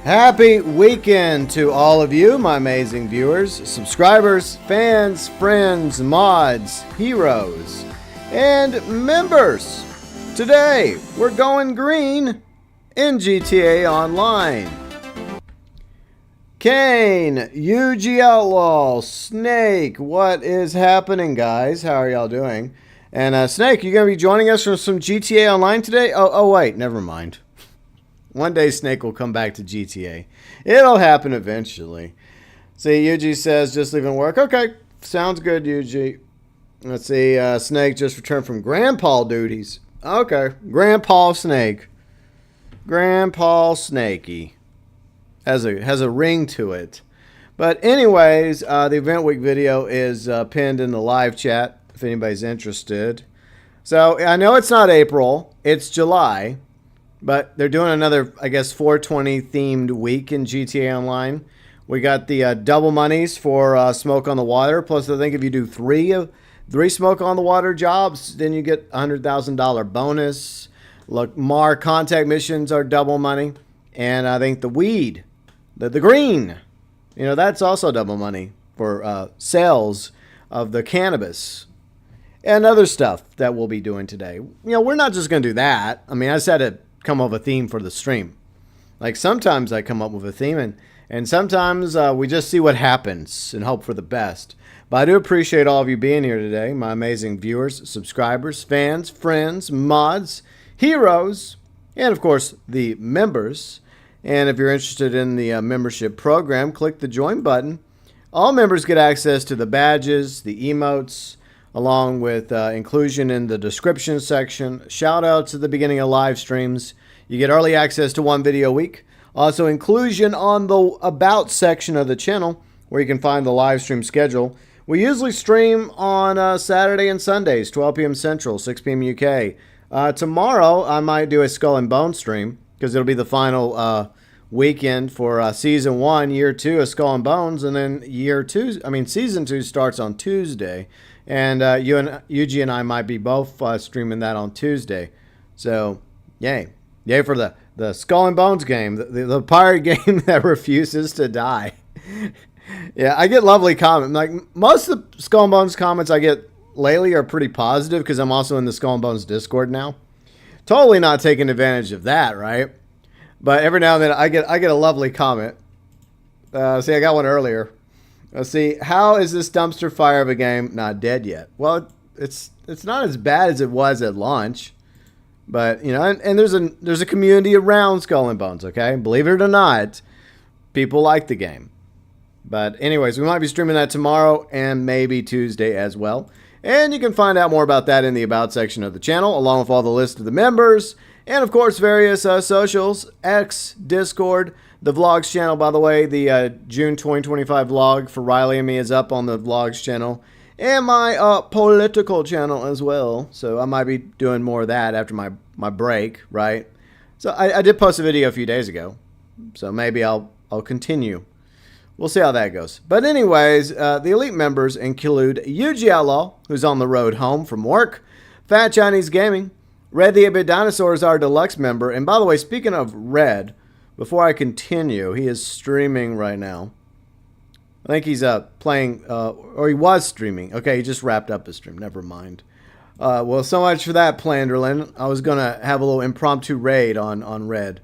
Happy weekend to all of you, my amazing viewers, subscribers, fans, friends, mods, heroes, and members. Today, we're going green in GTA Online. Kane, UG Outlaw, Snake, what is happening, guys? How are y'all doing? And Snake, you gonna be joining us for some GTA Online today? Oh wait, never mind. One day Snake will come back to GTA. It'll happen eventually. See, UG says just leaving work. Okay, sounds good, UG. Let's see, Snake just returned from Grandpa duties. Okay, Grandpa Snake. Grandpa Snakey. Has a ring to it. But anyways, the event week video is pinned in the live chat if anybody's interested. So I know it's not April, it's July. But they're doing another, I guess, 420 themed week in GTA Online. We got the double monies for Smoke on the Water. Plus, I think if you do three Smoke on the Water jobs, then you get a $100,000 bonus. Look, Mar contact missions are double money. And I think the weed, the green, you know, that's also double money for sales of the cannabis. And other stuff that we'll be doing today. You know, we're not just going to do that. I mean, I said it. Come up with a theme for the stream. Like sometimes I come up with a theme and sometimes we just see what happens and hope for the best. But I do appreciate all of you being here today, my amazing viewers, subscribers, fans, friends, mods, heroes, and of course the members. And if you're interested in the membership program, click the join button. All members get access to the badges, the emotes, along with inclusion in the description section, shout outs at the beginning of live streams. You get early access to one video a week. Also inclusion on the about section of the channel where you can find the live stream schedule. We usually stream on Saturday and Sundays, 12 p.m. Central, 6 p.m. UK. Tomorrow I might do a Skull and Bone stream because it'll be the final weekend for season 1, year 2 of Skull and Bones, and then season 2 starts on Tuesday. And UG and I might be both streaming that on Tuesday. So, yay. Yay for the Skull and Bones game. The pirate game that refuses to die. Yeah, I get lovely comments. Like, most of the Skull and Bones comments I get lately are pretty positive because I'm also in the Skull and Bones Discord now. Totally not taking advantage of that, right? But every now and then I get a lovely comment. See, I got one earlier. Let's see, how is this dumpster fire of a game not dead yet? Well, it's not as bad as it was at launch, but you know, and there's a community around Skull and Bones. Okay, believe it or not, people like the game. But anyways, we might be streaming that tomorrow and maybe Tuesday as well. And you can find out more about that in the about section of the channel, along with all the list of the members and of course various socials, X, Discord. The vlogs channel, by the way, the June 2025 vlog for Riley and me is up on the vlogs channel. And my political channel as well. So I might be doing more of that after my break, right? So I did post a video a few days ago. So maybe I'll continue. We'll see how that goes. But anyways, the elite members include UG Outlaw, who's on the road home from work. Fat Chinese Gaming. Red the 8-Bit Dinosaur is our deluxe member. And by the way, speaking of Red, before I continue, he is streaming right now. I think he's playing, or he was streaming. Okay, he just wrapped up his stream. Never mind. Well, so much for that, Planderlin. I was going to have a little impromptu raid on Red.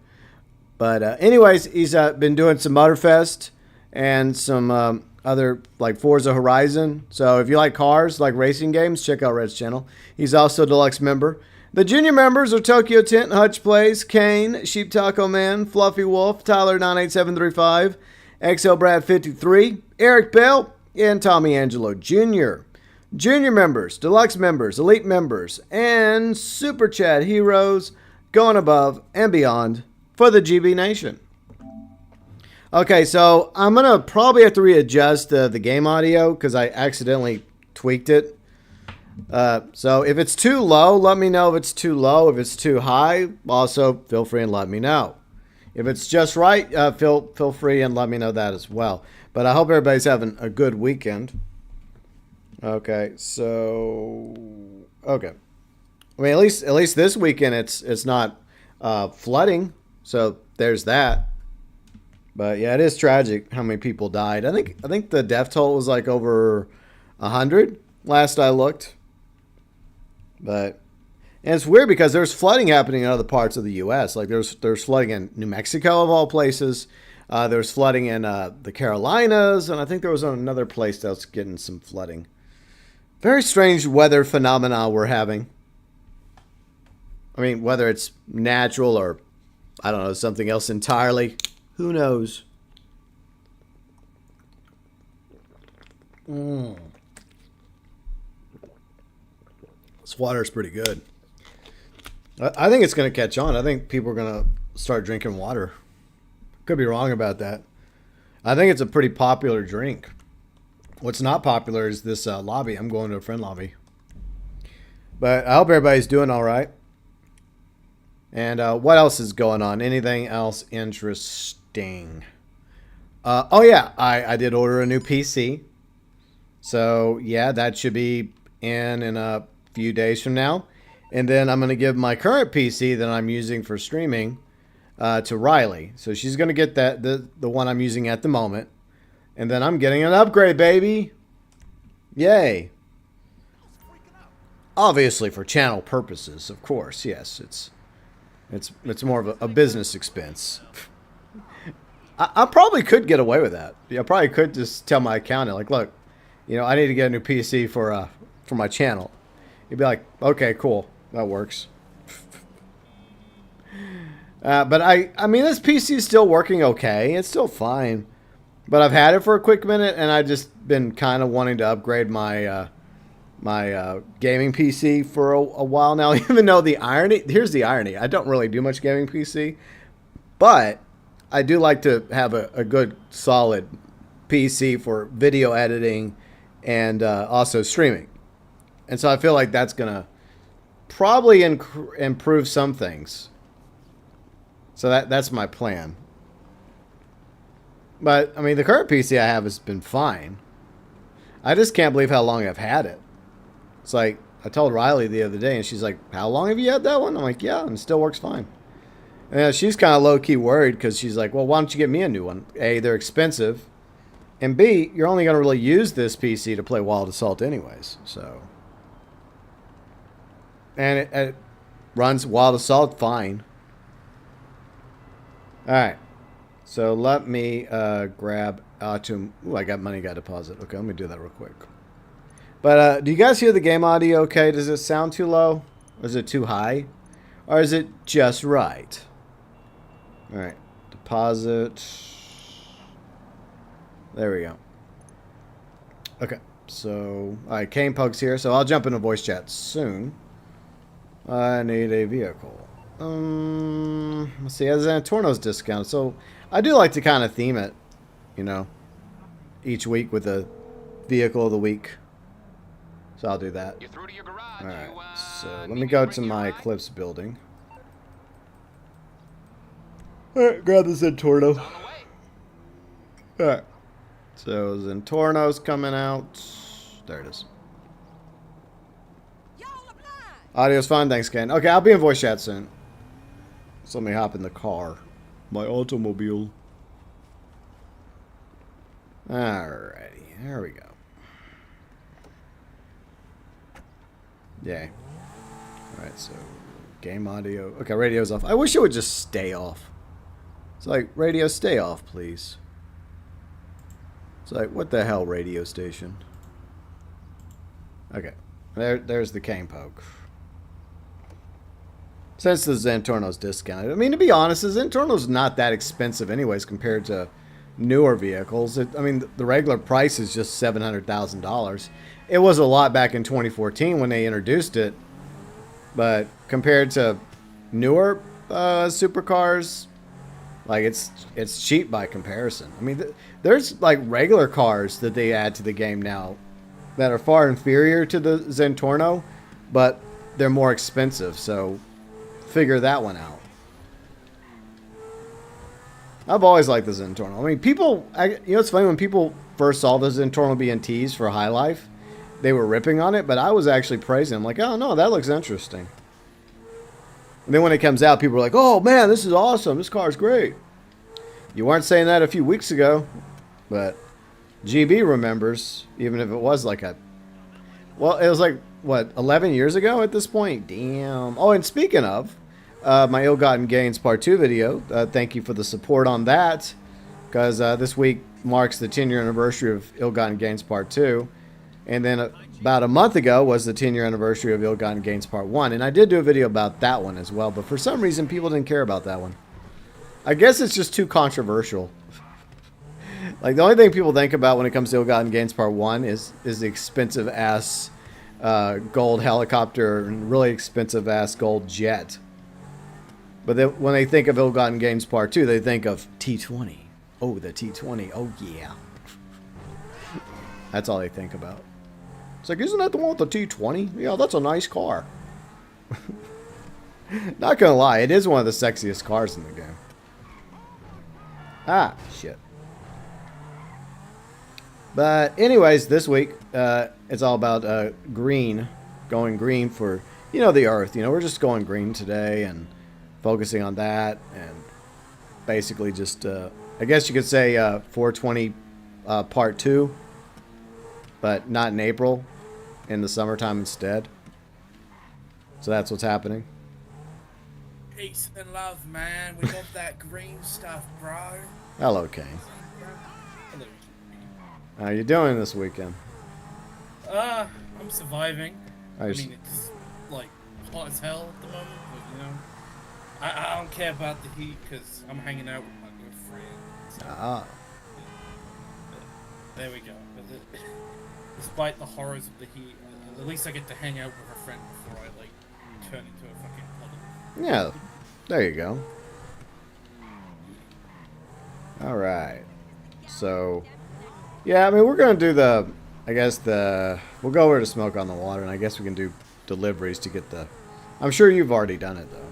But anyways, he's been doing some Motorfest and some other, like Forza Horizon. So if you like cars, like racing games, check out Red's channel. He's also a deluxe member. The junior members are TokyoTent, Huttch Plays, Kane, Sheep Taco Man, Fluffy Wolf, Tyler 98735, XL Brad 53, Eric Bell, and Tommy Angelo Jr. Junior members, deluxe members, elite members, and super chat heroes going above and beyond for the GB Nation. Okay, so I'm going to probably have to readjust the game audio because I accidentally tweaked it. So if it's too low, let me know if it's too low. If it's too high, also feel free and let me know. If it's just right, feel free and let me know that as well. But I hope everybody's having a good weekend. Okay, so okay. I mean, at least this weekend it's not flooding. So there's that. But yeah, it is tragic how many people died. I think the death toll was like over 100 last I looked. But and it's weird because there's flooding happening in other parts of the U.S. Like there's flooding in New Mexico of all places. There's flooding in the Carolinas, and I think there was another place that's getting some flooding. Very strange weather phenomena we're having. I mean, whether it's natural or, I don't know, something else entirely. Who knows? This water is pretty good. I think it's going to catch on. I think people are going to start drinking water. Could be wrong about that. I think it's a pretty popular drink. What's not popular is this lobby. I'm going to a friend lobby. But I hope everybody's doing all right. And what else is going on? Anything else interesting? Oh, yeah. I did order a new PC. So, yeah, that should be in a few days from now. And then I'm going to give my current PC that I'm using for streaming to Riley. So she's going to get that the one I'm using at the moment. And then I'm getting an upgrade, baby. Yay. Obviously for channel purposes, of course. Yes, it's more of a business expense. I probably could get away with that. I probably could just tell my accountant, like, look, you know, I need to get a new PC for my channel. He'd be like, okay, cool. That works. But I mean, this PC is still working okay. It's still fine. But I've had it for a quick minute, and I've just been kind of wanting to upgrade my my gaming PC for a while now. Even though here's the irony. I don't really do much gaming PC, but I do like to have a good, solid PC for video editing and also streaming. And so I feel like that's going to probably improve some things. So that's my plan. But, I mean, the current PC I have has been fine. I just can't believe how long I've had it. It's like, I told Riley the other day, and she's like, how long have you had that one? I'm like, yeah, and it still works fine. And she's kind of low-key worried because she's like, well, why don't you get me a new one? A, they're expensive. And B, you're only going to really use this PC to play Wild Assault anyways. So, and it runs Wild Assault fine. All right. So let me grab Atom. Ooh, I got money, got deposit. Okay, let me do that real quick. But do you guys hear the game audio okay? Does it sound too low? Or is it too high? Or is it just right? All right. Deposit. There we go. Okay. So, all right, Kane Pug's here. So I'll jump into voice chat soon. I need a vehicle. Let's see. As Antorno's discount. So I do like to kind of theme it, you know, each week with a vehicle of the week. So I'll do that. You're through to your garage. All right. So let me go to my Eclipse building. All right. Grab the Zentorno. All right. So Zentorno's coming out. There it is. Audio's fine. Thanks, Ken. Okay, I'll be in voice chat soon. So let me hop in the car. My automobile. Alrighty. There we go. Yay. Alright, so game audio. Okay, radio's off. I wish it would just stay off. It's like, radio, stay off, please. It's like, what the hell, radio station? Okay. There's the cane poke. Since the Zentorno's discounted. I mean, to be honest, the Zentorno's not that expensive anyways compared to newer vehicles. I mean, the regular price is just $700,000. It was a lot back in 2014 when they introduced it. But compared to newer supercars, like it's cheap by comparison. I mean, there's like regular cars that they add to the game now that are far inferior to the Zentorno, but they're more expensive. So figure that one out. I've always liked the Zentorno. I mean, you know, it's funny when people first saw the Zentorno being teased for High Life, they were ripping on it, but I was actually praising them. Like, oh no, that looks interesting. And then when it comes out, people are like, oh man, this is awesome. This car's great. You weren't saying that a few weeks ago, but GB remembers, even if it was like a... Well, it was like, what, 11 years ago at this point? Damn. Oh, and speaking of, my Ill-Gotten Gains Part 2 video, thank you for the support on that, because this week marks the 10-year anniversary of Ill-Gotten Gains Part 2, and then about a month ago was the 10-year anniversary of Ill-Gotten Gains Part 1, and I did do a video about that one as well, but for some reason people didn't care about that one. I guess it's just too controversial. Like, the only thing people think about when it comes to Ill-Gotten Gains Part 1 is the expensive-ass gold helicopter and really expensive-ass gold jet. But then when they think of Ill-Gotten Gains Part 2, they think of T-20. Oh, the T-20. Oh, yeah. That's all they think about. It's like, isn't that the one with the T-20? Yeah, that's a nice car. Not gonna lie, it is one of the sexiest cars in the game. Ah, shit. But anyways, this week, it's all about green. Going green for, you know, the earth. You know, we're just going green today and focusing on that. And basically just, I guess you could say 420 Part 2. But not in April. In the summertime instead. So that's what's happening. Peace and love, man. We love that green stuff, bro. Hello, Kane. How you doing this weekend? I'm surviving. I mean, it's like hot as hell at the moment, but you know, I don't care about the heat because I'm hanging out with my good friends. Ah. There we go. Despite the horrors of the heat, at least I get to hang out with a friend before I like turn into a fucking puddle. Yeah, there you go. All right. So, yeah, I mean, we're going to do the, I guess we'll go over to Smoke on the Water, and I guess we can do deliveries to get the, I'm sure you've already done it, though.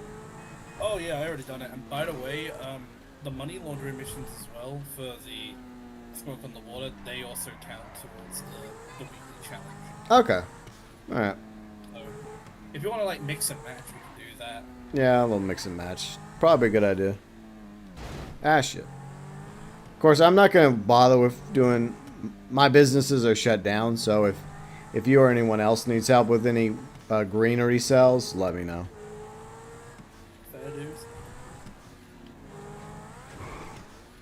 Oh, yeah, I already done it. And by the way, the money laundering missions as well for the Smoke on the Water, they also count towards the weekly challenge. Okay. All right. So, if you want to, like, mix and match, we can do that. Yeah, a little mix and match. Probably a good idea. Ah, shit. Of course, I'm not going to bother with doing... My businesses are shut down, so if you or anyone else needs help with any greenery cells, let me know. Fair dues.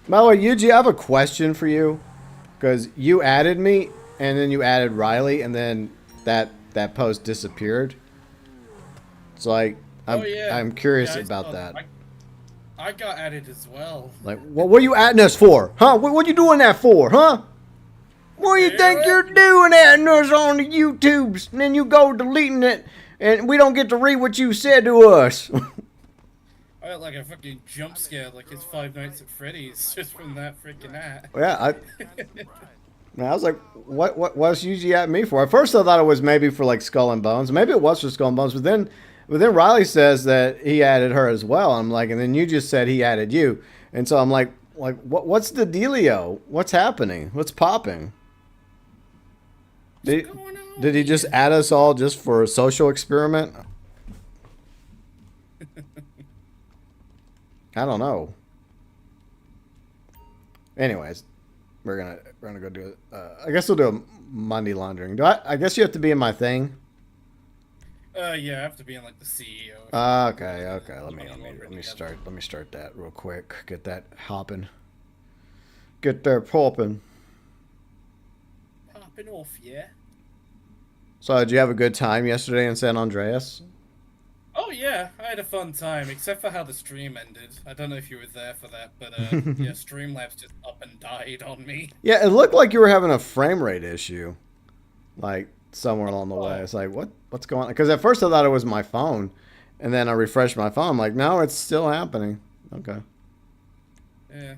By the way, Yuji, I have a question for you. Because you added me, and then you added Riley, and then that post disappeared. It's like, I'm curious about that. I got added as well. Like, what are you adding us for? Huh? What are you doing that for? Huh? What do you think you're doing adding us on the YouTubes? And then you go deleting it, and we don't get to read what you said to us. I got like a fucking jump scare, like it's Five Nights at Freddy's, just from that freaking ad. Yeah, I was like, what's usually at me for? At first I thought it was maybe for like Skull and Bones. Maybe it was for Skull and Bones, but then Riley says that he added her as well. I'm like, and then you just said he added you. And so I'm like what's the dealio? What's happening? What's popping? Did he just add us all just for a social experiment? I don't know. Anyways, we're gonna go do it. I guess we'll do a Monday laundering. I guess you have to be in my thing. Yeah, I have to be in like the CEO. Okay. Let me start that real quick. Get that hopping. Get there popping. Popping off, yeah. So, did you have a good time yesterday in San Andreas? Oh yeah, I had a fun time, except for how the stream ended. I don't know if you were there for that, but yeah, Streamlabs just up and died on me. Yeah, it looked like you were having a frame rate issue, like somewhere along the way. It's like, what's going on? Because at first I thought it was my phone, and then I refreshed my phone. I'm like, no, it's still happening. Okay. Yeah.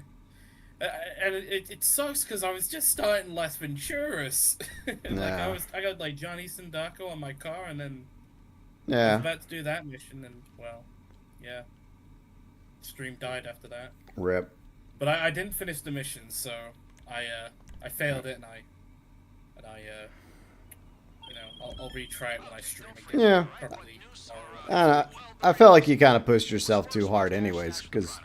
And it sucks because I was just starting Las Venturas. I got like Johnny Sindaco on my car, and then I was about to do that mission, and well, yeah, stream died after that. Rip. But I didn't finish the mission, so I failed it, and I you know, I'll retry it when I stream again. Yeah. Probably. I felt like you kind of pushed yourself too hard, anyways, because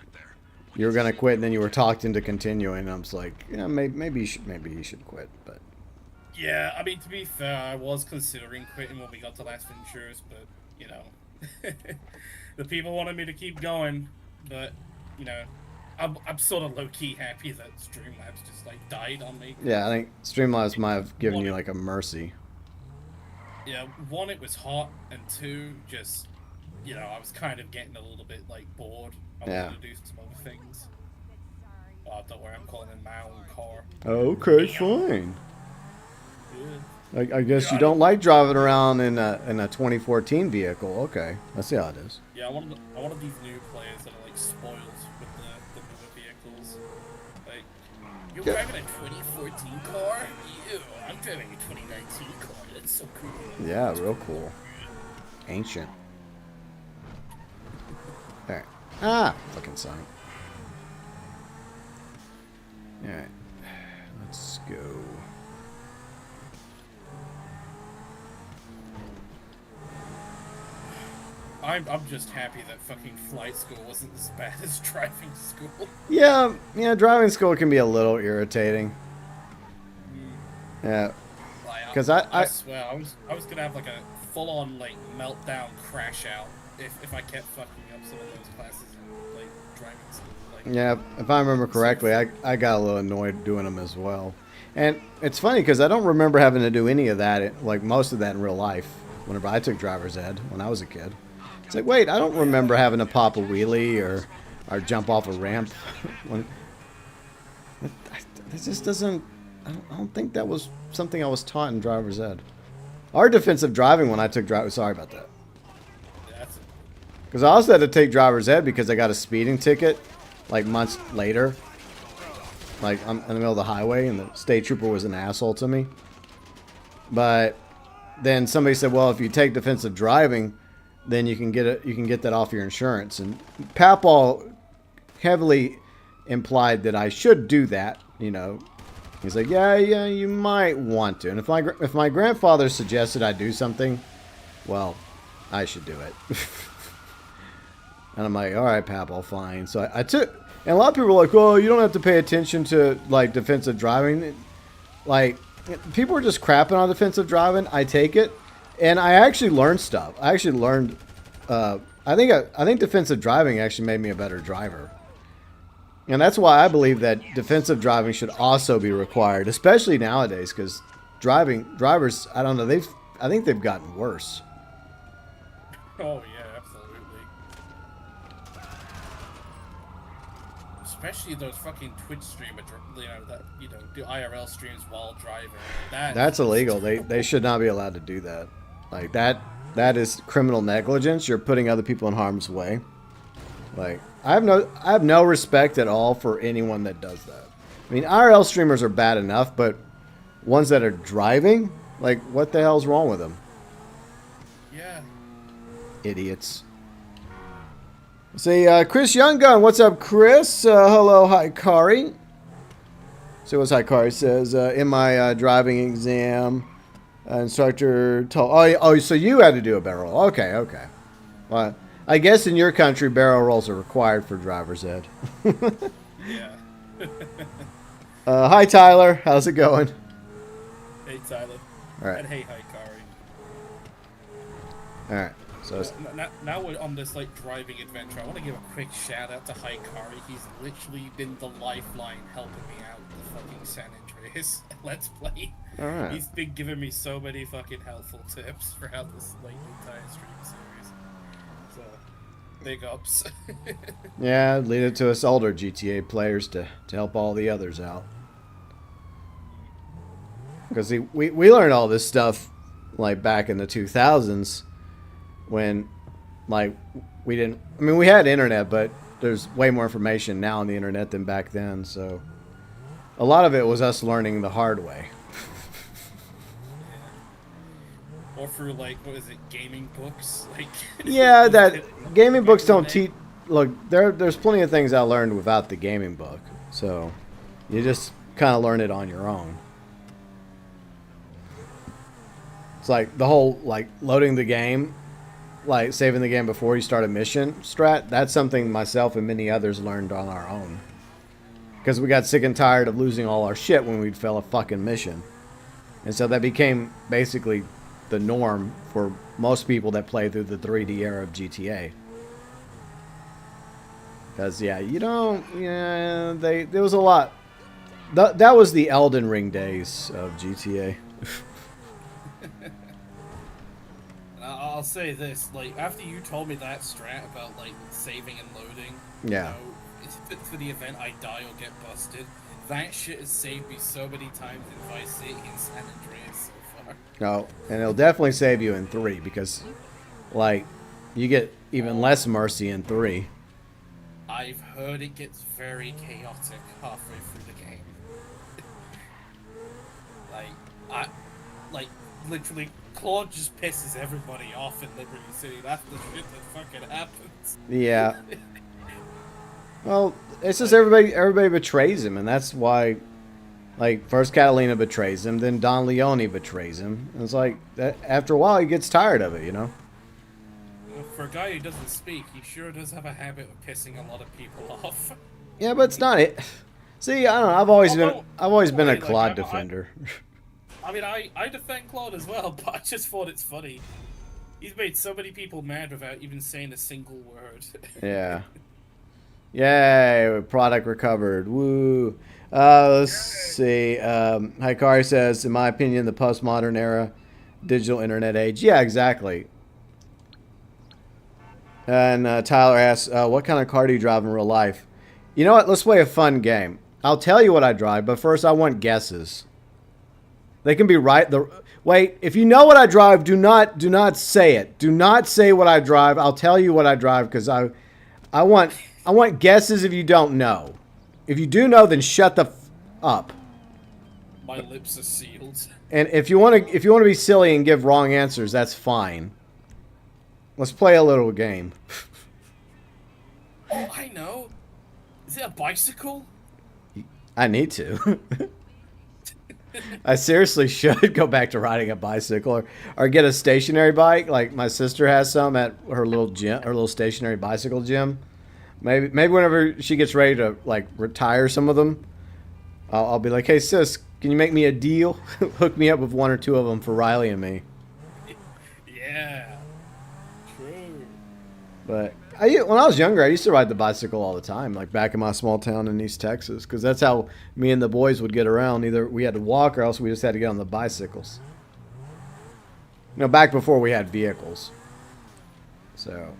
you were gonna quit, and then you were talked into continuing. And I was like, yeah, maybe you should quit, but. Yeah, I mean, to be fair, I was considering quitting when we got to Las Venturas, but you know, the people wanted me to keep going, but you know, I'm sort of low key happy that Streamlabs just like died on me. Yeah, I think Streamlabs might have given you like a mercy. Yeah, one, it was hot, and two, just, you know, I was kind of getting a little bit like bored. I wanted to do some other things. Oh, don't worry, I'm calling in my own car. Okay, fine. Yeah. I guess you don't like driving around in a 2014 vehicle. Okay, let's see how it is. Yeah, I wanted these new players that are like spoiled with the newer vehicles. Like, you're driving a 2014 car? Ew, I'm driving a 2019 car. That's so cool. Yeah, real cool. Ancient. All right. Ah, fucking sign. All right. Let's go. I'm just happy that fucking flight school wasn't as bad as driving school. Yeah, driving school can be a little irritating. Yeah. Because I swear, I was gonna have like a full-on like meltdown crash out if I kept fucking up some of those classes in like driving school. Like, yeah, if I remember correctly, I got a little annoyed doing them as well. And it's funny because I don't remember having to do any of that, like most of that in real life. Whenever I took driver's ed when I was a kid. It's like, wait, I don't remember having to pop a wheelie or jump off a ramp. It just doesn't. I don't think that was something I was taught in driver's ed. Our defensive driving when I took sorry about that. Because I also had to take driver's ed because I got a speeding ticket like months later. Like I'm in the middle of the highway and the state trooper was an asshole to me. But then somebody said, well, if you take defensive driving, then you can get that off your insurance. And Papal heavily implied that I should do that, you know. He's like, yeah, you might want to. And if my grandfather suggested I do something, well, I should do it. And I'm like, all right, Papal, fine. So I took, and a lot of people are like, well, you don't have to pay attention to like defensive driving. Like, people are just crapping on defensive driving. I take it. And I actually learned stuff. I actually learned. I think defensive driving actually made me a better driver, and that's why I believe that defensive driving should also be required, especially nowadays, because drivers. I don't know. I think they've gotten worse. Oh yeah, absolutely. Especially those fucking Twitch streamers, that do IRL streams while driving. That's illegal. They should not be allowed to do that. Like that is criminal negligence. You're putting other people in harm's way. Like I have no respect at all for anyone that does that. I mean, IRL streamers are bad enough, but ones that are driving, like what the hell's wrong with them? Yeah. Idiots. See, Chris Younggun, what's up, Chris? Hello, Hikari. So what's Hikari says, in my driving exam, instructor told, oh, so you had to do a barrel roll. Okay. Well, I guess in your country, barrel rolls are required for driver's ed. Yeah. Hi, Tyler. How's it going? Hey, Tyler. All right. And hey, Hikari. All right. So now we're on this like driving adventure. I want to give a quick shout out to Hikari. He's literally been the lifeline helping me out with the fucking San Andreas Let's Play. all right. He's been giving me so many fucking helpful tips throughout this like entire stream series. So big ups. Yeah, lead it to us older GTA players to help all the others out. Because we learned all this stuff like back in the 2000s. When, like, we didn't... I mean, we had internet, but there's way more information now on the internet than back then, so... A lot of it was us learning the hard way. Or through, like, what is it, gaming books? Like, yeah, that... Gaming books don't teach... Look, there's plenty of things I learned without the gaming book, so... You just kind of learn it on your own. It's like, the whole, like, loading the game... like saving the game before you start a mission strat, that's something myself and many others learned on our own. Because we got sick and tired of losing all our shit when we'd fail a fucking mission. And so that became basically the norm for most people that play through the 3D era of GTA. Because, yeah, you don't... Yeah, there was a lot... That was the Elden Ring days of GTA. I'll say this, like, after you told me that strat about, like, saving and loading, yeah. You know, for the event I die or get busted, that shit has saved me so many times in Vice City and San Andreas so far. No, and it'll definitely save you in 3, because, like, you get even less mercy in 3. I've heard it gets very chaotic halfway through the game. Literally, Claude just pisses everybody off in Liberty City. That's the shit that fucking happens. Yeah. Well, it's just everybody betrays him, and that's why, like, first Catalina betrays him, then Don Leone betrays him. And it's like, after a while, he gets tired of it, you know? For a guy who doesn't speak, he sure does have a habit of pissing a lot of people off. Yeah, but it's not it. See, I don't know. I've always been a Claude defender. I mean, I defend Claude as well, but I just thought it's funny. He's made so many people mad without even saying a single word. Yeah. Yay, product recovered. Woo. Let's see. Hikari says, in my opinion, the postmodern era, digital internet age. Yeah, exactly. And Tyler asks, what kind of car do you drive in real life? You know what? Let's play a fun game. I'll tell you what I drive, but first I want guesses. They can be right. Wait, if you know what I drive, do not say it. Do not say what I drive. I'll tell you what I drive because I want guesses if you don't know. If you do know, then shut the up. My lips are sealed. And if you want to be silly and give wrong answers, that's fine. Let's play a little game. Oh, I know. Is it a bicycle? I need to. I seriously should go back to riding a bicycle or get a stationary bike. Like my sister has some at her little gym, her little stationary bicycle gym. Maybe whenever she gets ready to like retire some of them, I'll be like, hey sis, can you make me a deal? Hook me up with 1 or 2 of them for Riley and me. Yeah. True. But when I was younger, I used to ride the bicycle all the time, like back in my small town in East Texas, because that's how me and the boys would get around. Either we had to walk or else we just had to get on the bicycles. You know, back before we had vehicles. So,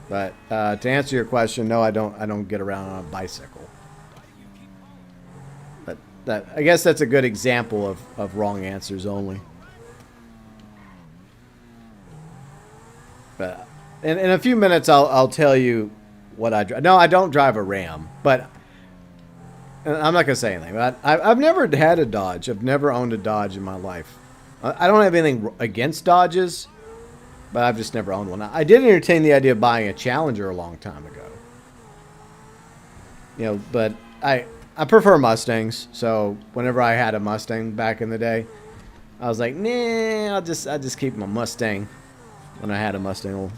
but to answer your question, no, I don't get around on a bicycle. But I guess that's a good example of wrong answers only. But in a few minutes, I'll tell you what I drive. No, I don't drive a Ram, but I'm not gonna say anything. But I've never had a Dodge. I've never owned a Dodge in my life. I don't have anything against Dodges, but I've just never owned one. I did entertain the idea of buying a Challenger a long time ago. You know, but I prefer Mustangs. So whenever I had a Mustang back in the day, I was like, nah, I'll just keep my Mustang. When I had a Mustang.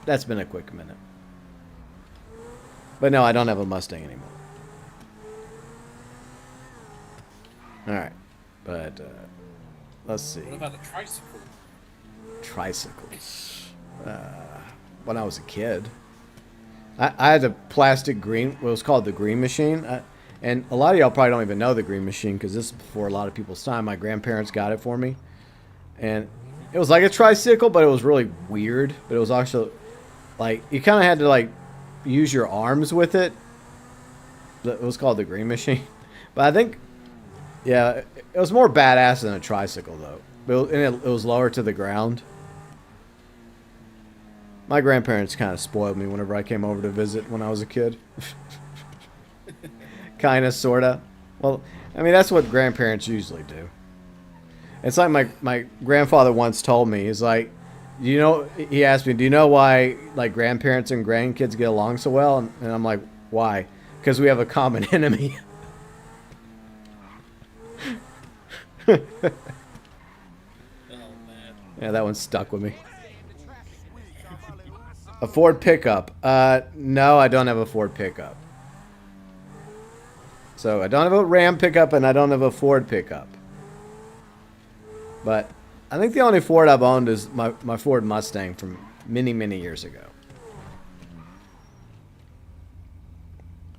That's been a quick minute. But no, I don't have a Mustang anymore. Alright. But, let's see. What about a tricycle? Tricycles. When I was a kid. I had a plastic green, what was called the Green Machine. And a lot of y'all probably don't even know the Green Machine because this is before a lot of people's time. My grandparents got it for me. And it was like a tricycle, but it was really weird. But it was also, like, you kind of had to, like, use your arms with it. It was called the Green Machine. But I think, yeah, it was more badass than a tricycle, though. And it was lower to the ground. My grandparents kind of spoiled me whenever I came over to visit when I was a kid. Kind of, sort of. Well, I mean, that's what grandparents usually do. It's like my grandfather once told me, he's like, he asked me, do you know why like grandparents and grandkids get along so well? And I'm like, why? Because we have a common enemy. Oh, man. Yeah, that one stuck with me. A Ford pickup. No, I don't have a Ford pickup. So I don't have a Ram pickup and I don't have a Ford pickup. But I think the only Ford I've owned is my Ford Mustang from many, many years ago.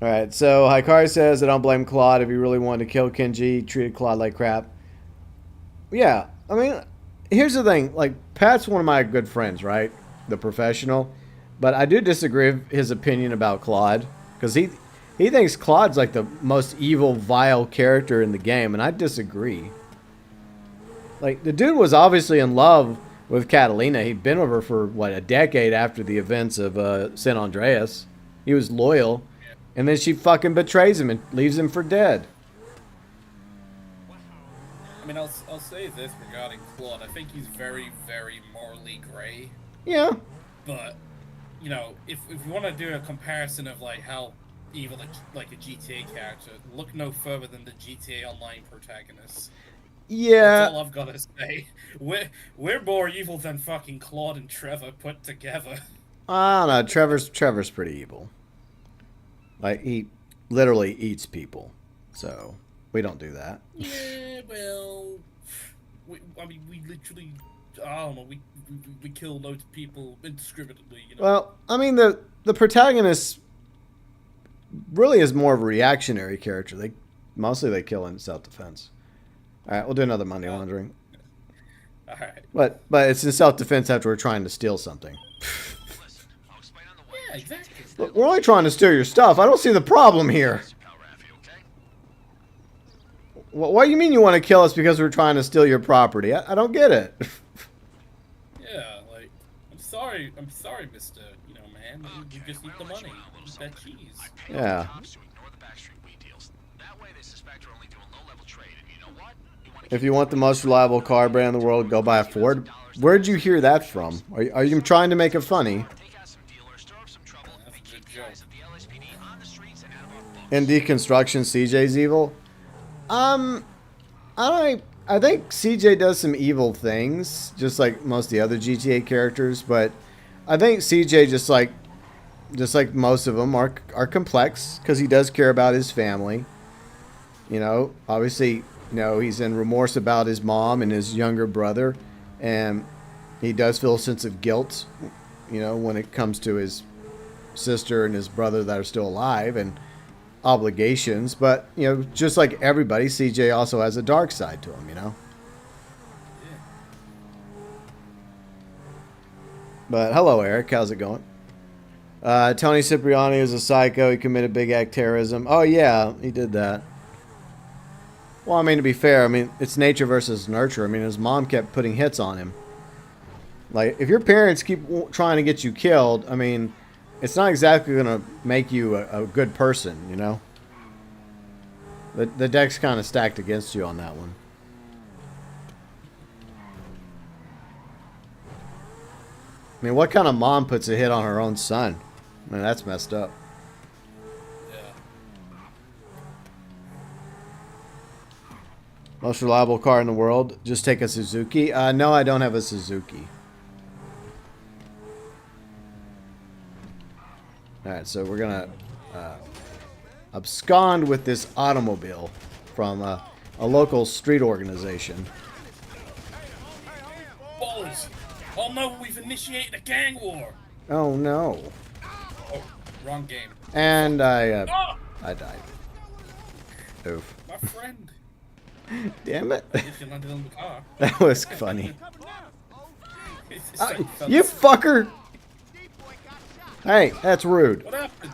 Alright, so Hikari says, I don't blame Claude. If he really wanted to kill Kenji, he treated Claude like crap. Yeah, I mean, here's the thing. Like, Pat's one of my good friends, right? The professional. But I do disagree with his opinion about Claude. Because he thinks Claude's like the most evil, vile character in the game. And I disagree. Like, the dude was obviously in love with Catalina. He'd been with her for, what, a decade after the events of San Andreas. He was loyal. And then she fucking betrays him and leaves him for dead. I mean, I'll say this regarding Claude. I think he's very, very morally gray. Yeah. But, you know, if you want to do a comparison of, like, how evil, like, a GTA character, look no further than the GTA Online protagonists. Yeah. That's all I've got to say. We're more evil than fucking Claude and Trevor put together. I don't know. Trevor's pretty evil. Like, he literally eats people. So, we don't do that. Yeah, well... I mean, we literally... I don't know, we kill loads of people indiscriminately, you know? Well, I mean, the protagonist really is more of a reactionary character. Mostly they kill in self-defense. Alright, we'll do another money laundering. Alright. But it's in self-defense after we're trying to steal something. Yeah, exactly. Look, we're only trying to steal your stuff. I don't see the problem here. What do you mean you want to kill us because we're trying to steal your property? I don't get it. Yeah, like, I'm sorry, mister, you know, man. You just need the money. Eat that cheese. Yeah. If you want the most reliable car brand in the world, go buy a Ford. Where'd you hear that from? Are you trying to make it funny? In deconstruction, CJ's evil. I think CJ does some evil things, just like most of the other GTA characters. But I think CJ, just like most of them, are complex because he does care about his family. You know, obviously, you know, he's in remorse about his mom and his younger brother, and he does feel a sense of guilt, you know, when it comes to his sister and his brother that are still alive, and obligations. But, you know, just like everybody, CJ also has a dark side to him, you know. But hello, Eric. How's it going? Tony Cipriani is a psycho. He committed big act terrorism. Oh, yeah, he did that. Well, I mean, to be fair, I mean, it's nature versus nurture. I mean, his mom kept putting hits on him. Like, if your parents keep trying to get you killed, I mean, it's not exactly going to make you a good person, you know? The deck's kind of stacked against you on that one. I mean, what kind of mom puts a hit on her own son? I mean, that's messed up. Most reliable car in the world. Just take a Suzuki. No, I don't have a Suzuki. Alright, so we're going to abscond with this automobile from a local street organization. Boys! Oh no, we've initiated a gang war! Oh no. Oh, wrong game. And I died. Oof. My friend. Damn it. You landed on the car. That was funny. Like, You fucker! Hey, that's rude. What happened?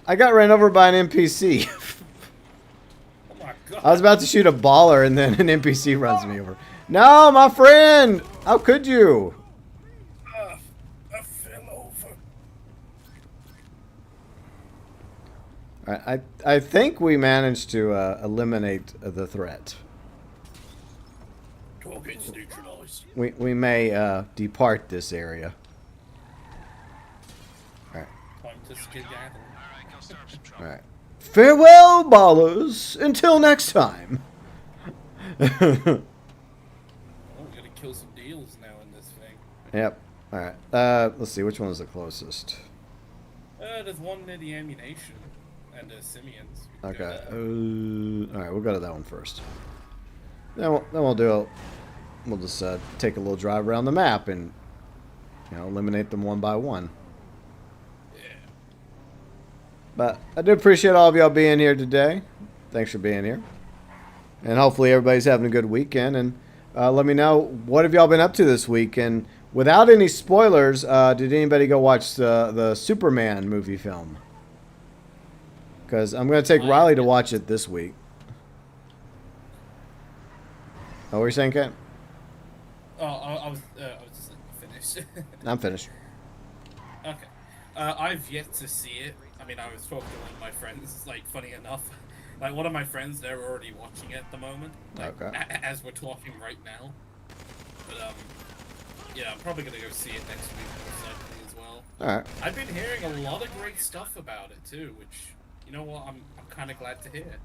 I got ran over by an NPC. Oh my god. I was about to shoot a baller and then an NPC runs me over. No, my friend! How could you? I fell over. Alright, I think we managed to eliminate the threat. Target's neutralized. We may depart this area. Alright. Time to skedaddle. Alright. Farewell, ballers! Until next time! Oh, we gotta kill some deals now in this thing. Yep. All right. Let's see. Which one is the closest? There's one near the ammunition and the Simeons. Okay. All right. We'll go to that one first. Then we'll do it. We'll just take a little drive around the map and eliminate them one by one. Yeah. But I do appreciate all of y'all being here today. Thanks for being here. And hopefully everybody's having a good weekend. And let me know, what have y'all been up to this week? And without any spoilers, did anybody go watch the Superman movie film? Because I'm going to take Riley to watch it this week. Oh, what were you saying, Ken? Oh, I was just finished. I'm finished. Okay. I've yet to see it. I mean, I was talking to one of my friends, like, funny enough. Like, one of my friends, they're already watching it at the moment. Like, okay. As we're talking right now. But, yeah, I'm probably going to go see it next week, most likely, as well. Alright. I've been hearing a lot of great stuff about it, too, which, you know what, I'm kind of glad to hear.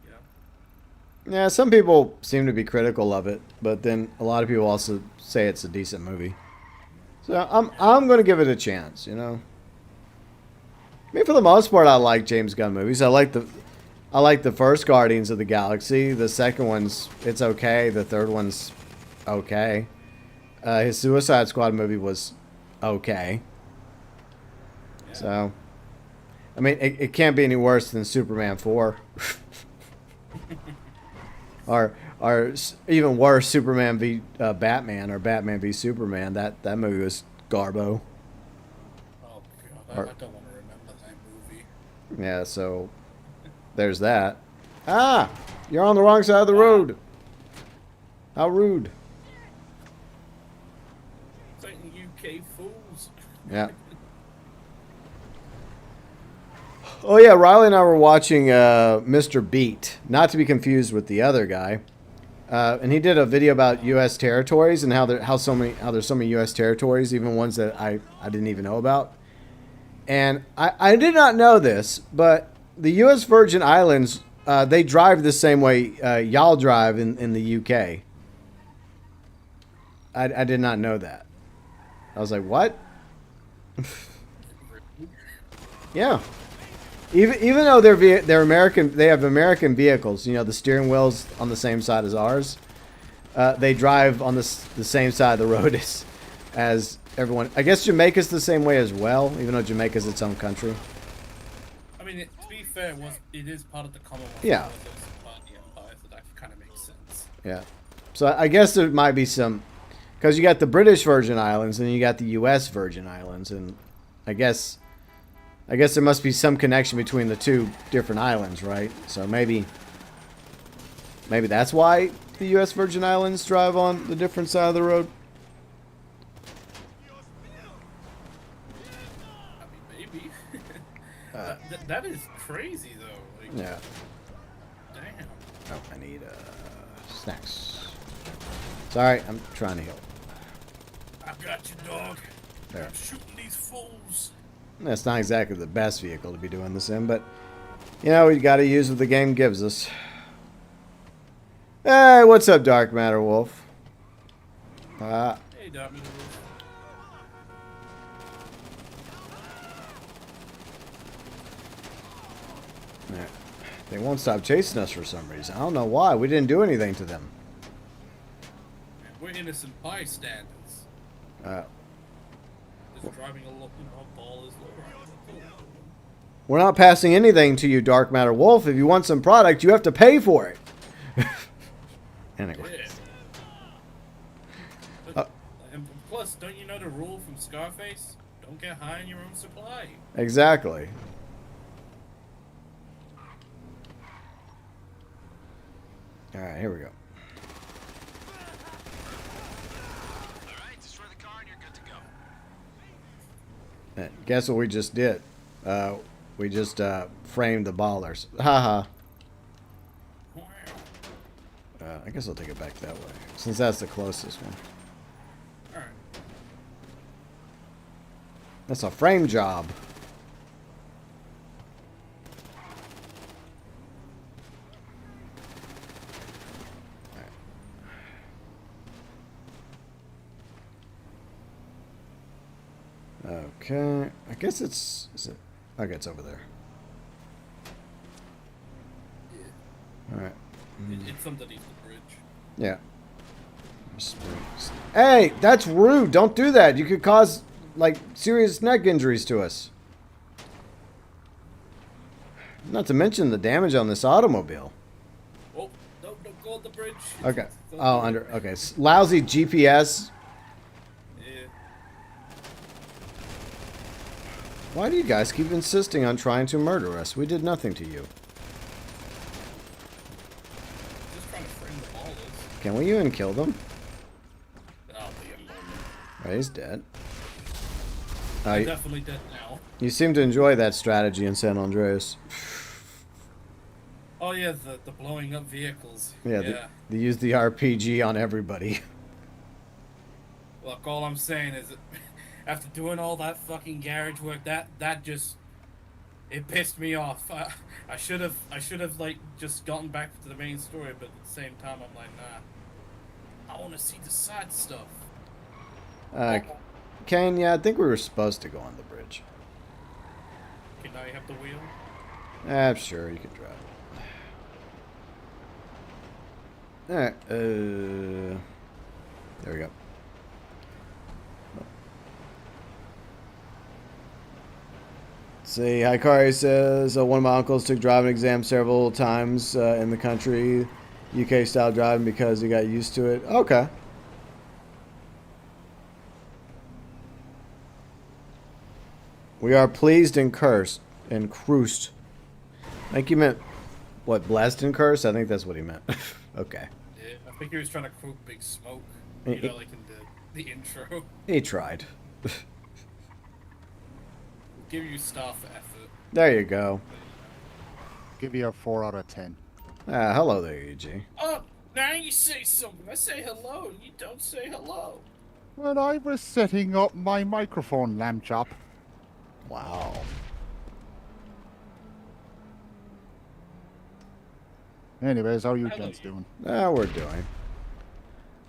You know? Yeah, some people seem to be critical of it, but then a lot of people also say it's a decent movie. So I'm going to give it a chance, I mean, for the most part, I like James Gunn movies. I like the first Guardians of the Galaxy. The second one's it's okay. The third one's okay. His Suicide Squad movie was okay. Yeah. So, I mean, it can't be any worse than Superman 4. or even worse, Superman v Batman or Batman v Superman. That movie was garbo. Oh god, I don't want to remember that movie. Yeah, so there's that. Ah, you're on the wrong side of the road. How rude. It's like UK fools. Yeah. Oh yeah, Riley and I were watching Mr. Beat, not to be confused with the other guy. And he did a video about U.S. territories and how there's so many U.S. territories, even ones that I didn't even know about. And I did not know this, but the U.S. Virgin Islands, they drive the same way y'all drive in the U.K. I did not know that. I was like, what? Yeah. Even though they're American, they have American vehicles. The steering wheel's on the same side as ours. They drive on the same side of the road as everyone. I guess Jamaica's the same way as well, even though Jamaica's its own country. I mean, to be fair, it is part of the Commonwealth. Yeah. It was part of the Empire, so that kind of makes sense. Yeah. So I guess there might be some, because you got the British Virgin Islands and you got the U.S. Virgin Islands, and I guess there must be some connection between the two different islands, right? So maybe that's why the U.S. Virgin Islands drive on the different side of the road. I mean, maybe. That is crazy, though. Like, Yeah. Damn. Oh, I need snacks. Sorry, I'm trying to heal. I got you, dog. There. I'm shooting these fools. That's not exactly the best vehicle to be doing this in, but we got to use what the game gives us. Hey, what's up, Dark Matter Wolf? Hey, Dark Matter Wolf. They won't stop chasing us for some reason. I don't know why. We didn't do anything to them. We're innocent bystanders. Just driving a ball is We're not passing anything to you, Dark Matter Wolf. If you want some product, you have to pay for it. Anyway. Yeah. And plus, don't you know the rule from Scarface? Don't get high on your own supply. Exactly. All right, here we go. All right, destroy the car and you're good to go. And guess what we just did? We just framed the ballers. Haha. I guess I'll take it back that way, since that's the closest one. Alright. That's a frame job. Okay, I guess it's... Is it? Okay, it's over there. Yeah. Alright. It's underneath the bridge. Yeah. Hey, that's rude. Don't do that. You could cause, like, serious neck injuries to us. Not to mention the damage on this automobile. Oh, no, don't go on the bridge. Okay. Don't Oh, do it. under... Okay. Lousy GPS. Yeah. Why do you guys keep insisting on trying to murder us? We did nothing to you. Just trying to frame the ballers. Can we even kill them? I'll be a moment. Right, he's dead. I'm definitely dead now. You seem to enjoy that strategy in San Andreas. Oh yeah, the blowing up vehicles. Yeah, they use the RPG on everybody. Look, all I'm saying is that after doing all that fucking garage work, that just it pissed me off. I should have like just gotten back to the main story, but at the same time I'm like, nah. I want to see the side stuff. Kane, yeah, I think we were supposed to go on the bridge. Okay, now you have the wheel. Sure, you can drive. Alright, there we go. See, Hikari says, one of my uncles took driving exams several times in the country, UK style driving because he got used to it. Okay. We are pleased and cursed and cruised. I think he meant, what, blessed and cursed? I think that's what he meant. Okay. Yeah, I think he was trying to quote Big Smoke. You know, like in the intro. He tried. Give you star for effort. There you go. Give you a 4 out of 10. Hello there, EG. Oh, now you say something. I say hello, and you don't say hello. When I was setting up my microphone, lamb chop. Wow. Anyways, how you gents doing? We're doing.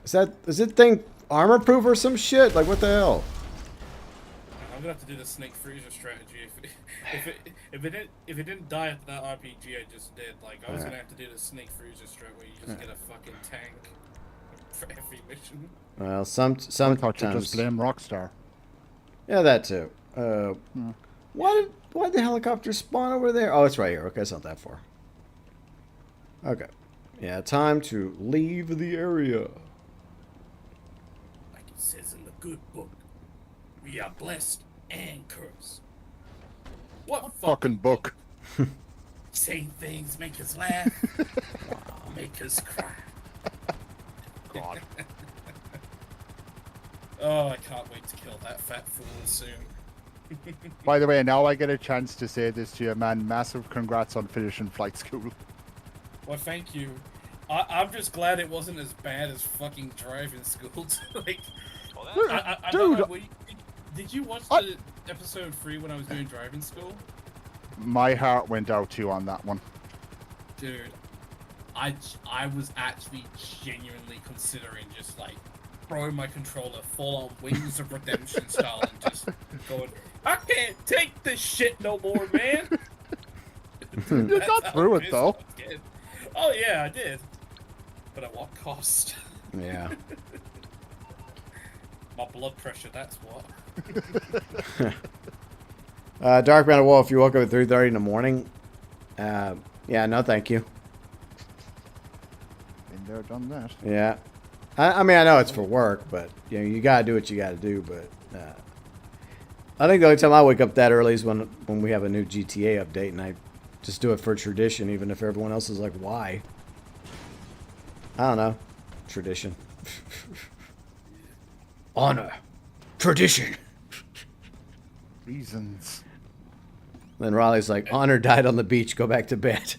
Is it thing armor proof or some shit? Like, what the hell? I'm gonna have to do the snake freezer strategy. If it didn't die after that RPG I just did, like I was gonna have to do the snake freezer strat where you just get a fucking tank for every mission. Well, I sometimes. thought you just blame Rockstar. Yeah, that too. Why did the helicopter spawn over there? Oh, it's right here. Okay, it's not that far. Okay. Yeah, time to leave the area. Like it says in the good book, we are blessed and cursed. What Fucking book. Saying things make us laugh, make us cry. God. Oh, I can't wait to kill that fat fool soon. By the way, now I get a chance to say this to you, man. Massive congrats on finishing flight school. Well, thank you. I'm just glad it wasn't as bad as fucking driving school. Like, I don't know, did you watch the episode 3 when I was doing driving school? My heart went out to you on that one. Dude, I was actually genuinely considering just like throwing my controller full on Wings of Redemption style and just going, I can't take this shit no more, man. You got through it though. Oh yeah, I did. But at what cost? Yeah. My blood pressure, that's what. Dark Mountain Wolf, you woke up at 3:30 in the morning. Yeah, no, thank you. Been there, done that. Yeah. I mean, I know it's for work, but you know, you gotta do what you gotta do. But I think the only time I wake up that early is when we have a new GTA update, and I just do it for tradition, even if everyone else is like, "Why?" I don't know. Tradition. Honor. Tradition. Reasons. Then Raleigh's like, Honor died on the beach. Go back to bed.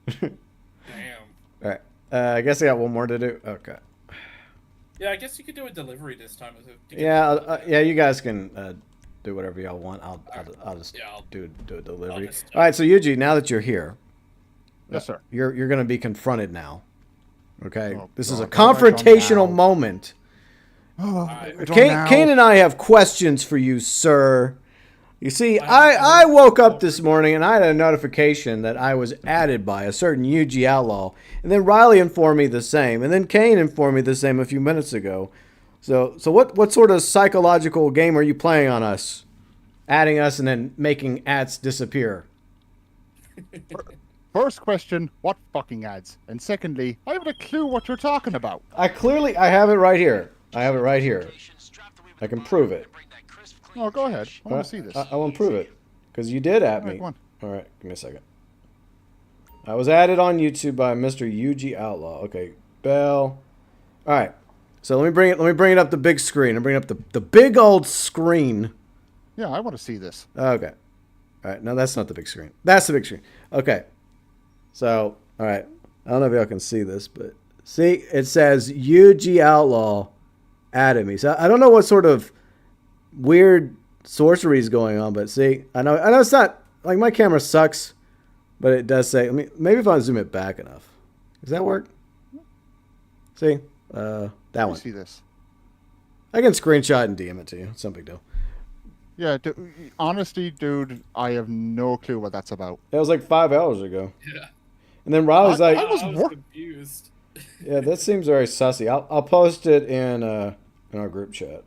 Damn. All right. I guess I got one more to do. Okay. Yeah, I guess you could do a delivery this time. Yeah, yeah. You guys can do whatever y'all want. I'll just do a delivery. All right. So Yuji, now that you're here, Yes, sir. you're going to be confronted now. Okay. Oh, This is a God, what have I done confrontational now? moment. Oh, Kane and I have questions for you, sir. You see, I woke up this morning and I had a notification that I was added by a certain UG Outlaw. And then Riley informed me the same. And then Kane informed me the same a few minutes ago. So what sort of psychological game are you playing on us? Adding us and then making ads disappear? First question, what fucking ads? And secondly, I haven't a clue what you're talking about. I have it right here. I can prove it. Oh, go ahead. I want to see this. I want to prove it. Because you did at me. Come on. All right, give me a second. I was added on YouTube by Mr. UG Outlaw. Okay, Behel. All right. So let me bring it up the big screen. I'm bringing up the big old screen. Yeah, I want to see this. Okay. All right. No, that's not the big screen. That's the big screen. Okay. So, all right. I don't know if y'all can see this, but see, it says UG Outlaw added me. So I don't know what sort of weird sorcery is going on, but see, I know it's not like my camera sucks, but it does say. I mean, maybe if I zoom it back enough, does that work? See, that one. See this. I can screenshot and DM it to you. It's no big deal. Yeah, honestly, dude, I have no clue what that's about. That was like 5 hours ago. Yeah. And then Riley's like, I was confused. Yeah, that seems very sussy. I'll post it in our group chat.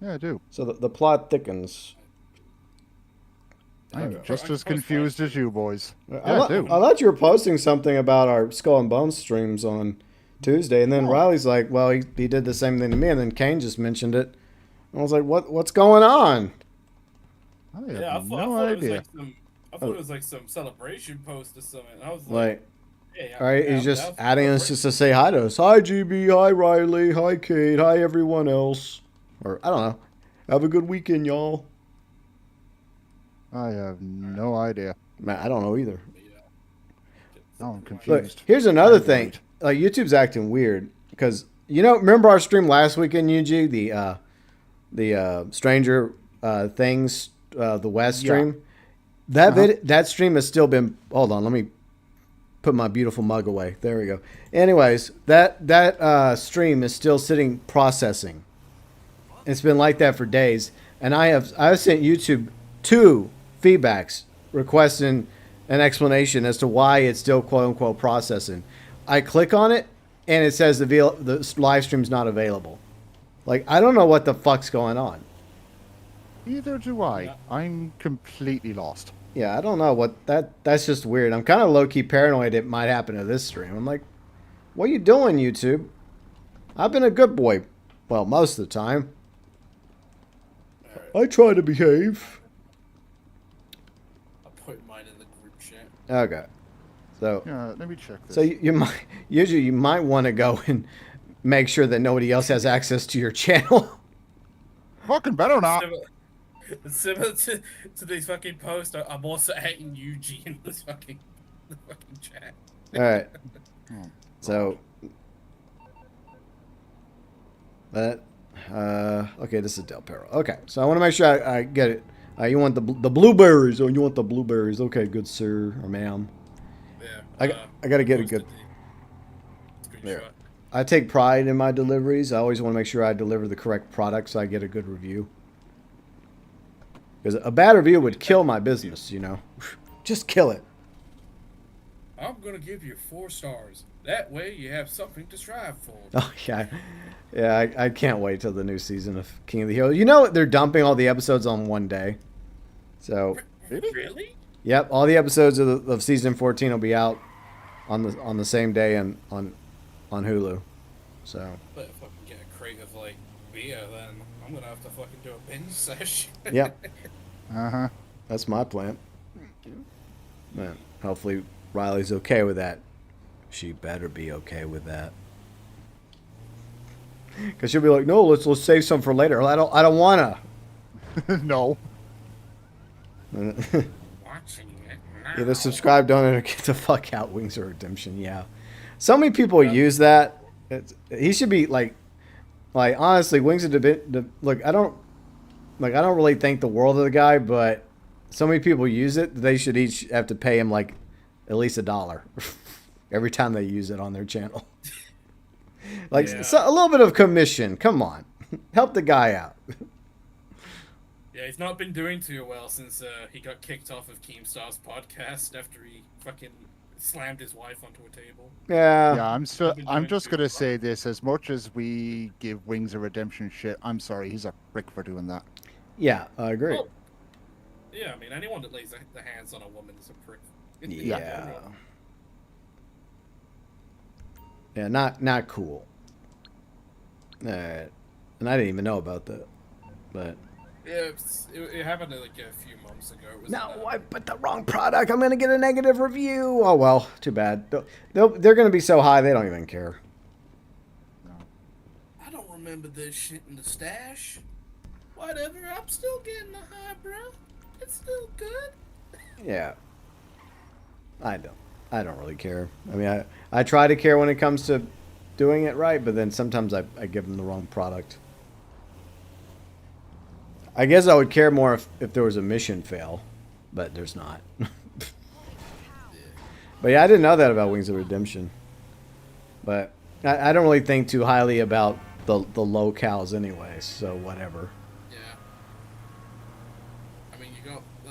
Yeah, I do. So the plot thickens. I'm just as confused as you boys. I thought you were posting something about our Skull and Bones streams on Tuesday, and then Riley's like, well, he did the same thing to me, and then Kane just mentioned it. And I was like, what's going on? I have no idea. I thought it was like some celebration post or something. I was like hey, all right, he's just adding us just to say hi to us. Hi, GB. Hi, Riley. Hi, Kate. Hi, everyone else. Or, I don't know. Have a good weekend, y'all. I have no idea. Man, I don't know either. No, I'm confused. Look, here's another thing. Like, YouTube's acting weird. Because, remember our stream last weekend, UG? The Stranger Things, the West stream? That stream has still been... Hold on, let me put my beautiful mug away. There we go. Anyways, that stream is still sitting processing. It's been like that for days. And I've sent YouTube 2 feedbacks requesting an explanation as to why it's still quote-unquote processing. I click on it, and it says the live stream's not available. Like, I don't know what the fuck's going on. Neither do I. Yeah. I'm completely lost. Yeah, I don't know what that's just weird. I'm kind of low-key paranoid it might happen to this stream. I'm like, what are you doing, YouTube? I've been a good boy. Well, most of the time. I try to behave. I'll put mine in the group chat. Okay. So yeah, let me check this. So you might want to go and make sure that nobody else has access to your channel. Fucking better not. Similar to these fucking posts, I'm also adding UG in the fucking chat. All right. So that okay, this is Del Perro. Okay, so I want to make sure I get it. You want the blueberries? Oh, you want the blueberries? Okay, good sir or ma'am. Yeah. I got to get a good. There. I take pride in my deliveries. I always want to make sure I deliver the correct product so I get a good review. Because a bad review would kill my business, Just kill it. I'm going to give you 4 stars. That way you have something to strive for. Oh, yeah. Yeah, I can't wait till the new season of King of the Hill. They're dumping all the episodes on one day. So. Really? Yep, all the episodes of season 14 will be out on the same day and on Hulu. So. But if I can get a crate of beer, then I'm gonna have to fucking do a binge session. Yep. Uh-huh. That's my plan. Man, hopefully Riley's okay with that. She better be okay with that. Cause she'll be like, no, let's save some for later. I don't wanna. No. Either subscribe, donate, or get the fuck out. Wings of Redemption. Yeah. So many people use that. He should be honestly, Wings of Look, I don't really think the world of the guy, but so many people use it. They should each have to pay him at least $1 every time they use it on their channel. So a little bit of commission. Come on. Help the guy out. Yeah, he's not been doing too well since he got kicked off of Keemstar's podcast after he fucking slammed his wife onto a table. Yeah. Yeah, I'm just gonna well. say this: as much as we give Wings of Redemption shit, I'm sorry, he's a prick for doing that. Yeah, I agree. Well, yeah, I mean, anyone that lays the hands on a woman is a prick. Yeah. Yeah, not cool. Alright. And I didn't even know about that. But Yeah, it happened like a few months ago. It was no, I put the wrong product. I'm gonna get a negative review. Oh well, too bad. They're gonna be so high they don't even care. I don't remember this shit in the stash. Whatever, I'm still getting the high, bro. It's still good. Yeah. I don't really care. I mean, I try to care when it comes to doing it right, but then sometimes I give them the wrong product. I guess I would care more if there was a mission fail, but there's not. But yeah, I didn't know that about Wings of Redemption. But I don't really think too highly about the locales anyway, so whatever. Yeah.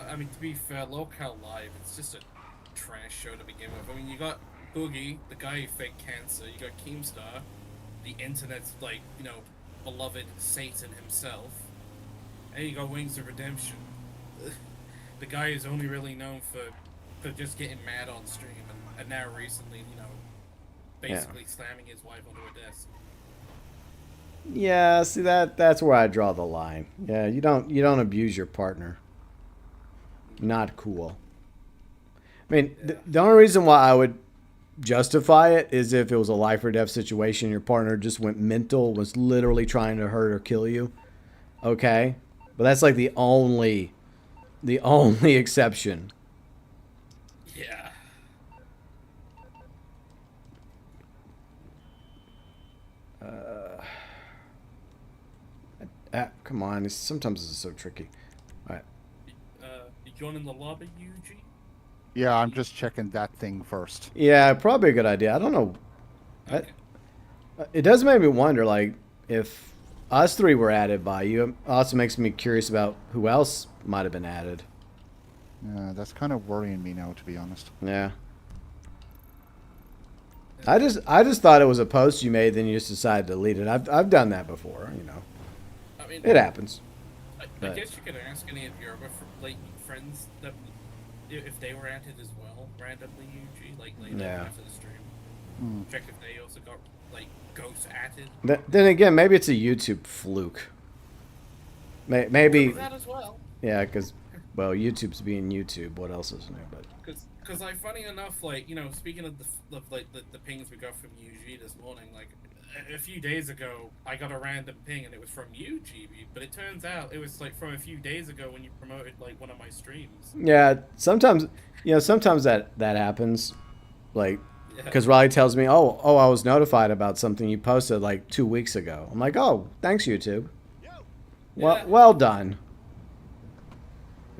I mean, to be fair, Locale Live, it's just a trash show to begin with. I mean, you got Boogie, the guy who faked cancer. You got Keemstar, the internet's, like, you know, beloved Satan himself. And you got Wings of Redemption. The guy is only really known for just getting mad on stream, and now recently, you know, basically slamming his wife onto a desk. Yeah, see that's where I draw the line. Yeah, you don't abuse your partner. Not cool. I mean, the only reason why I would justify it is if it was a life or death situation, your partner just went mental, was literally trying to hurt or kill you. Okay? But that's like the only exception. Yeah. Come on, sometimes this is so tricky. All right. You joining the lobby, UG? Yeah, I'm just checking that thing first. Yeah, probably a good idea. I don't know. Okay. It does make me wonder, like, if us three were added by you. It also makes me curious about who else might have been added. Yeah, that's kind of worrying me now, to be honest. Yeah. I just thought it was a post you made, then you just decided to delete it. I've done that before, you know. I mean, It happens. I guess you could ask any of your other friends that if they were added as well, randomly, UG, like later after the stream. Check if they also got like ghost added. Then again, maybe it's a YouTube fluke. Maybe that as well. Yeah, because well, YouTube's being YouTube. What else is new? But because like funny enough, like, you know, speaking of the pings we got from UG this morning, like a few days ago, I got a random ping and it was from you, GB, but it turns out it was like from a few days ago when you promoted like one of my streams. yeah, sometimes that happens, like, because Riley tells me, oh, I was notified about something you posted like 2 weeks ago. I'm like, oh, thanks YouTube. Well done.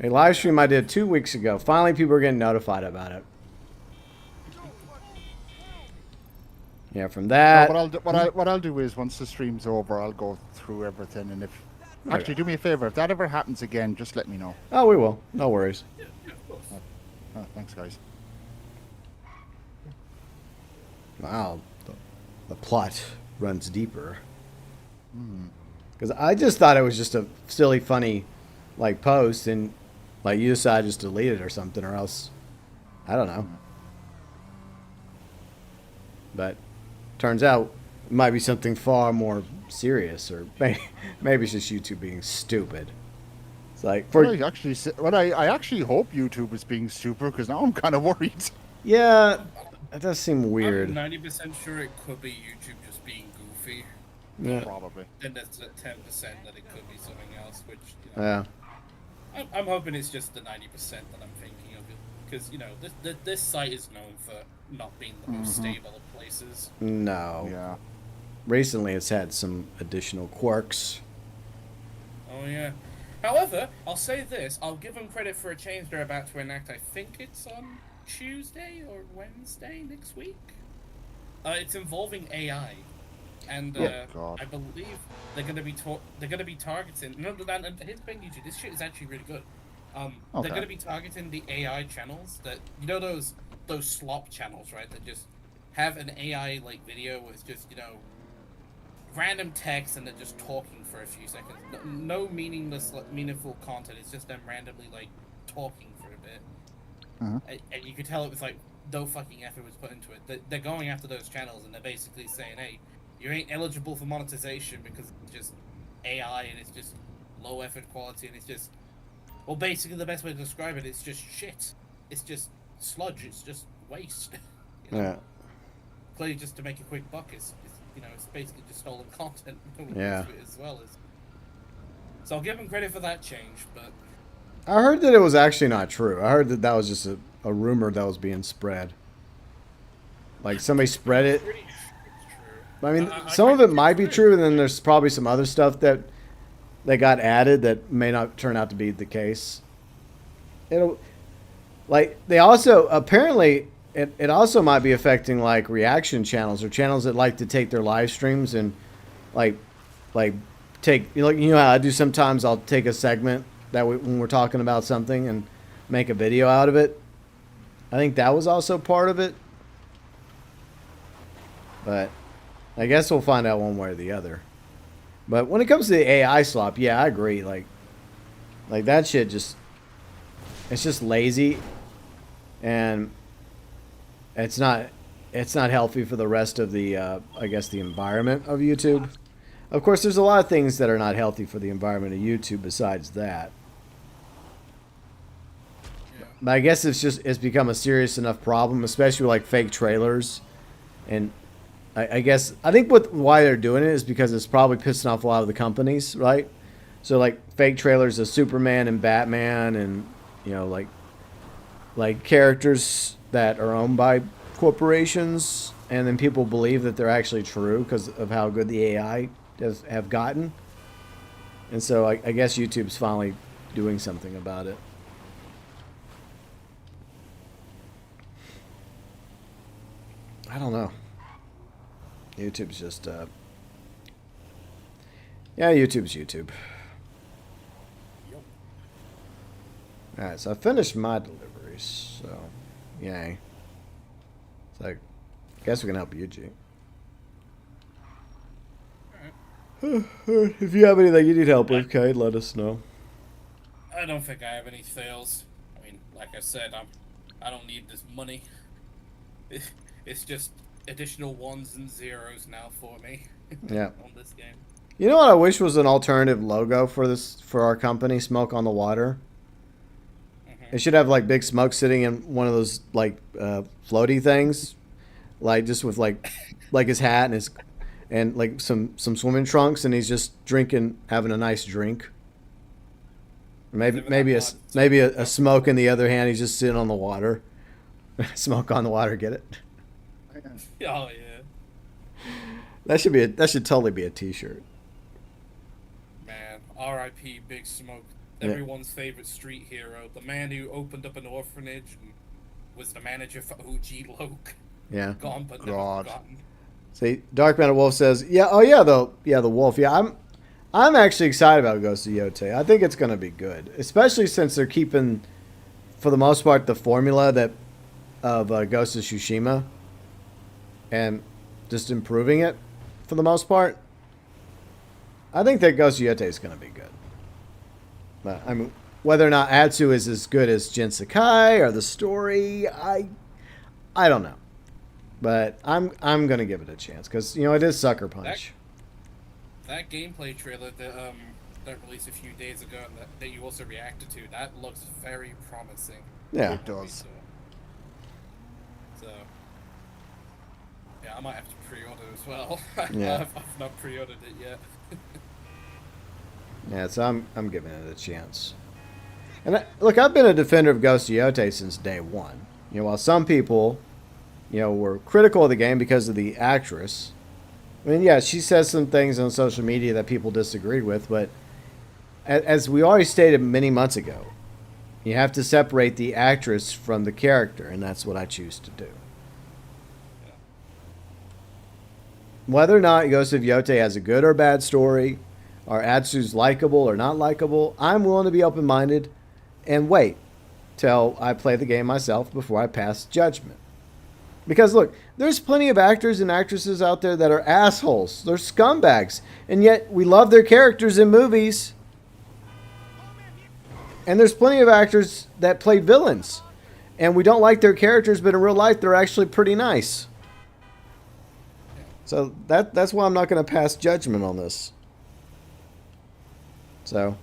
A live stream I did 2 weeks ago. Finally, people are getting notified about it. Yeah, from that. What I'll do is once the stream's over, I'll go through everything, and if actually do me a favor, if that ever happens again, just let me know. Oh, we will. No worries. Yeah, of course. Oh, thanks, guys. Wow, the plot runs deeper. Because I just thought it was just a silly, funny, like, post, and like you decided just to delete it or something, or else I don't know. But turns out it might be something far more serious, or maybe it's just YouTube being stupid. It's like I actually hope YouTube is being stupid, because now I'm kind of worried. Yeah, that does seem weird. I'm 90% sure it could be YouTube just being goofy. Yeah. Probably. And that's at 10% that it could be something else, which, you know, Yeah. I'm hoping it's just the 90% that I'm thinking of it, because, you know, this site is known for not being the most stable of places. No. Yeah. Recently, it's had some additional quirks. Oh yeah. However, I'll say this: I'll give them credit for a change they're about to enact. I think it's on Tuesday or Wednesday next week. It's involving AI. And God. I believe they're gonna be targeting. No, and here's the thing, YouTube. This shit is actually really good. They're gonna be targeting the AI channels that those slop channels, right? That just have an AI like video with just random text and they're just talking for a few seconds. No meaningless, meaningful content. It's just them randomly like talking for a bit. And you could tell it was like no fucking effort was put into it. They're going after those channels and they're basically saying, hey, you ain't eligible for monetization because it's just AI and it's just low effort quality and it's just, well, basically the best way to describe it, it's just shit. It's just sludge. It's just waste. Yeah. Clearly, just to make a quick buck is it's basically just stolen content. Yeah. As well as. So I'll give them credit for that change, but. I heard that it was actually not true. I heard that was just a rumor that was being spread. Like somebody spread it. I mean, some of it might be true, and then there's probably some other stuff that got added that may not turn out to be the case. They also apparently it also might be affecting like reaction channels or channels that like to take their live streams and like take how I do sometimes. I'll take a segment when we're talking about something and make a video out of it. I think that was also part of it, but I guess we'll find out one way or the other. But when it comes to the AI slop, yeah, I agree. Like that shit it's just lazy, and it's not healthy for the rest of the I guess the environment of YouTube. Of course, there's a lot of things that are not healthy for the environment of YouTube besides that. Yeah. But I guess it's become a serious enough problem, especially with like fake trailers, and I think why they're doing it is because it's probably pissing off a lot of the companies, right? So like fake trailers of Superman and Batman and like characters that are owned by corporations, and then people believe that they're actually true because of how good the AI have gotten. And so I guess YouTube's finally doing something about it. I don't know. YouTube's just YouTube's YouTube. Yep. Alright, so I finished my deliveries, so yay. So I guess we can help you, G. Alright. If you have anything you need help with, Kate, let us know. I don't think I have any fails. I mean, like I said, I don't need this money. It's just additional ones and zeros now for me. Yeah. On this game. You know what I wish was an alternative logo for our company, Smoke on the Water? It should have like Big Smoke sitting in one of those like floaty things, like just with like his hat and like some swimming trunks, and he's just having a nice drink. Maybe a smoke in the other hand. He's just sitting on the water. Smoke on the water, get it? Oh yeah. That should totally be a T-shirt. Man, R.I.P. Big Smoke, everyone's favorite street hero, the man who opened up an orphanage and was the manager for OG Loke. Yeah. Gone but never forgotten. See, Dark Bandit Wolf says, yeah, oh yeah, the wolf. Yeah, I'm actually excited about Ghost of Yotei. I think it's gonna be good, especially since they're keeping, for the most part, the formula of Ghost of Tsushima, and just improving it for the most part. I think that Ghost of Yotei is going to be good. But I mean, whether or not Atsu is as good as Jin Sakai or the story, I don't know. But I'm going to give it a chance because it is Sucker Punch. That gameplay trailer that released a few days ago that you also reacted to, that looks very promising. Yeah, it does. So, yeah, I might have to pre-order as well. Yeah. I've not pre-ordered it yet. Yeah, so I'm giving it a chance. And look, I've been a defender of Ghost of Yotei since day one. While some people, were critical of the game because of the actress. I mean, yeah, she says some things on social media that people disagreed with, but as we already stated many months ago, you have to separate the actress from the character, and that's what I choose to do. whether or not Ghost of Yote has a good or bad story, or Atsu's likable or not likable, I'm willing to be open-minded and wait till I play the game myself before I pass judgment. Because look, there's plenty of actors and actresses out there that are assholes. They're scumbags. And yet we love their characters in movies. And there's plenty of actors that play villains. And we don't like their characters, but in real life they're actually pretty nice. So that's why I'm not going to pass judgment on this. So,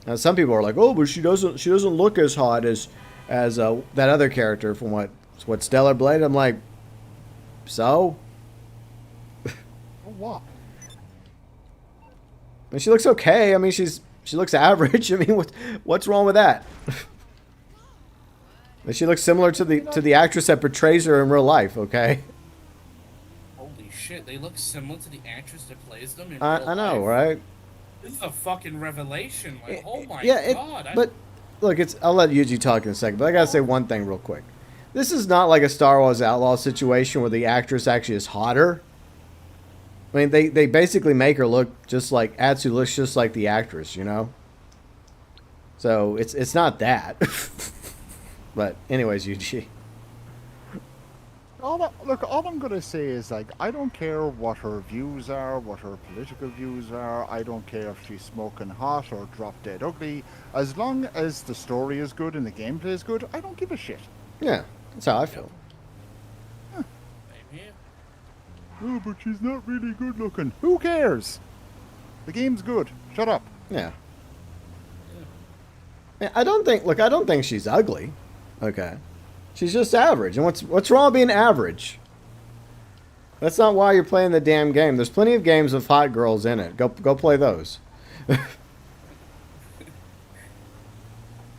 now some people are like, oh, but she doesn't look as hot as that other character from what Stellar Blade. I'm like, so? What? I mean, she looks okay. I mean, she looks average. I mean, what's wrong with that? She looks similar to the actress that portrays her in real life. Okay. Holy shit! They look similar to the actress that plays them in real I know, life. right? This is a fucking revelation. Like, oh my god! But look, I'll let Yuji talk in a second. But I gotta say one thing real quick. This is not like a Star Wars Outlaw situation where the actress actually is hotter. I mean, they basically make her look just like Atsu looks just like the actress, you know. So it's not that. But anyways, Yuji. All I'm going to say is, like, I don't care what her views are, what her political views are. I don't care if she's smoking hot or drop dead ugly. As long as the story is good and the gameplay is good, I don't give a shit. Yeah, that's how I feel. Same here. Oh, but she's not really good looking. Who cares? The game's good. Shut up. Yeah. I don't think she's ugly. Okay. She's just average. And what's wrong with being average? That's not why you're playing the damn game. There's plenty of games with hot girls in it. Go play those.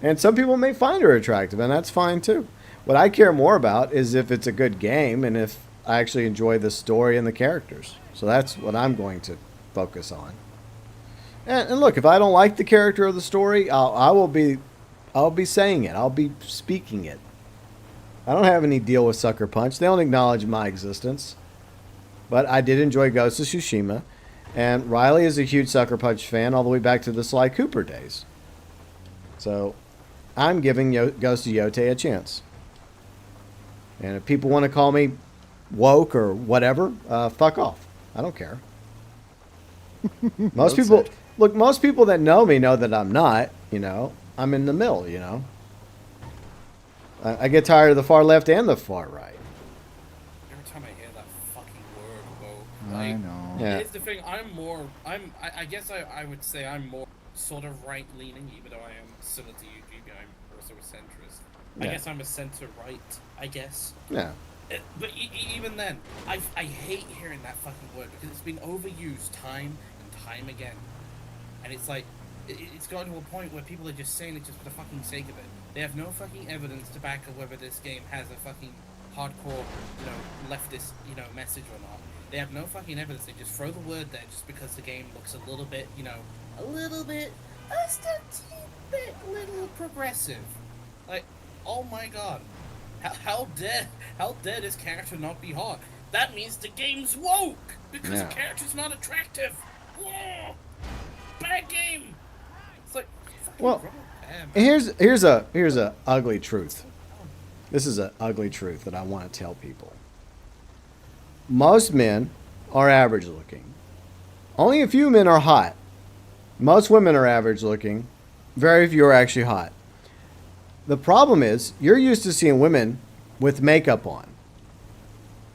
And some people may find her attractive, and that's fine too. What I care more about is if it's a good game and if I actually enjoy the story and the characters. So that's what I'm going to focus on. And look, if I don't like the character or the story, I'll be saying it. I'll be speaking it. I don't have any deal with Sucker Punch. They don't acknowledge my existence. But I did enjoy Ghost of Tsushima. And Riley is a huge Sucker Punch fan all the way back to the Sly Cooper days. So I'm giving Ghost of Yote a chance. And if people want to call me woke or whatever, fuck off. I don't care. Most people that know me know that I'm not, you know. I'm in the middle, you know. I get tired of the far left and the far right. Every time I hear that fucking word, though, I like, know. Yeah. here's the thing. I guess I would say I'm more sort of right-leaning, even though I am similar to you, GB. I'm also a centrist. Yeah. I guess I'm a center-right. I guess. Yeah. But even then, I hate hearing that fucking word because it's been overused time and time again, and it's like it's gotten to a point where people are just saying it just for the fucking sake of it. They have no fucking evidence to back up whether this game has a fucking hardcore, leftist, message or not. They have no fucking evidence. They just throw the word there just because the game looks a little bit, just a little progressive. Like, oh my god. How dare this character not be hot? That means the game's woke because the character's not attractive. Whoa! Bad game. It's like, well, here's a ugly truth. This is an ugly truth that I want to tell people. Most men are average looking. Only a few men are hot. Most women are average looking. Very few are actually hot. The problem is, you're used to seeing women with makeup on.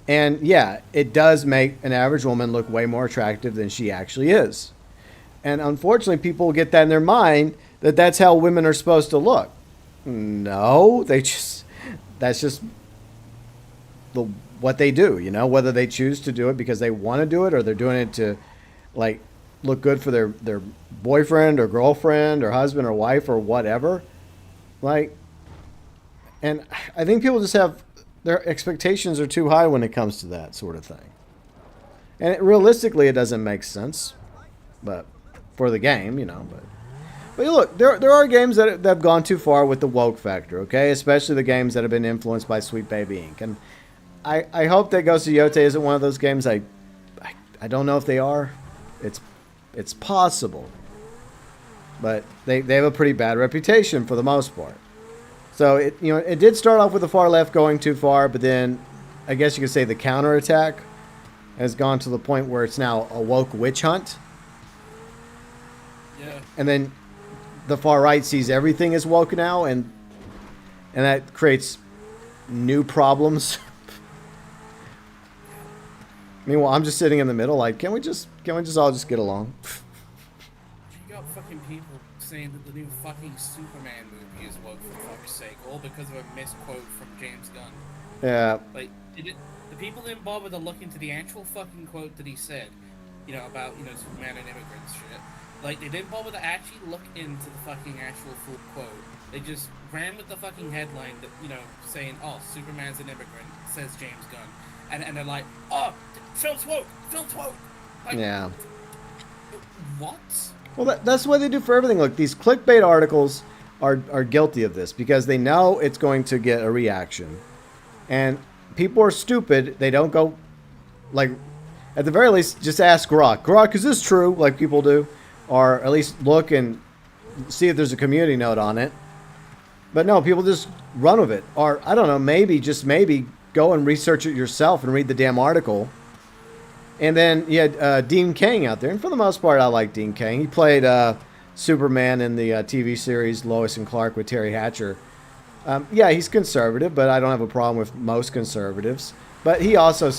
And yeah, it does make an average woman look way more attractive than she actually is. And unfortunately, people get that in their mind that that's how women are supposed to look. No, that's just what they do, whether they choose to do it because they want to do it or they're doing it to look good for their boyfriend or girlfriend or husband or wife or whatever. And I think people just have their expectations are too high when it comes to that sort of thing. And realistically, it doesn't make sense, but for the game, But look, there are games that have gone too far with the woke factor, okay? Especially the games that have been influenced by Sweet Baby Inc. And I hope that Ghost of Yote isn't one of those games. I I don't know if they are. It's possible. But they have a pretty bad reputation for the most part. So it did start off with the far left going too far, but then I guess you could say the counterattack has gone to the point where it's now a woke witch hunt. Yeah. And then the far right sees everything as woke now, and that creates new problems. Meanwhile, I'm just sitting in the middle, like, can we just all just get along? You got fucking people saying that the new fucking Superman movie is woke for fuck's sake, all because of a misquote from James Gunn. Yeah. Like, the people didn't bother to look into the actual fucking quote that he said, about, Superman and immigrants shit. Like, they didn't bother to actually look into the fucking actual full quote. They just ran with the fucking headline that, saying, oh, Superman's an immigrant, says James Gunn. And they're like, oh, film's woke! Like, yeah. What? Well, that's what they do for everything. Look, these clickbait articles are guilty of this because they know it's going to get a reaction. And people are stupid. They don't go, like, at the very least, just ask Grok. Grok, is this true? Like people do. Or at least look and see if there's a community note on it. But no, people just run with it. Or, I don't know, maybe, just maybe, go and research it yourself and read the damn article. And then you had Dean Cain out there. And for the most part, I like Dean Cain. He played Superman in the TV series Lois and Clark with Terry Hatcher. Yeah, he's conservative, but I don't have a problem with most conservatives. But he also,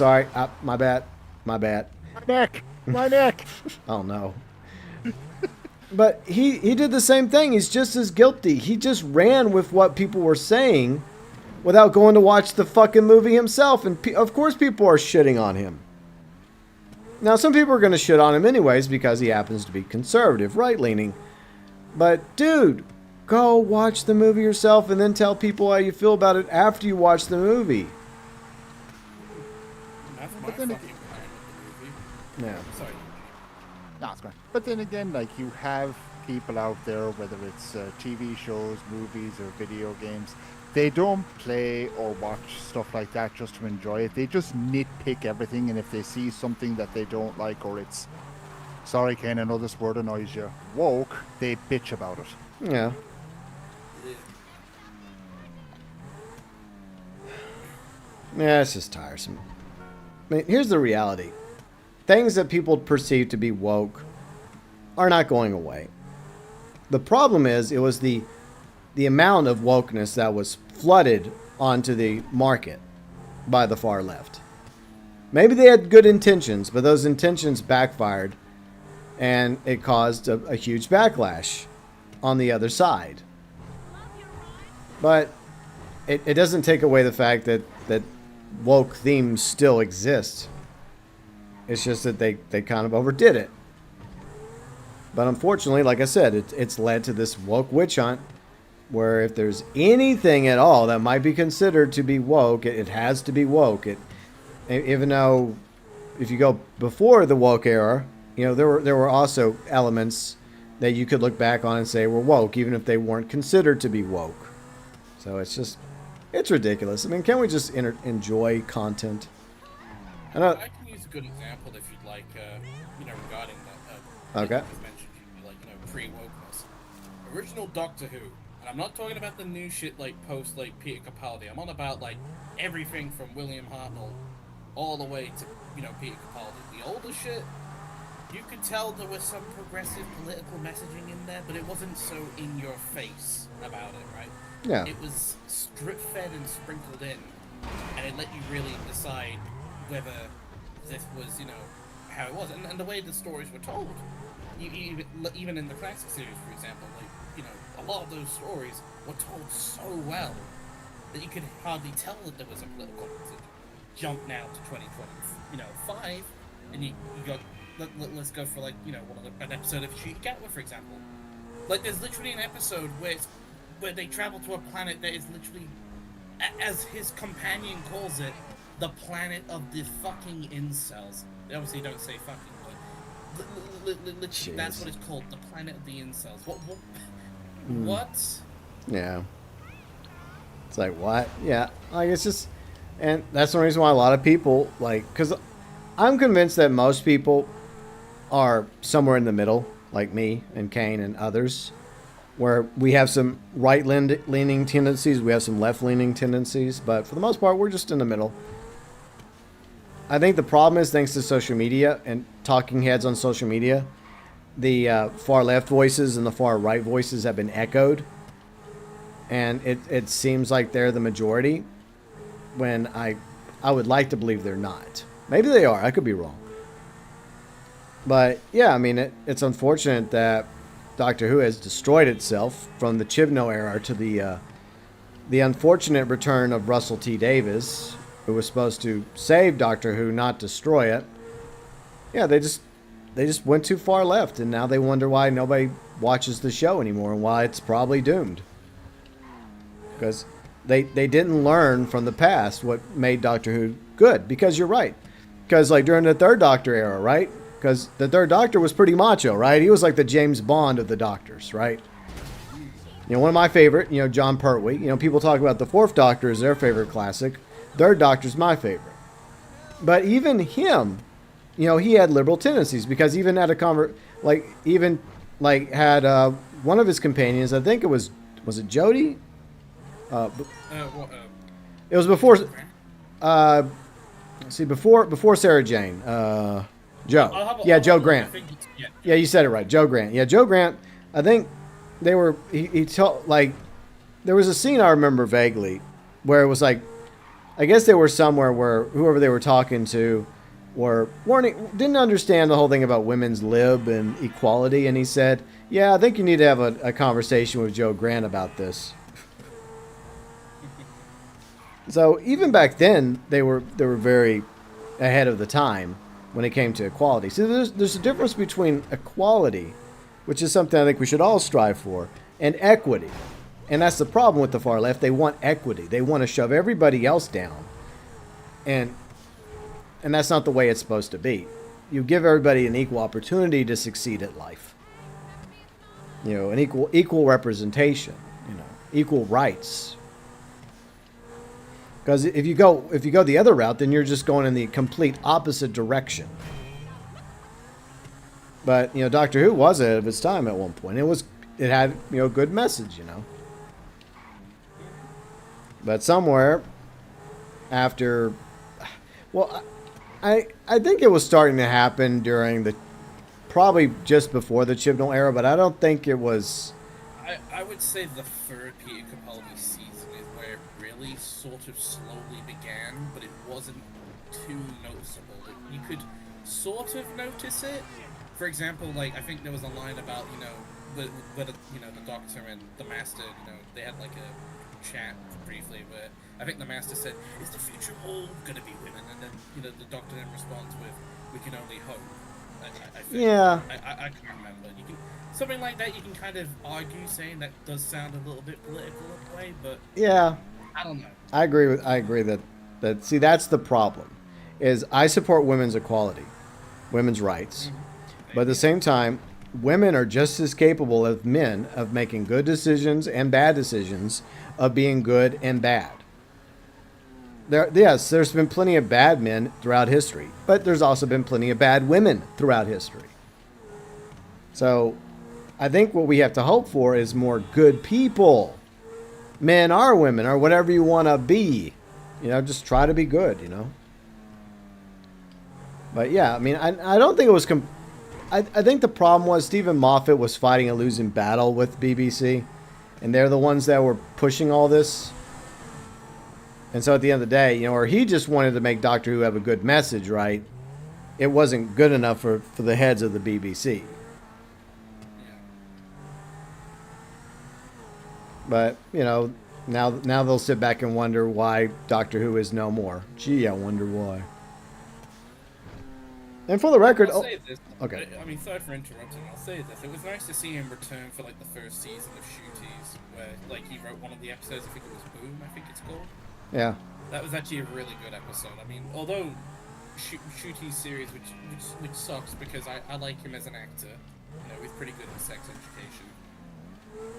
my bad. My neck. Oh, no. But he did the same thing. He's just as guilty. He just ran with what people were saying without going to watch the fucking movie himself. And of course people are shitting on him. Now, some people are going to shit on him anyways because he happens to be conservative, right-leaning. But, dude, go watch the movie yourself and then tell people how you feel about it after you watch the movie. That's my fucking plan with the movie. Yeah. Sorry. No, it's great. But then again, like, you have people out there, whether it's TV shows, movies, or video games, they don't play or watch stuff like that just to enjoy it. They just nitpick everything, and if they see something that they don't like, or it's, sorry, Ken, I know this word annoys you, woke, they bitch about it. Yeah. Yeah, it's just tiresome. I mean, here's the reality. Things that people perceive to be woke are not going away. The problem is, it was the amount of wokeness that was flooded onto the market by the far left. Maybe they had good intentions, but those intentions backfired, and it caused a huge backlash on the other side. But it doesn't take away the fact that woke themes still exist. It's just that they kind of overdid it. But unfortunately, like I said, it's led to this woke witch hunt where if there's anything at all that might be considered to be woke, it has to be woke. Even though if you go before the woke era, there were also elements that you could look back on and say were woke, even if they weren't considered to be woke. So it's ridiculous. I mean, can't we just enjoy content? I can use a good example if you'd like, regarding that. Okay. You mentioned, pre-wokeness. Original Doctor Who. And I'm not talking about the new shit post Peter Capaldi. I'm on about everything from William Hartnell all the way to Peter Capaldi. The older shit, you could tell there was some progressive political messaging in there, but it wasn't so in your face about it, right? Yeah. It was drip-fed and sprinkled in, and it let you really decide whether this was, how it was, and the way the stories were told. Even in the classic series, for example, a lot of those stories were told so well that you could hardly tell that there was a political message. Jump now to 2025, and you got let's go for an episode of Chief Gatwa, for example. There's literally an episode where they travel to a planet that is literally, as his companion calls it, the planet of the fucking incels. They obviously don't say fucking, but literally that's what it's called, the planet of the incels. What? Yeah. It's like, what? Yeah. It's just, and that's the reason why a lot of people, because I'm convinced that most people are somewhere in the middle, like me and Kane and others, where we have some right-leaning tendencies, we have some left-leaning tendencies, but for the most part, we're just in the middle. I think the problem is, thanks to social media and talking heads on social media, the far left voices and the far right voices have been echoed, and it seems like they're the majority, when I would like to believe they're not. Maybe they are. I could be wrong. But yeah, I mean, it's unfortunate that Doctor Who has destroyed itself from the Chibnall era to the unfortunate return of Russell T Davies, who was supposed to save Doctor Who, not destroy it. Yeah, they just went too far left, and now they wonder why nobody watches the show anymore and why it's probably doomed. Because they didn't learn from the past what made Doctor Who good. Because you're right. Because like during the Third Doctor era, right? Because the Third Doctor was pretty macho, right? He was like the James Bond of the Doctors, right? You know, one of my favorite, you know, John Pertwee. You know, people talk about the Fourth Doctor as their favorite classic. Third Doctor's my favorite. But even him, you know, he had liberal tendencies, because even at a had one of his companions, I think was it Jodie? It was before. Before Sarah Jane. Joe. Yeah, Joe Grant. Yeah, you said it right. Joe Grant. Yeah, Joe Grant. I think they were. He told, like, there was a scene I remember vaguely where it was like, I guess they were somewhere where whoever they were talking to didn't understand the whole thing about women's lib and equality, and he said, "Yeah, I think you need to have a conversation with Joe Grant about this." So even back then, they were very ahead of the time when it came to equality. So there's a difference between equality, which is something I think we should all strive for, and equity. And that's the problem with the far left. They want equity. They want to shove everybody else down. And that's not the way it's supposed to be. You give everybody an equal opportunity to succeed at life. You know, an equal representation, you know, equal rights. Because if you go the other route, then you're just going in the complete opposite direction. But, you know, Doctor Who was ahead of its time at one point. It had, you know, good message, you know. But somewhere after, well, I think it was starting to happen during probably just before the Chibnall era, but I don't think it was. I would say the third Peter Capaldi season is where it really sort of slowly began, but it wasn't too noticeable. You could sort of notice it. For example, like, I think there was a line about, you know, the Doctor and the Master, you know, they had like a chat briefly where I think the Master said, "Is the future all gonna be women?" And then, you know, the Doctor then responds with, "We can only hope." I think. Yeah. I can't remember. Something like that, you can kind of argue saying that does sound a little bit political in a way, but yeah, I don't know. I agree that see, that's the problem. Is I support women's equality, women's rights, but at the same time, women are just as capable as men of making good decisions and bad decisions, of being good and bad. Yes, there's been plenty of bad men throughout history, but there's also been plenty of bad women throughout history. So I think what we have to hope for is more good people. Men or women or whatever you want to be. You know, just try to be good, you know. But yeah, I mean, I don't think it was... I think the problem was Stephen Moffat was fighting a losing battle with BBC. And they're the ones that were pushing all this. And so at the end of the day, you know, or he just wanted to make Doctor Who have a good message, right? It wasn't good enough for the heads of the BBC. But, you know, now they'll sit back and wonder why Doctor Who is no more. Gee, I wonder why. And for the record... I'll say this. Okay. I mean, sorry for interrupting. I'll say this. It was nice to see him return for, like, the first season of Shooties, where, like, he wrote one of the episodes, I think it was Boom, I think it's called. Yeah. That was actually a really good episode. I mean, although Shooties series, which sucks because I like him as an actor, you know, he's pretty good in Sex Education.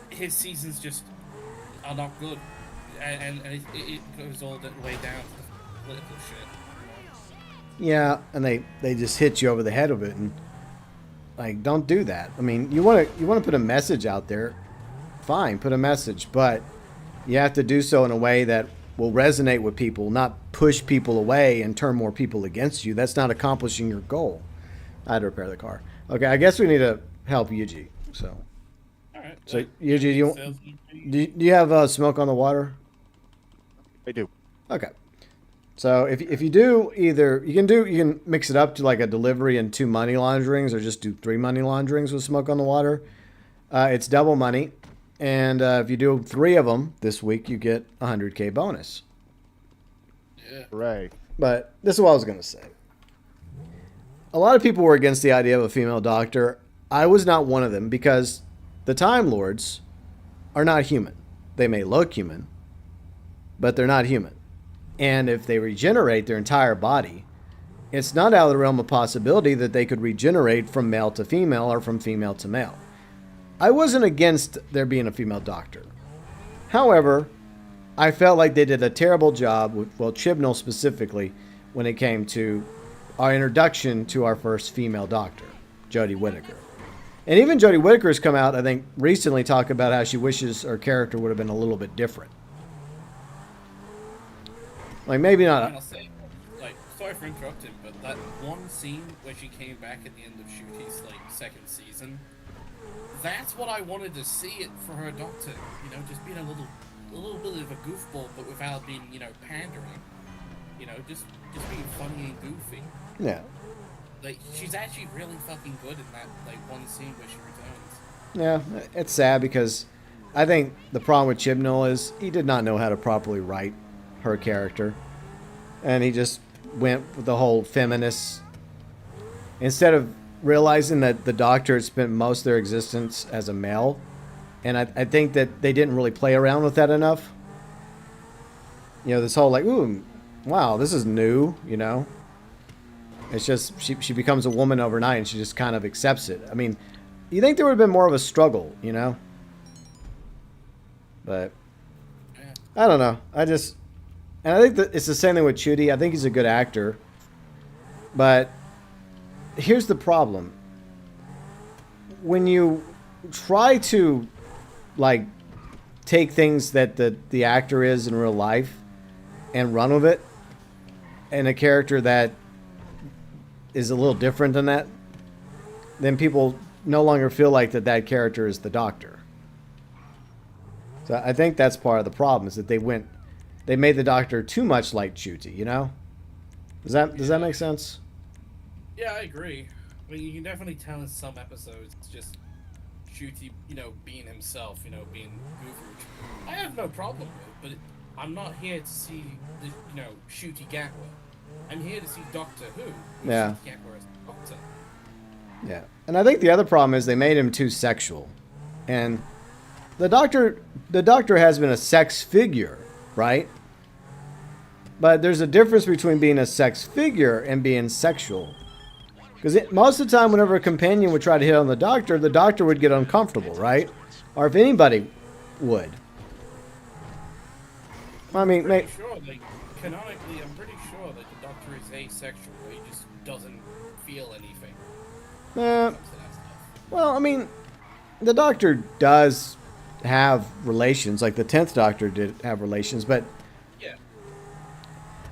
His seasons just are not good, and it goes all the way down to the political shit. You know? Yeah, and they just hit you over the head with it, and like, don't do that. I mean, you want to put a message out there, fine, put a message, but you have to do so in a way that will resonate with people, not push people away and turn more people against you. That's not accomplishing your goal. I had to repair the car. Okay, I guess we need to help Yuji. So, All right. so Yuji, do you have smoke on the water? I do. Okay. So if you do either, you can mix it up to like a delivery and 2 money launderings, or just do 3 money launderings with smoke on the water. It's double money, and if you do 3 of them this week, you get a 100K bonus. Yeah. Right. But this is what I was gonna say. A lot of people were against the idea of a female doctor. I was not one of them, because the Time Lords are not human. They may look human, but they're not human. And if they regenerate their entire body, it's not out of the realm of possibility that they could regenerate from male to female or from female to male. I wasn't against there being a female doctor. However, I felt like they did a terrible job, well, Chibnall specifically, when it came to our introduction to our first female doctor, Jodie Whittaker. And even Jodie Whittaker has come out, I think, recently talk about how she wishes her character would have been a little bit different. Like, maybe not. I'll say, like, sorry for interrupting, but that one scene where she came back at the end of Shooty's like 2nd season, that's what I wanted to see it for her doctor. You know, just being a little bit of a goofball, but without being, you know, pandering. You know, just being funny and goofy. Yeah. Like, she's actually really fucking good in that like one scene where she returns. Yeah, it's sad because I think the problem with Chibnall is he did not know how to properly write her character, and he just went with the whole feminist, instead of realizing that the Doctor had spent most of their existence as a male. And I think that they didn't really play around with that enough. You know, this whole like, ooh, wow, this is new, you know. It's just she becomes a woman overnight, and she just kind of accepts it. I mean, you think there would have been more of a struggle, you know? But I don't know. And I think that it's the same thing with Chudy. I think he's a good actor. But here's the problem. When you try to, like, take things that the actor is in real life and run with it, and a character that is a little different than that, then people no longer feel like that character is the Doctor. So I think that's part of the problem, is that they made the Doctor too much like Chuty, you know? Does that make sense? Yeah, I agree. I mean, you can definitely tell in some episodes it's just Chuty, you know, being himself, you know, being goofy, which I have no problem with, but I'm not here to see the, you know, Chuty Gatwa. I'm here to see Doctor Who. Yeah. Gatwa as Doctor. Yeah. And I think the other problem is they made him too sexual. And the Doctor has been a sex figure, right? But there's a difference between being a sex figure and being sexual. Because most of the time, whenever a companion would try to hit on the Doctor would get uncomfortable, right? Or if anybody would. I mean, Sure, like, canonically, I'm pretty sure that the Doctor is asexual. He just doesn't feel anything. Well, I mean, the Doctor does have relations. Like the 10th Doctor did have relations, but yeah,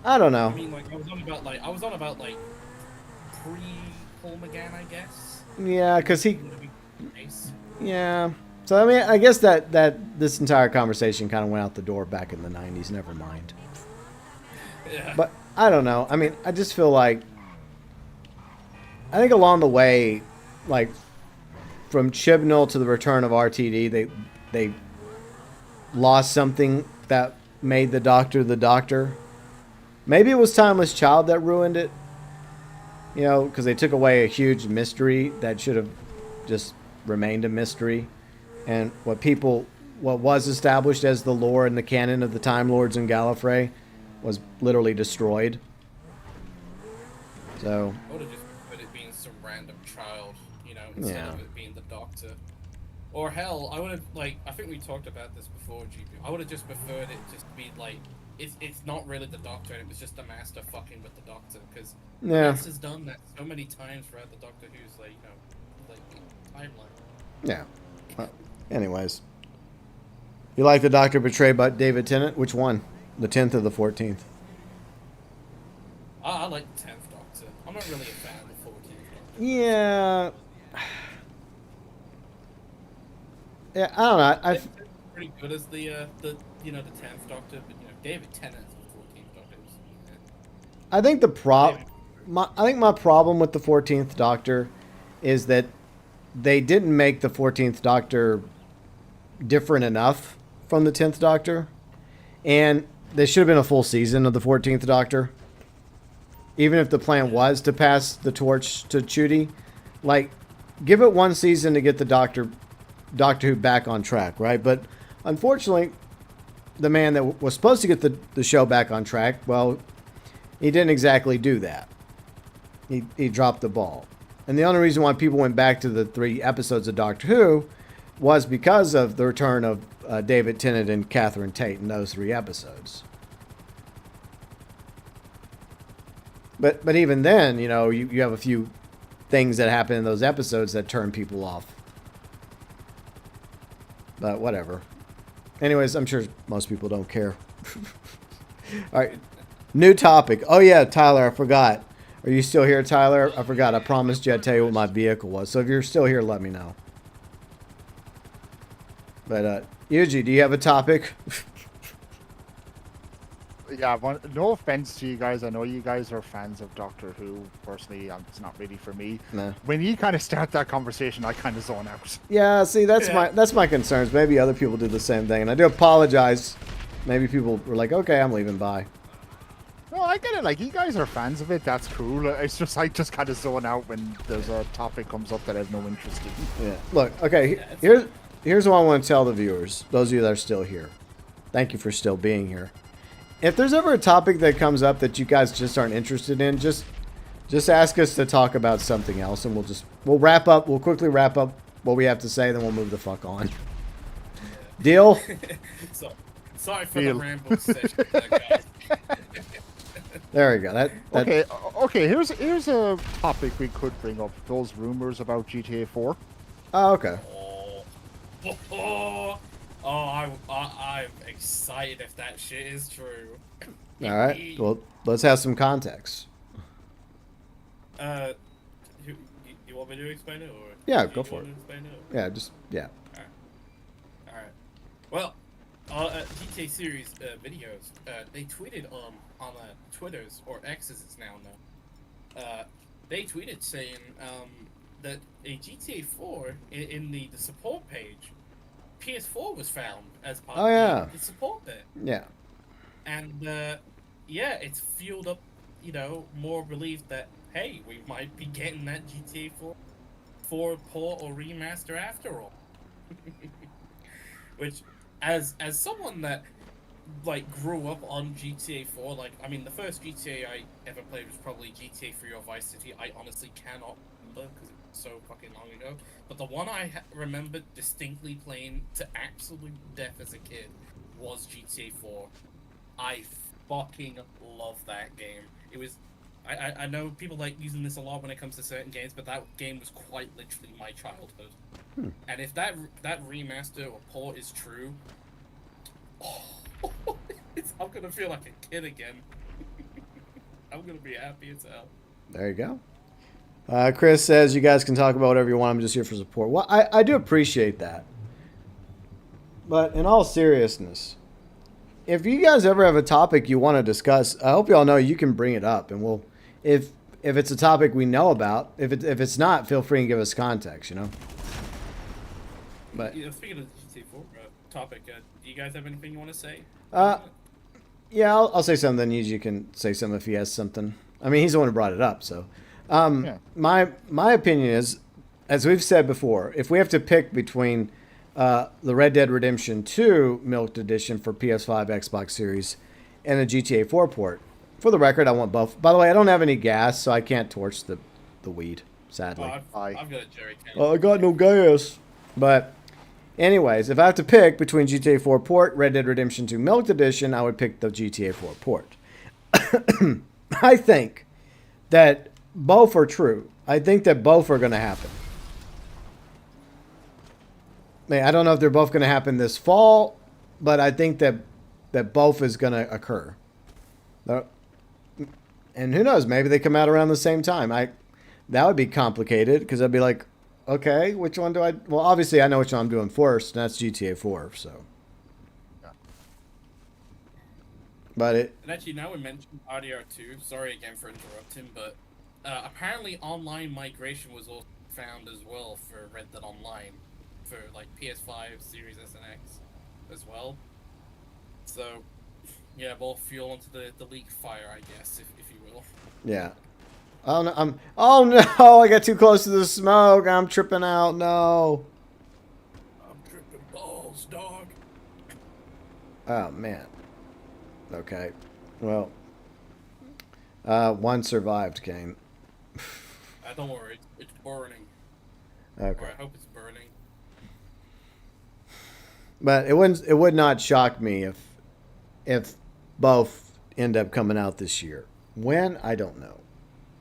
I don't know. I mean, like, I was on about like pre-Paul McGann, I guess. Yeah, because he. Yeah. So I mean, I guess that this entire conversation kind of went out the door back in the 90s. Never mind. Yeah. But I don't know. I mean, I just feel like I think along the way, like from Chibnall to the return of RTD, they lost something that made the Doctor the Doctor. Maybe it was Timeless Child that ruined it. You know, because they took away a huge mystery that should have just remained a mystery. And what was established as the lore and the canon of the Time Lords and Gallifrey was literally destroyed. So I would have just preferred it being some random child, you know, instead of it being the Doctor. Or hell, I would have, like, I think we talked about this before, GP. I would have just preferred it just to be, like, it's not really the Doctor, and it was just the Master fucking with the Doctor, because Yeah. Master's done that so many times throughout the Doctor Who's timeline. Yeah. Well, anyways, you like the Doctor portrayed by David Tennant? Which one? The 10th or the 14th? I like the 10th Doctor. I'm not really a fan of the 14th Doctor. Yeah. Yeah, I don't know. It's pretty good as the 10th Doctor, but David Tennant as the 14th Doctor. I think my problem with the 14th Doctor is that they didn't make the 14th Doctor different enough from the 10th Doctor, and there should have been a full season of the 14th Doctor. Even if the plan was to pass the torch to Judy, like, give it one season to get the Doctor Who back on track, right? But unfortunately, the man that was supposed to get the show back on track, well, he didn't exactly do that. He dropped the ball. And the only reason why people went back to the 3 episodes of Doctor Who was because of the return of David Tennant and Catherine Tate in those 3 episodes. But even then, you have a few things that happen in those episodes that turn people off. But whatever. Anyways, I'm sure most people don't care. All right. New topic. Oh, yeah, Tyler, I forgot. Are you still here, Tyler? I forgot. I promised you I'd tell you what my vehicle was. So if you're still here, let me know. But, Yuji, do you have a topic? Yeah, no offense to you guys. I know you guys are fans of Doctor Who. Personally, it's not really for me. Nah. When you kind of start that conversation, I kind of zone out. Yeah, see, that's my concerns. Maybe other people do the same thing, and I do apologize. Maybe people were like, "Okay, I'm leaving. Bye." No, I get it. Like, you guys are fans of it. That's cool. It's just I just kind of zone out when there's a topic comes up that I have no interest in. Yeah. Look, okay. Here's what I want to tell the viewers. Those of you that are still here, thank you for still being here. If there's ever a topic that comes up that you guys just aren't interested in, just ask us to talk about something else, and we'll wrap up. We'll quickly wrap up what we have to say, then we'll move the fuck on. Deal? So, sorry for the ramble session, guys. There we go. Okay. Here's a topic we could bring up. Those rumors about GTA 4. Oh, okay. I'm excited if that shit is true. All right. Well, let's have some context. You want me to explain it, or Yeah, go for it. Yeah, All right. Well, GTA series videos. They tweeted on Twitter's, or X as it's now known. They tweeted saying that a GTA 4 in the support page, PS4 was found as part of the support bit. Yeah. And it's fueled up, more relief that, hey, we might be getting that GTA 4 port or remaster after all. Which, as someone that grew up on GTA 4, the first GTA I ever played was probably GTA 3 or Vice City. I honestly cannot remember because it was so fucking long ago. But the one I remember distinctly playing to absolute death as a kid was GTA 4. I fucking love that game. It was... I know people like using this a lot when it comes to certain games, but that game was quite literally my childhood. And if that remaster or port is true, I'm gonna feel like a kid again. I'm gonna be happy as hell. There you go. Chris says you guys can talk about whatever you want. I'm just here for support. Well, I do appreciate that. But in all seriousness, if you guys ever have a topic you want to discuss, I hope you all know you can bring it up, and we'll, if it's a topic we know about, if it's not, feel free and give us context. But speaking of the GTA 4 topic, do you guys have anything you want to say? Yeah, I'll say something. Then you can say something if he has something. I mean, he's the one who brought it up, so. My opinion is, as we've said before, if we have to pick between the Red Dead Redemption 2 Milked Edition for PS5, Xbox Series, and the GTA 4 port, for the record, I want both. By the way, I don't have any gas, so I can't torch the weed, sadly. I've got a jerry can. I got no gas. But Anyways, if I have to pick between GTA 4 port, Red Dead Redemption 2 Milk Edition, I would pick the GTA 4 port. I think that both are true. I think that both are going to happen. I don't know if they're both going to happen this fall, but I think that both is going to occur. And who knows? Maybe they come out around the same time. That would be complicated because I'd be like, okay, which one do I... Well, obviously, I know which one I'm doing first, and that's GTA 4, so... Yeah. But it... And actually, now we mentioned RDR2, sorry again for interrupting, but apparently online migration was also found as well for Red Dead Online, for like PS5, Series S and X as well. So, yeah, both fuel into the leak fire, I guess, if you will. Yeah. Oh no! Oh no! I got too close to the smoke. I'm tripping out. No. I'm tripping balls, dog. Oh man. Okay. Well. One survived, Kane. Don't worry, it's burning. Okay. Or I hope it's burning. But it would not shock me if both end up coming out this year. When, I don't know.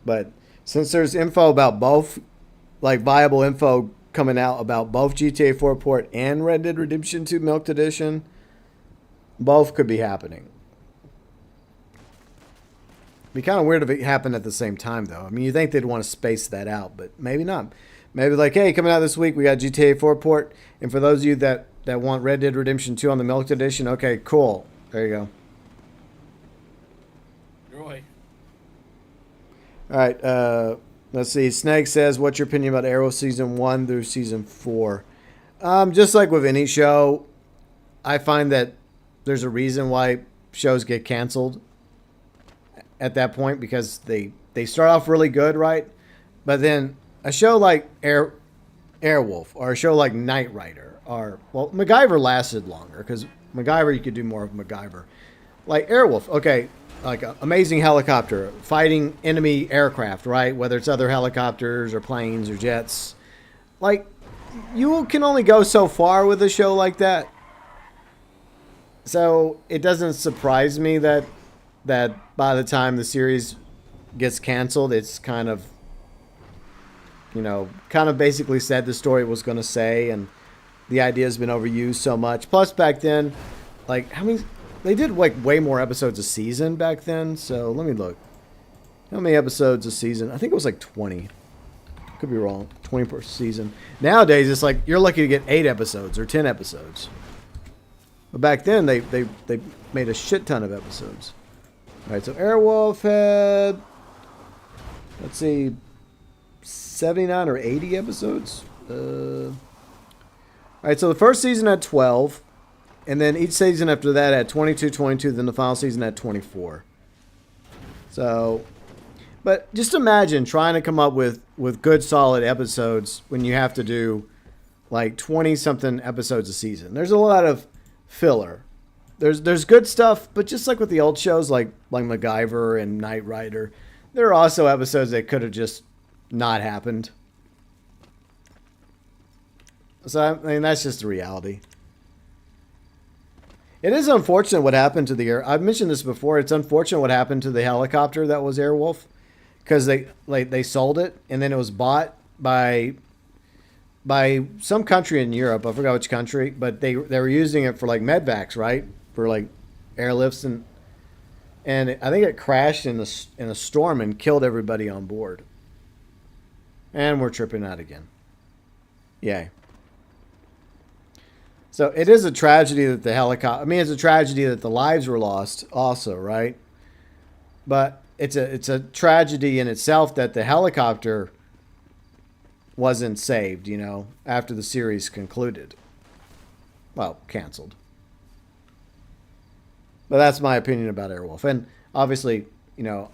But since there's info about both, like viable info coming out about both GTA 4 port and Red Dead Redemption 2 Milk Edition, both could be happening. Be kind of weird if it happened at the same time, though. I mean, you think they'd want to space that out, but maybe not. Maybe like, hey, coming out this week, we got GTA 4 port, and for those of you that want Red Dead Redemption 2 on the Milk Edition, okay, cool. There you go. Roy. All right, let's see. Snake says, what's your opinion about Arrow Season 1 through Season 4? Just like with any show, I find that there's a reason why shows get canceled at that point because they start off really good, right? But then a show like Airwolf or a show like Knight Rider or, well, MacGyver lasted longer because MacGyver, you could do more of MacGyver. Like Airwolf, okay, like an amazing helicopter fighting enemy aircraft, right? Whether it's other helicopters or planes or jets. Like, you can only go so far with a show like that. So it doesn't surprise me that by the time the series gets canceled, it's kind of basically said the story was going to say, and the idea has been overused so much. Plus, back then, like, how many... They did, like, way more episodes a season back then, so let me look. How many episodes a season? I think it was, like, 20. Could be wrong. 20 per season. Nowadays, it's like, you're lucky to get 8 episodes or 10 episodes. But back then, they made a shit ton of episodes. All right, so Airwolf had... Let's see... 79 or 80 episodes? All right, so the first season had 12. And then each season after that had 22, then the final season had 24. So, but just imagine trying to come up with good, solid episodes when you have to do like 20-something episodes a season. There's a lot of filler. There's good stuff, but just like with the old shows like MacGyver and Knight Rider, there are also episodes that could have just not happened. So, I mean, that's just the reality. It is unfortunate what happened to the air. I've mentioned this before. It's unfortunate what happened to the helicopter that was Airwolf, because they sold it and then it was bought by some country in Europe. I forgot which country, but they were using it for like medvacs, right? For like airlifts and I think it crashed in a storm and killed everybody on board. And we're tripping out again. Yay. So it is a tragedy that the helicopter... I mean, it's a tragedy that the lives were lost also, right? But it's a tragedy in itself that the helicopter wasn't saved, after the series concluded. Well, canceled. But that's my opinion about Airwolf. And obviously, look,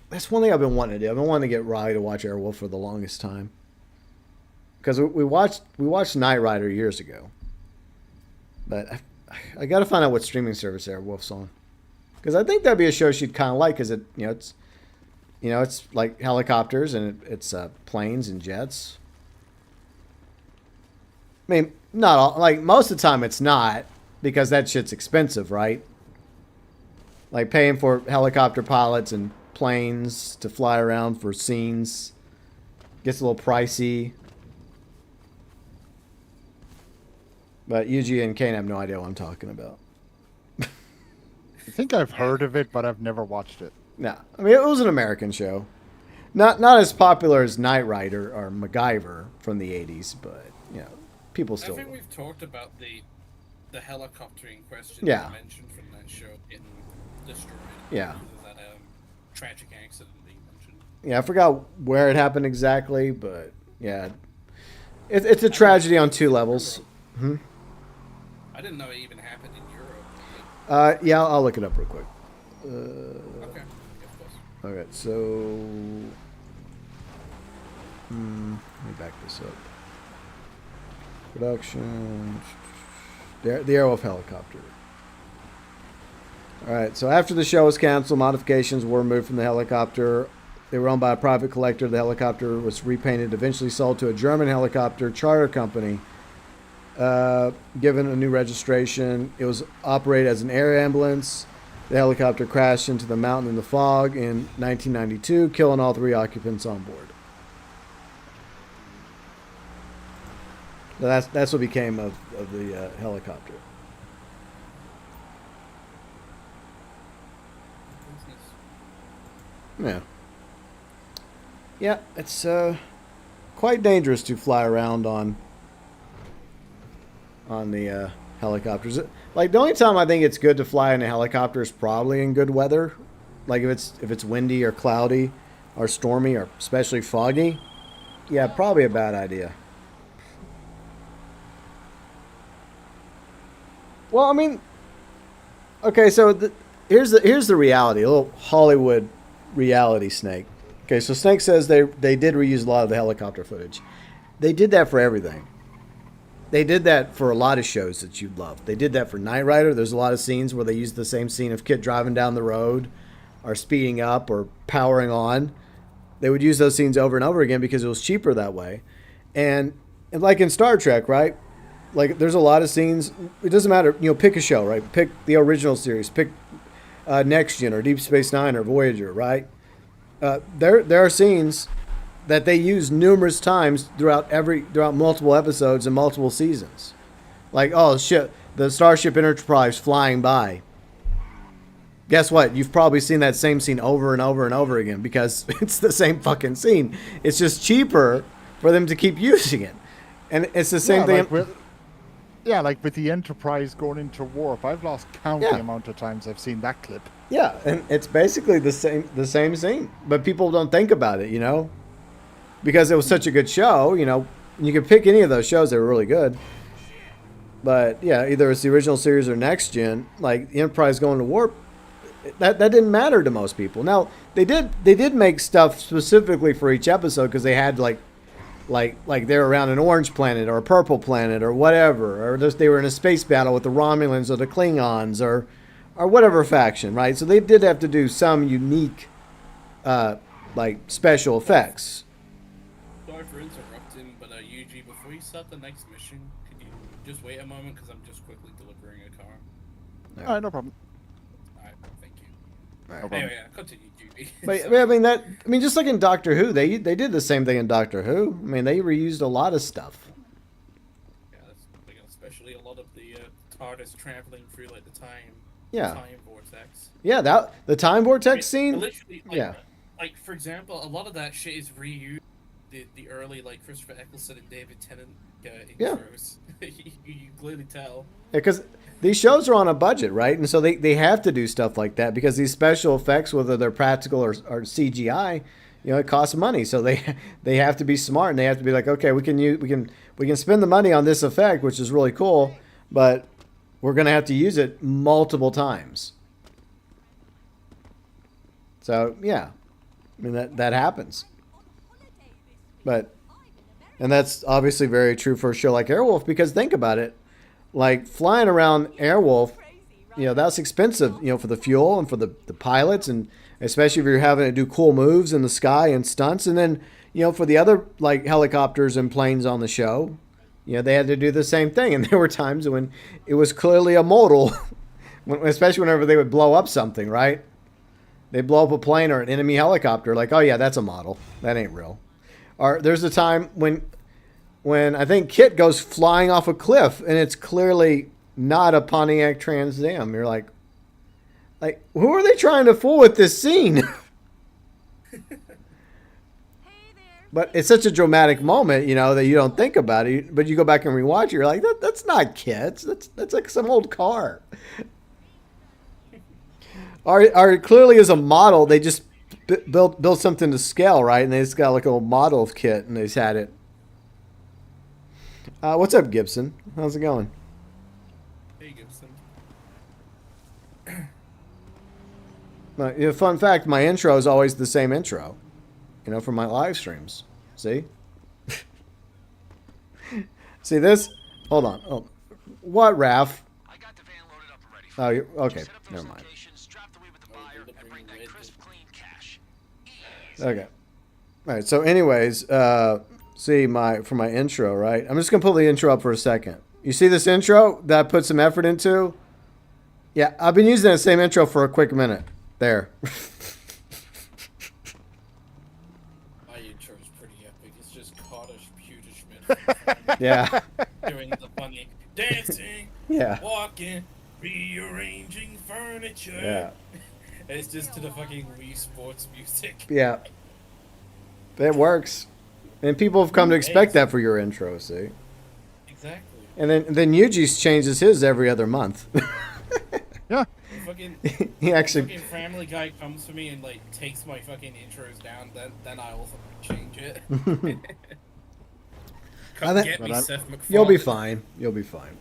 that's one thing I've been wanting to do. I've been wanting to get Riley to watch Airwolf for the longest time. Because we watched Knight Rider years ago, but I got to find out what streaming service Airwolf's on, because I think that'd be a show she'd kind of like, because it's like helicopters and it's planes and jets. I mean, not all, like most of the time it's not, because that shit's expensive, right? Like paying for helicopter pilots and planes to fly around for scenes gets a little pricey. But Yuji and Kane have no idea what I'm talking about. I think I've heard of it, but I've never watched it. No, I mean, it was an American show. Not as popular as Knight Rider or MacGyver from the 80s, but, you know, people still... I think we've talked about the helicopter in question Yeah. you mentioned from that show getting destroyed. Yeah. Because of that tragic accident that you mentioned. Yeah, I forgot where it happened exactly, but, yeah. It's a tragedy on two levels. I didn't know it even happened in Europe. Yeah, I'll look it up real quick. Okay. Yeah, of course. Okay, so... let me back this up. Production... The Airwolf helicopter. Alright, so after the show was canceled, modifications were removed from the helicopter. They were owned by a private collector. The helicopter was repainted, eventually sold to a German helicopter charter company. Given a new registration, it was operated as an air ambulance. The helicopter crashed into the mountain in the fog in 1992, killing all 3 occupants on board. So that's what became of the helicopter. Yeah. Yeah, it's quite dangerous to fly around on the helicopters. Like, the only time I think it's good to fly in a helicopter is probably in good weather. Like if it's windy or cloudy or stormy or especially foggy. Yeah, probably a bad idea. Well, I mean, okay, so here's the reality, a little Hollywood reality, Snake. Okay, so Snake says they did reuse a lot of the helicopter footage. They did that for everything. They did that for a lot of shows that you'd love. They did that for Knight Rider. There's a lot of scenes where they used the same scene of Kit driving down the road or speeding up or powering on. They would use those scenes over and over again because it was cheaper that way. And like in Star Trek, right? Like, there's a lot of scenes. It doesn't matter. You know, pick a show, right? Pick the original series. Pick Next Gen or Deep Space Nine or Voyager, right? There are scenes that they use numerous times throughout multiple episodes and multiple seasons. Like, oh shit, the Starship Enterprise flying by. Guess what? You've probably seen that same scene over and over and over again because it's the same fucking scene. It's just cheaper for them to keep using it. And it's the same thing. Like with the Enterprise going into warp, I've lost count the amount of times I've seen that clip. Yeah, and it's basically the same scene, but people don't think about it, you know, because it was such a good show. You know, you could pick any of those shows that were really good, but yeah, either it's the original series or Next Gen. Like the Enterprise going to warp, that didn't matter to most people. Now they did make stuff specifically for each episode because they had like they're around an orange planet or a purple planet or whatever, or just they were in a space battle with the Romulans or the Klingons or whatever faction, right? So they did have to do some unique like special effects. Sorry for interrupting, but Yuji, before you start the next mission, could you just wait a moment because I'm just quickly delivering a car. All right, no problem. All right, thank you. All right. Anyway, yeah, continue, Yuji. But I mean, just like in Doctor Who, they did the same thing in Doctor Who. I mean, they reused a lot of stuff. Yeah, that's especially a lot of the TARDIS traveling through like the time vortex. Yeah, the time vortex scene. Literally, like for example, a lot of that shit is reused. The early like Christopher Eccleston and David Tennant intros. You clearly tell. Yeah, because these shows are on a budget, right? And so they have to do stuff like that because these special effects, whether they're practical or CGI, you know, it costs money. So they have to be smart and they have to be like, okay, we can spend the money on this effect, which is really cool, but we're gonna have to use it multiple times. So yeah, I mean that happens. And that's obviously very true for a show like Airwolf because think about it, like flying around Airwolf, you know, that's expensive, you know, for the fuel and for the pilots, and especially if you're having to do cool moves in the sky and stunts, and then, you know, for the other like helicopters and planes on the show, you know, they had to do the same thing. And there were times when it was clearly a modal, especially whenever they would blow up something, right? They blow up a plane or an enemy helicopter, like, oh yeah, that's a model. That ain't real. Or there's a time when I think Kit goes flying off a cliff and it's clearly not a Pontiac Trans Am. You're like, who are they trying to fool with this scene? But it's such a dramatic moment, you know, that you don't think about it. But you go back and rewatch it, you're like, that's not Kit. That's like some old car. Or clearly as a model, they just built something to scale, right? And they just got like a little model of Kit, and they just had it. What's up, Gibson? How's it going? Hey, Gibson. Fun fact, my intro is always the same intro, you know, for my live streams. See? See this? Hold on. Oh, what, Raph? I got the van loaded up already. Oh, okay. Set up those Never mind. locations, drop the weed with the buyer, and bring that crisp, clean cash. Easy. Okay. All right. So, anyways, see for my intro, right? I'm just gonna pull the intro up for a second. You see this intro that I put some effort into? Yeah, I've been using that same intro for a quick minute. There. My intro is pretty epic. It's just Cottish Pewterschmidt. Yeah. Doing the funny dancing, Yeah. walking, rearranging furniture. Yeah. And it's just to the fucking Wii Sports music. Yeah. It works, and people have come to expect that for your intro. See. Exactly. And then Yuji's changes his every other month. Yeah. Fucking, He actually. fucking Family Guy comes to me and like takes my fucking intros down. Then I also change it. Come I get me, think- Seth MacFarlane. You'll be fine. You'll be fine.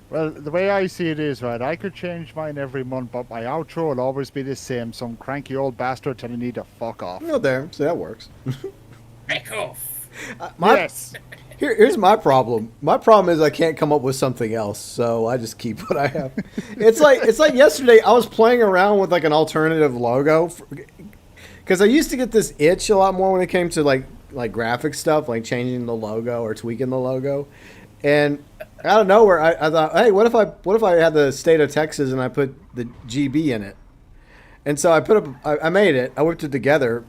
Well, the way I see it is, right, I could change mine every month, but my outro will always be the same. Some cranky old bastard telling me to fuck off. No, there. So that works. Back off. Yes. Here's my problem. My problem is I can't come up with something else, so I just keep what I have. It's like yesterday I was playing around with like an alternative logo because I used to get this itch a lot more when it came to like graphic stuff, like changing the logo or tweaking the logo. And out of nowhere, I thought, hey, what if I had the state of Texas and I put the GB in it? And so I made it. I whipped it together,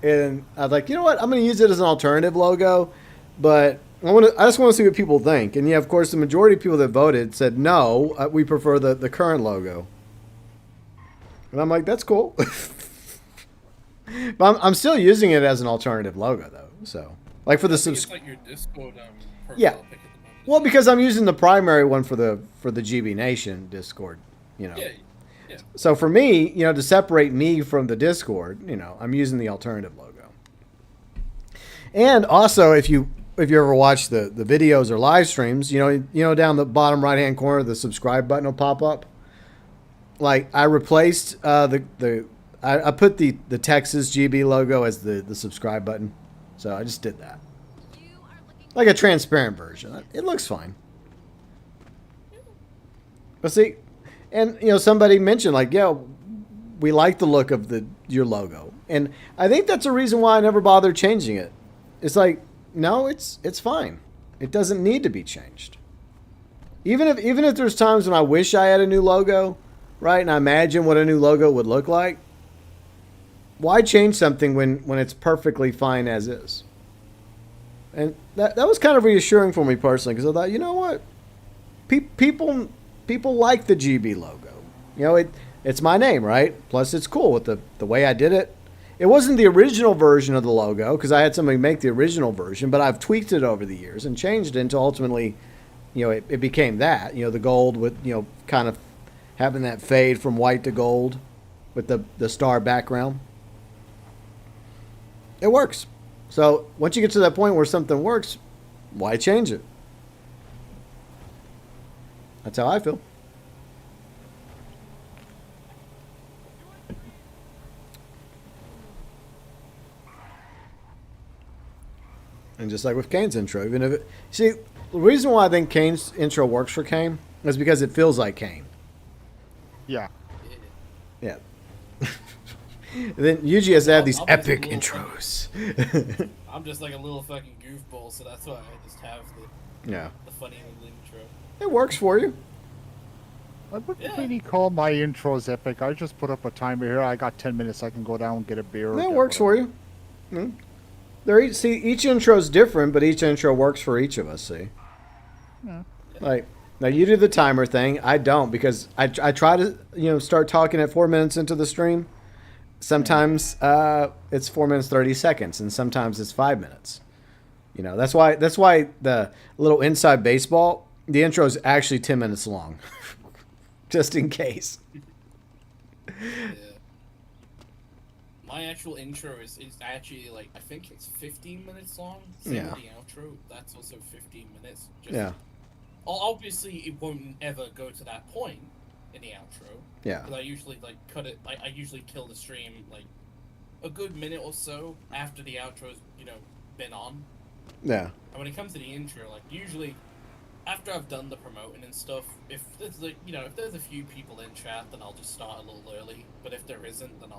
and I was like, you know what? I'm going to use it as an alternative logo, but I just want to see what people think. And yeah, of course, the majority of people that voted said no, we prefer the current logo. And I'm like, that's cool. But I'm still using it as an alternative logo, though. So, like for the It's like your Discord profile Yeah. pic at the moment. Well, because I'm using the primary one for the GB Nation Discord, you know. Yeah. Yeah. So for me, you know, to separate me from the Discord, you know, I'm using the alternative logo. And also, if you ever watch the videos or live streams, you know, down the bottom right hand corner, the subscribe button will pop up. Like I replaced I put the Texas GB logo as the subscribe button, so I just did that. Like a transparent version. It looks fine. But see, and you know, somebody mentioned like, yeah, we like the look of your logo, and I think that's a reason why I never bothered changing it. It's like, no, it's fine. It doesn't need to be changed. Even if there's times when I wish I had a new logo, right, and I imagine what a new logo would look like, why change something when it's perfectly fine as is? And that was kind of reassuring for me personally, because I thought, you know what, people like the GB logo. You know, it's my name, right? Plus, it's cool with the way I did it. It wasn't the original version of the logo because I had somebody make the original version, but I've tweaked it over the years and changed it until ultimately, you know, it became that. You know, the gold with, you know, kind of having that fade from white to gold with the star background. It works. So once you get to that point where something works, why change it? That's how I feel. And just like with Kane's intro, even if the reason why I think Kane's intro works for Kane is because it feels like Kane. Yeah. Yeah. Then Yuji has to have these I'm just a epic little intros. I'm just like a little fucking goofball, so that's why I just have the funny little intro. It works for you. I wouldn't really call my intros epic. I just put up a timer here. I got 10 minutes. I can go down, get a beer. That works for you. Each intro is different, but each intro works for each of us. See, like now you do the timer thing. I don't because I try to start talking at 4 minutes into the stream. Sometimes it's 4 minutes 30 seconds, and sometimes it's 5 minutes. That's why the little inside baseball, the intro is actually 10 minutes long, just in case. Yeah. My actual intro is actually like I think it's 15 minutes long. Same with the outro, that's also 15 minutes. Obviously, it won't ever go to that point in the outro. Yeah. Because I usually like cut it. I usually kill the stream like a good minute or so after the outro's been on. Yeah. And when it comes to the intro, like usually after I've done the promoting and stuff, if there's like if there's a few people in chat, then I'll just start a little early. But if there isn't, then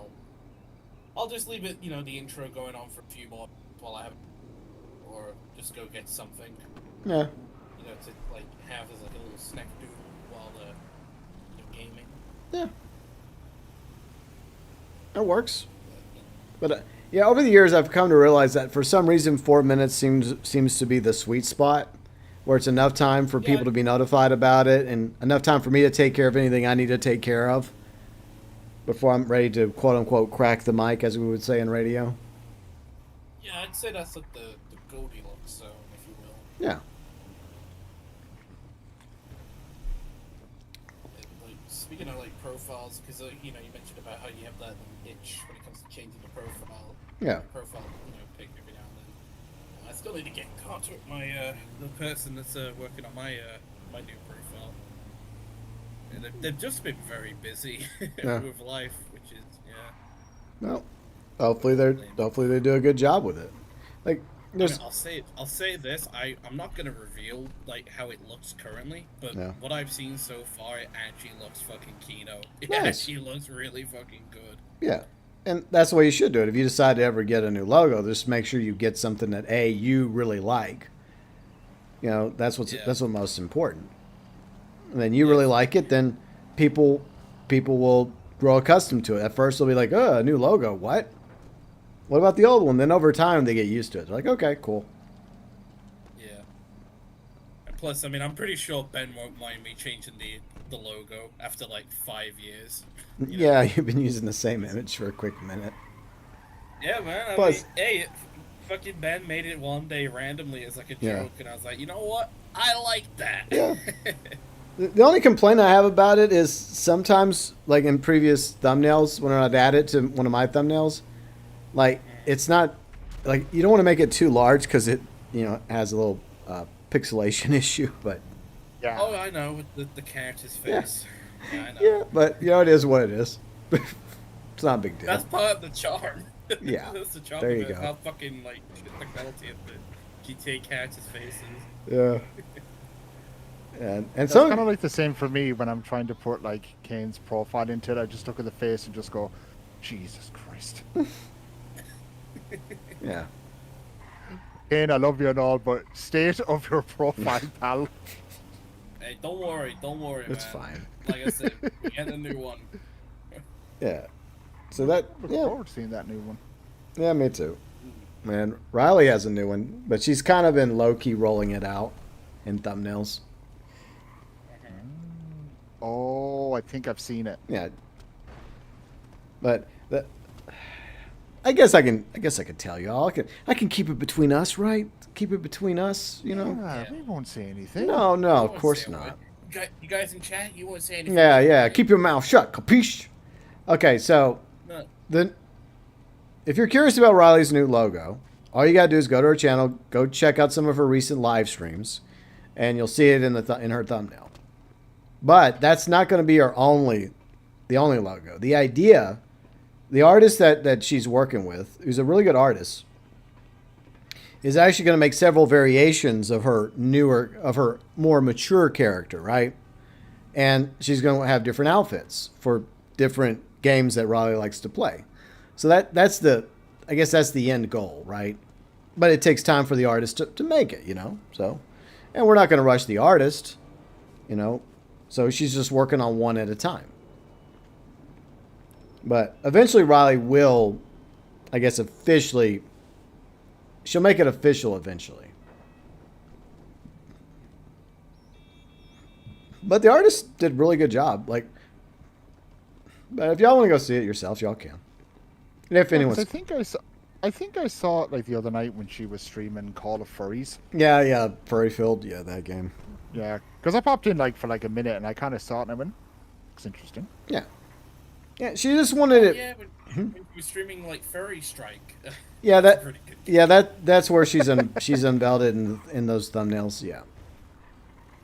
I'll just leave it the intro going on for a few more while I have, or just go get something. Yeah. To like have as like a little snack doodle while the gaming. Yeah. That works. But over the years I've come to realize that for some reason 4 minutes seems to be the sweet spot, where it's enough time for people to be notified about it and enough time for me to take care of anything I need to take care of before I'm ready to quote unquote crack the mic, as we would say in radio. Yeah, I'd say that's like the Goldilocks zone, if you will. Yeah. Speaking of like profiles, because you mentioned about how you have that itch when it comes to changing the profile. Yeah. Profile, pick every now and then. I still need to get in contact with my the person that's working on my my new profile. And they've just been very busy with life, which is Well, hopefully they do a good job with it. Like. I'll say this. I'm not gonna reveal like how it looks currently, but what I've seen so far, it actually looks fucking keynote. It actually looks really fucking good. Yeah, and that's the way you should do it. If you decide to ever get a new logo, just make sure you get something that you really like. That's what's most important. And then you really like it, then people will grow accustomed to it. At first, they'll be like, "Oh, a new logo, what?" What about the old one? Then over time, they get used to it. They're like, okay, cool. Yeah. And plus, I'm pretty sure Ben won't mind me changing the logo after like 5 years. Yeah, you've been using the same image for a quick minute. Yeah, man. Fucking Ben made it one day randomly as like a joke, and I was like, you know what? I like that. Yeah. The only complaint I have about it is sometimes, like in previous thumbnails, when I'd add it to one of my thumbnails, like, it's not, like, you don't want to make it too large because it, has a little pixelation issue, but. Yeah. Oh, I know, with the character's face. Yeah, I know. Yeah, but, it is what it is. It's not a big deal. That's part of the charm. Yeah. That's the charm there of you it. go. How fucking, like, the quality of the GTA character's faces. Yeah. And it's so kind of like the same for me when I'm trying to put, like, Kane's profile into it. I just look at the face and just go, Jesus Christ. Yeah. Kane, I love you and all, but state of your profile, pal. Hey, don't worry, it's man. Fine. Like I said, we get a new one. Yeah. So that, Look forward to seeing that new one. Yeah, me too. Man, Riley has a new one, but she's kind of been low-key rolling it out in thumbnails. Oh, I think I've seen it. Yeah. But I guess I can tell you all. I can keep it between us, right? Keep it between us, Yeah, we won't say anything. No, of course not. You guys in chat, you won't say anything. Yeah. Keep your mouth shut, capiche? Okay, so if you're curious about Riley's new logo, all you gotta do is go to her channel, go check out some of her recent live streams, and you'll see it in her thumbnail. But that's not going to be the only logo. The idea. The artist that she's working with, who's a really good artist, is actually going to make several variations of her more mature character, right? And she's going to have different outfits for different games that Riley likes to play. So that's the, I guess that's the end goal, right? But it takes time for the artist to make it, you know. So, and we're not going to rush the artist, you know. So she's just working on one at a time. But eventually Riley will, I guess, officially, she'll make it official eventually. But the artist did a really good job. Like, but if y'all want to go see it yourselves, y'all can. And if anyone's... I think I saw it like the other night when she was streaming Call of Furries. Yeah, Furry Field, yeah, that game. Yeah, because I popped in like for like a minute and I kind of saw it and I went, "Looks interesting." Yeah, she just wanted it. Yeah, when you were streaming like Furry Strike. Yeah, that's where she's unveiled it in those thumbnails. Yeah,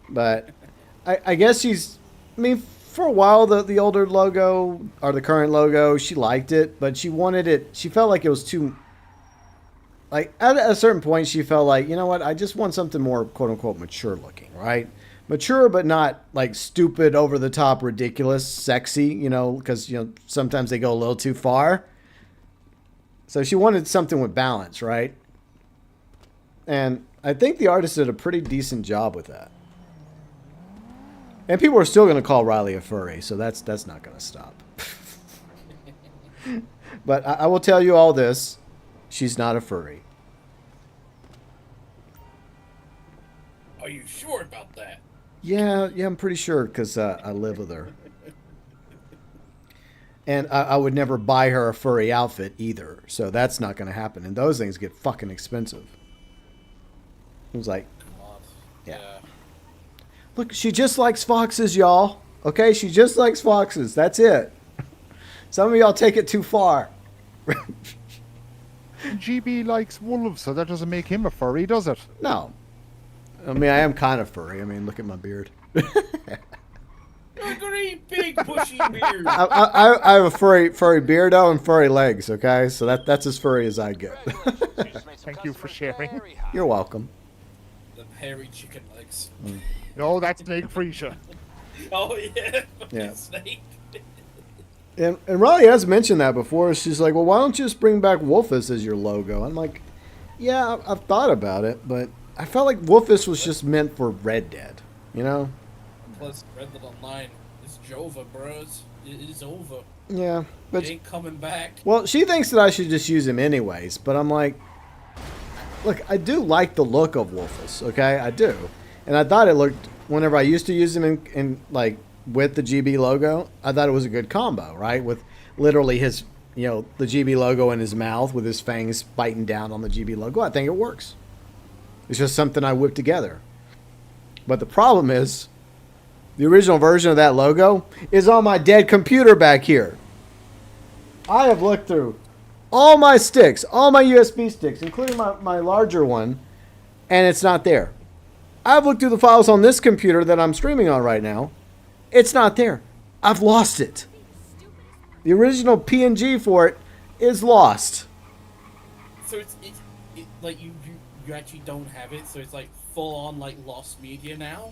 but I guess she's. I mean, for a while the older logo or the current logo, she liked it, but she wanted it. She felt like it was too. Like, at a certain point, she felt like, you know what, I just want something more, quote-unquote, mature looking, right? Mature, but not, like, stupid, over-the-top, ridiculous, sexy, you know, because, you know, sometimes they go a little too far. So she wanted something with balance, right? And I think the artist did a pretty decent job with that. And people are still going to call Riley a furry, so that's not going to stop. But I will tell you all this. She's not a furry. Are you sure about that? Yeah, I'm pretty sure because I live with her. And I would never buy her a furry outfit either. So that's not going to happen. And those things get fucking expensive. It was like, yeah. Look, she just likes foxes, y'all. Okay, she just likes foxes. That's it. Some of y'all take it too far. GB likes wolves, so that doesn't make him a furry, does it? No. I mean, I am kind of furry. I mean, look at my beard. Look at big bushy beard. I have a furry beardo and furry legs, okay? So that's as furry as I get. Thank you for sharing. You're welcome. The hairy chicken legs. No, that's Snake Freesia. Oh, yeah. Yeah. Snake. And Riley has mentioned that before. She's like, well, why don't you just bring back Wolfus as your logo? I'm like, yeah, I've thought about it, but I felt like Wolfus was just meant for Red Dead, you know? Plus, Red Dead Online is Jova, bros. It is over. Yeah, but it ain't coming back. Well, she thinks that I should just use him anyways, but I'm like, look, I do like the look of Wolfus, okay? I do. And I thought it looked, whenever I used to use him in like, with the GB logo, I thought it was a good combo, right? With literally his, you know, the GB logo in his mouth with his fangs biting down on the GB logo. I think it works. It's just something I whipped together. But the problem is, the original version of that logo is on my dead computer back here. I have looked through all my sticks, all my USB sticks, including my larger one, and it's not there. I've looked through the files on this computer that I'm streaming on right now. It's not there. I've lost it. The original PNG for it is lost. So it's like you actually don't have it, so it's like full on like lost media now?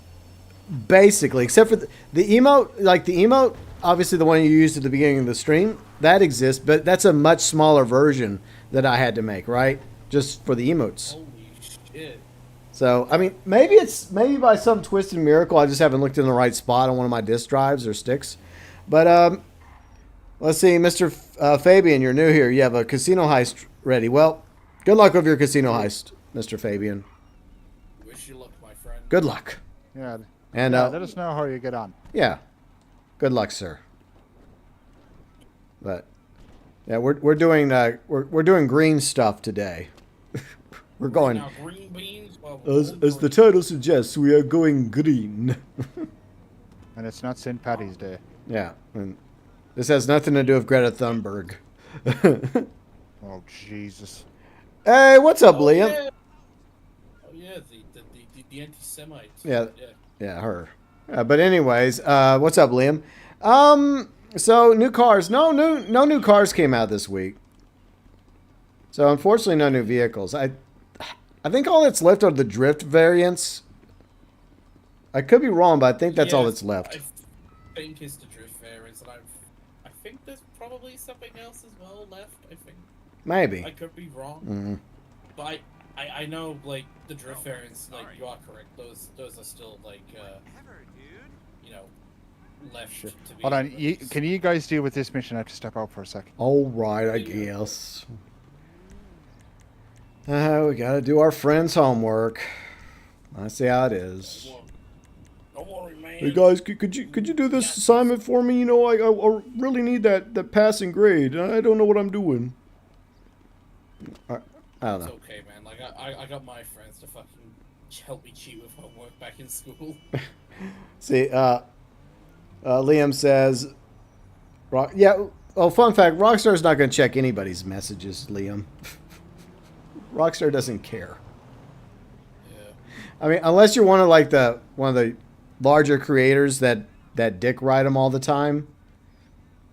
Basically, except for the emote, like the emote, obviously the one you used at the beginning of the stream, that exists, but that's a much smaller version that I had to make, right? Just for the emotes. Holy shit. So, I mean, maybe by some twisted miracle, I just haven't looked in the right spot on one of my disk drives or sticks. But, let's see, Mr. Fabian, you're new here. You have a casino heist ready. Well, good luck with your casino heist, Mr. Fabian. Wish you luck, my friend. Good luck. Yeah. And let us know how you get on. Yeah. Good luck, sir. But yeah, we're doing green stuff today. We're going. Now, green beans. Well, as the title suggests, we are going green. And it's not St. Paddy's Day. Yeah, and this has nothing to do with Greta Thunberg. Oh Jesus! Hey, what's up, Liam? Yeah. Oh yeah, the anti-Semites. Yeah, her. But anyways, what's up, Liam? So new cars. No new cars came out this week. So unfortunately, no new vehicles. I think all that's left are the drift variants. I could be wrong, but I think that's all that's left. I think it's the drift variants, and I think there's probably probably something else as well left. I think. Maybe. I could be wrong, Mm. but I know like the drift variants. Like you are correct. Those are still like you know left to be. Hold on. released. Can you guys deal with this mission? I have to step out for a second. All right, I guess. We gotta do our friends' homework. I see how it is. Don't worry, man. Hey guys, could you do this assignment for me? You know, I really need that passing grade. I don't know what I'm doing. I don't It's know. okay, man. Like I got my friends to fucking help me cheat with homework back in school. See, Liam says, yeah. Oh, fun fact: Rockstar's not going to check anybody's messages. Liam, Rockstar doesn't care. Yeah. I mean, unless you're one of the larger creators that dick ride them all the time.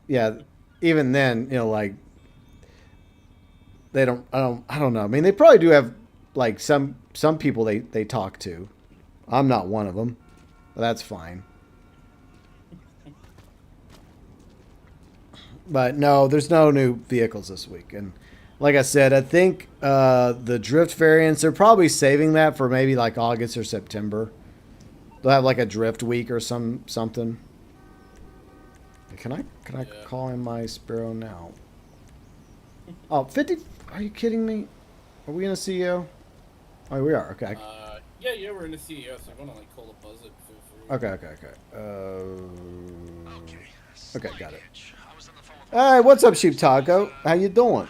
Yeah, even then, you know, like they don't. I don't know. I mean, they probably do have like some people they talk to. I'm not one of them, but that's fine. But no, there's no new vehicles this week, and like I said, I think the drift variants, they're probably saving that for maybe like August or September. They'll have like a drift week or something. Can I call in my Sparrow now? Oh, 50. Are you kidding me? Are we in a CEO? Oh, we are. Okay. Yeah, we're in the CEO, so I'm gonna like call a buzzard for Okay. Okay, got it. Hey, what's up, Sheep Taco? How you doing?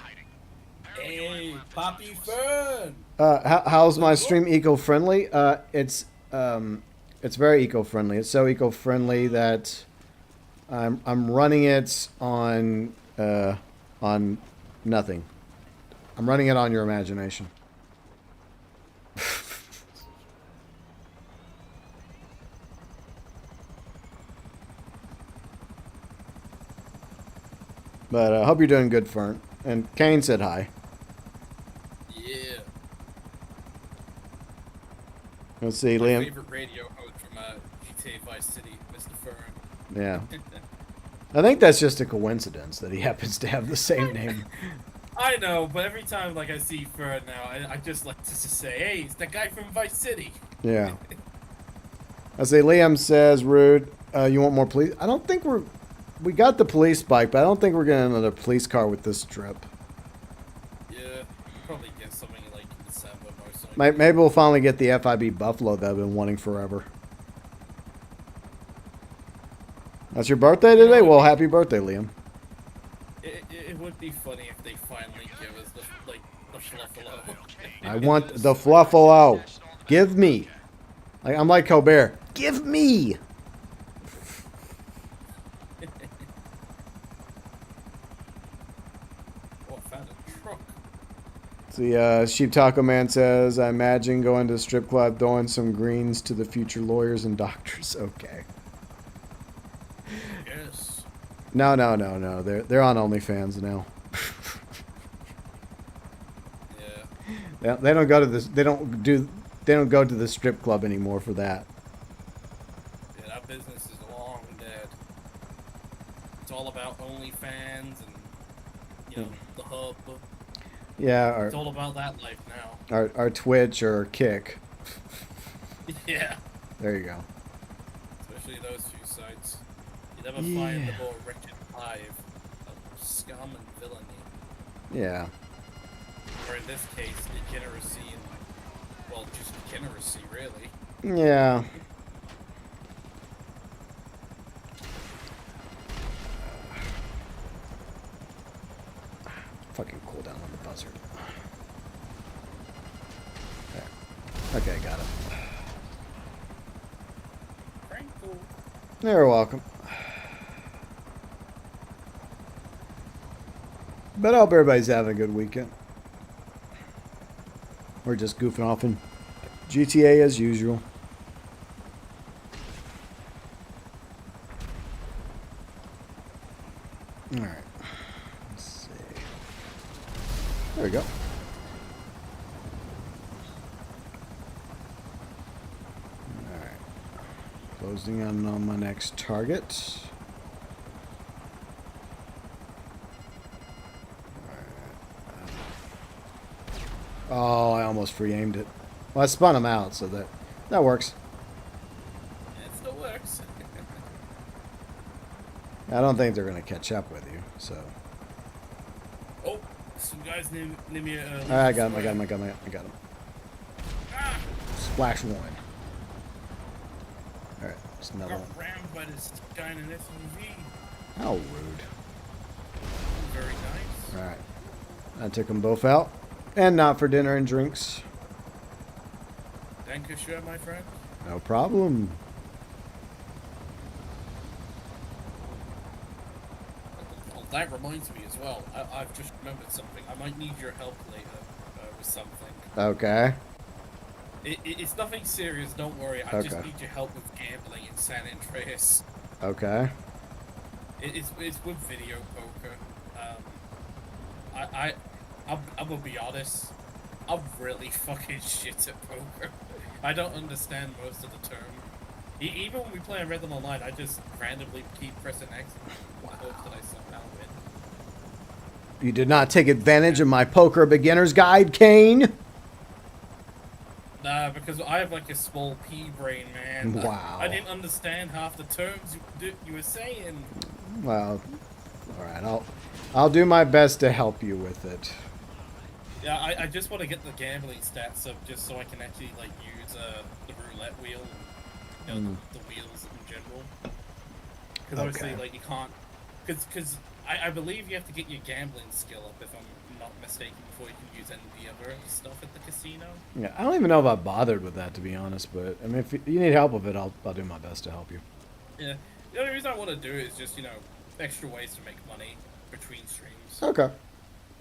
Hey, Poppy Fern! How's my stream eco-friendly? It's very eco-friendly. It's so eco-friendly that I'm running it on nothing. I'm running it on your imagination. But I hope you're doing good, Fern. And Kane said hi. Yeah. Let's see, My Liam. favorite radio host from GTA Vice City, Mr. Fern. Yeah. I think that's just a coincidence that he happens to have the same name. I know, but every time like I see Fern now, I just like to just say, hey, it's that guy from Vice City. Yeah. I say, Liam says, rude. You want more police? I don't think we got the police bike, but I don't think we're getting another police car with this trip. Yeah, probably get something like in December or something. Maybe we'll finally get the FIB Buffalo that I've been wanting forever. That's your birthday today? Well, happy birthday, Liam. It would be funny if they finally give us the Fluffalo. I want the Fluffalo. Give me. I'm like Colbert. Give me. Oh, I found a truck. The Sheep Taco Man says, I imagine going to the strip club, throwing some greens to the future lawyers and doctors. Okay. Yes. No. They're on OnlyFans now. Yeah. They don't go to this. They don't go to the strip club anymore for that. Yeah, that business is long dead. It's all about OnlyFans and the hub. Yeah, It's all about that life now. our Twitch or Kick. Yeah. There you go. Especially those two sites. You never find the more wretched hive of scum and villainy. Yeah. Or in this case, degeneracy and, well, just degeneracy, really. Yeah. Fucking cool down on the buzzard. There. Okay, got it. Franco. You're welcome. But I hope everybody's having a good weekend. We're just goofing off in GTA as usual. Alright. Let's see. There we go. Alright. Closing in on my next target. Oh, I almost free-aimed it. Well, I spun him out, so that works. It still works. I don't think they're going to catch up with you, so... Oh, some guys near me. I got him. Ah! Splash one. Alright, just I another got one. rammed by this guy in an SUV. How rude. Very nice. Alright. I took them both out. And not for dinner and drinks. Dankeschön, my friend. No problem. Oh, that reminds me as well. I've just remembered something. I might need your help later with something. Okay. It's nothing serious, don't worry. I just need your help with gambling in San Andreas. Okay. It's with video poker. I'm gonna be honest. I'm really fucking shit at poker. I don't understand most of the term. Even when we play on Red Online, I just randomly keep pressing X and hope that I somehow win. You did not take advantage of my poker beginner's guide, Kane. Nah, because I have like a small pea brain, man. Wow. I didn't understand half the terms you were saying. Well, all right. I'll do my best to help you with it. Yeah, I just want to get the gambling stats up just so I can actually like use the roulette wheel, and, you know, the wheels in general. Because obviously, like you can't, because I believe you have to get your gambling skill up if I'm not mistaken before you can use any other stuff at the casino. Yeah, I don't even know if I bothered with that, to be honest. But I mean, if you need help with it, I'll do my best to help you. Yeah, the only reason I want to do it is just, you know, extra ways to make money between streams. Okay.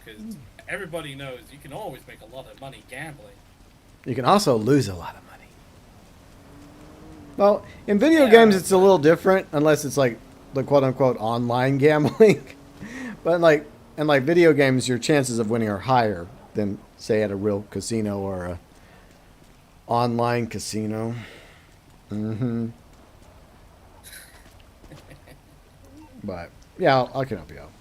Because everybody knows you can always make a lot of money gambling. You can also lose a lot of money. Well, in video games, it's a little different, unless it's like the quote-unquote online gambling. But in video games, your chances of winning are higher than, say, at a real casino or a online casino. Mm-hmm. But yeah, I can help you out.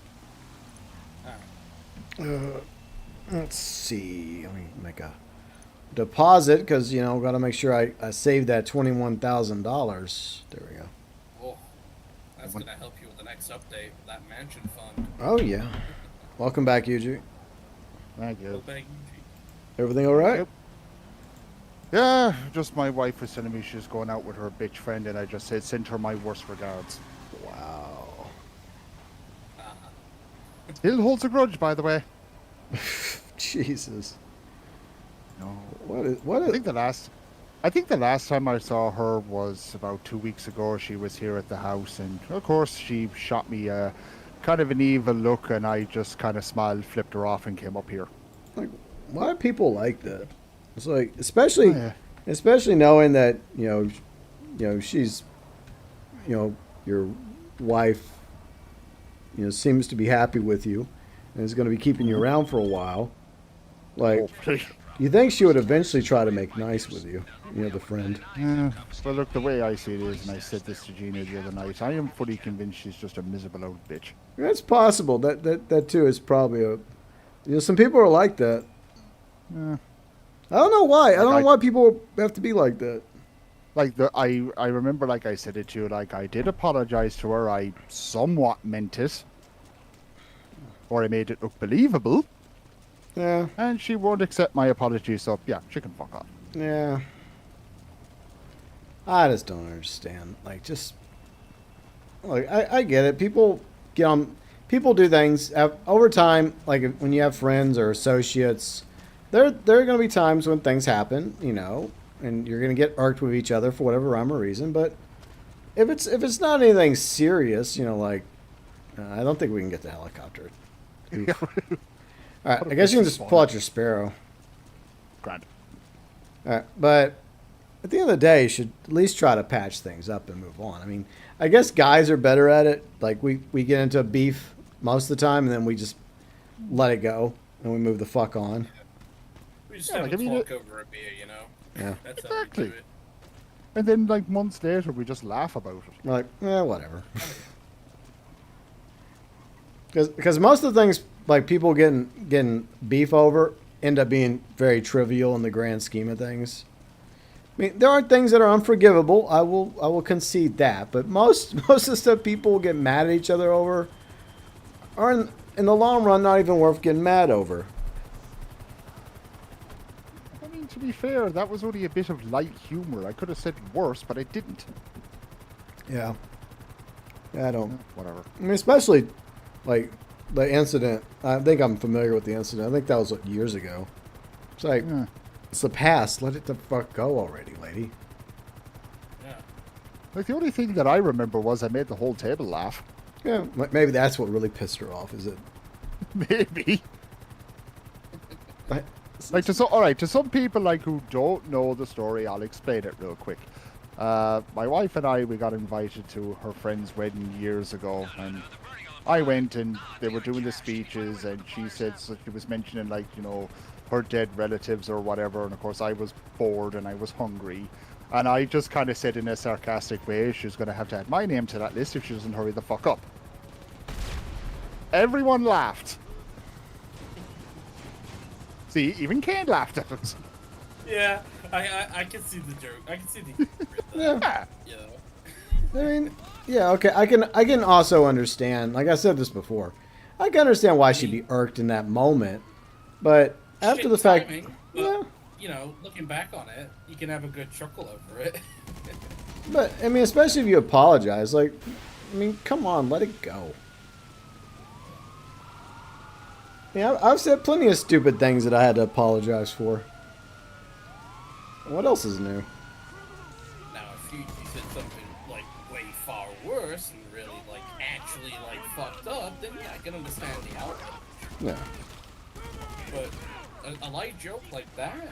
Let's see. Let me make a deposit because, you know, got to make sure I save that $21,000. There we go. Oh, that's going to help you with the next update with that mansion fund. Oh, yeah. Welcome back, Yuji. Thank you. Everything all right? Yep. Yeah, just my wife was telling me she's going out with her bitch friend, and I just said, send her my worst regards. Wow. Still holds a grudge, by the way. Jesus. No. What is? I think the last time I saw her was about 2 weeks ago. She was here at the house, and of course she shot me a kind of an evil look, and I just kind of smiled, flipped her off, and came up here. Like, why are people like that? It's like, especially knowing that you know she's, you know, your wife, you know, seems to be happy with you, and is going to be keeping you around for a while. Like, you think she would eventually try to make nice with you, you know, the friend. Yeah. Well, look, the way I see it is, and I said this to Gina the other night, I am fully convinced she's just a miserable old bitch. That's possible. That too is probably a. You know, some people are like that. Yeah. I don't know why. I don't know why people have to be like that. Like I remember, like I said it to you, like I did apologize to her. I somewhat meant it, or I made it look believable. Yeah. And she won't accept my apology, so yeah, she can fuck off. Yeah. I just don't understand. Like, just like I get it. People get on. People do things over time. Like when you have friends or associates, there are going to be times when things happen, you know, and you're going to get irked with each other for whatever rhyme or reason. But if it's not anything serious, you know, like I don't think we can get the helicopter. All right, I guess you can just pull out your Sparrow. Grand. All right, but at the end of the day, you should at least try to patch things up and move on. I mean, I guess guys are better at it. Like we get into a beef most of the time, and then we just let it go and we move the fuck on. We just have a talk over a beer, you know. Yeah. That's Exactly. how we do it. And then, like months later, we just laugh about it. We're like, whatever. Because most of the things like people getting beef over end up being very trivial in the grand scheme of things. I mean, there are things that are unforgivable. I will concede that, but most of the stuff people get mad at each other over are in the long run not even worth getting mad over. I mean, to be fair, that was only a bit of light humor. I could have said worse, but I didn't. Yeah. I don't. Whatever. I mean, especially like the incident. I think I'm familiar with the incident. I think that was like, years ago. It's like, it's the past. Let it the fuck go already, lady. Yeah. Like, the only thing that I remember was I made the whole table laugh. Yeah, maybe that's what really pissed her off, is it? Maybe. Like, to some people like who don't know the story, I'll explain it real quick. My wife and I, we got invited to her friend's wedding years ago, and I went and they were doing the speeches, and she said, so she was mentioning, like, you know, her dead relatives or whatever, and of course I was bored and I was hungry, and I just kind of said in a sarcastic way she's going to have to add my name to that list if she doesn't hurry the fuck up. Everyone laughed. See, even Kane laughed at it. Yeah, I can see the joke. I can see the Yeah. Yeah. I mean, yeah, okay. I can also understand. Like I said this before, I can understand why she'd be irked in that moment, but after Shit the fact, timing, but, yeah. you know, looking back on it, you can have a good chuckle over it. But I mean, especially if you apologize, like, I mean, come on, let it go. Yeah, I've said plenty of stupid things that I had to apologize for. What else is new? Now, if you said something like way far worse and really like actually like fucked up, then yeah, I can understand the outcome. Yeah. But a light joke like that?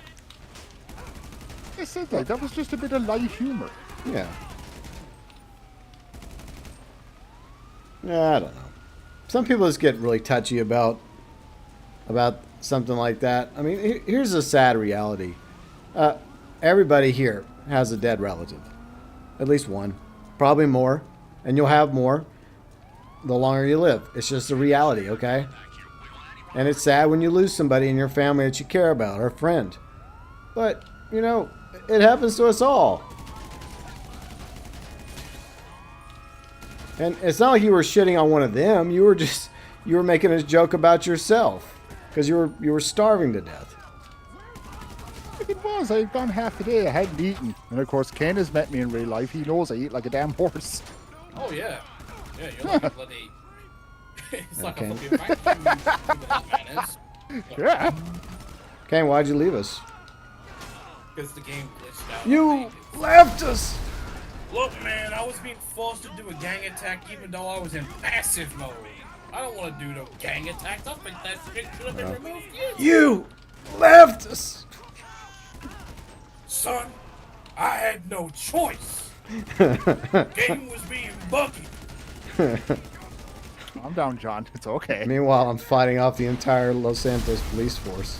I said that was just a bit of light humor. Yeah. Yeah, I don't know. Some people just get really touchy about something like that. I mean, here's a sad reality. Everybody here has a dead relative. At least one. Probably more. And you'll have more the longer you live. It's just a reality, okay? And it's sad when you lose somebody in your family that you care about, or a friend. But, you know, it happens to us all. And it's not like you were shitting on one of them. You were making a joke about yourself. Because you were starving to death. It was. I had gone half the day. I hadn't eaten. And of course, Ken has met me in real life. He knows I eat like a damn horse. Oh, yeah. Yeah, you're like a bloody... it's like a fucking vacuum manners. Yeah. Kane, why'd you leave us? Because the game glitched out. You left us! Look, man, I was being forced to do a gang attack even though I was in passive mode. I don't want to do no gang attacks. I think that shit should have been removed years ago. You left us! Son, I had no choice. Game was being buggy. Calm down, John. It's okay. Meanwhile, I'm fighting off the entire Los Santos police force.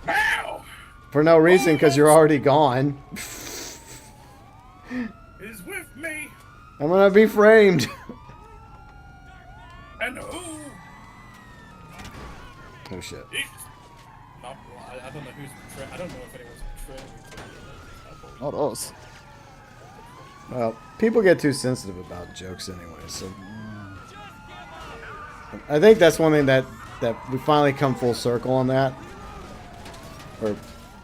Ow! For no reason, because you're already gone. Is with me. I'm gonna be framed. And who? Oh shit. Not, I don't know who's betraying. I don't know if anyone's betraying. Not us. Well, people get too sensitive about jokes anyway, so... I think that's one thing that we finally come full circle on that. Where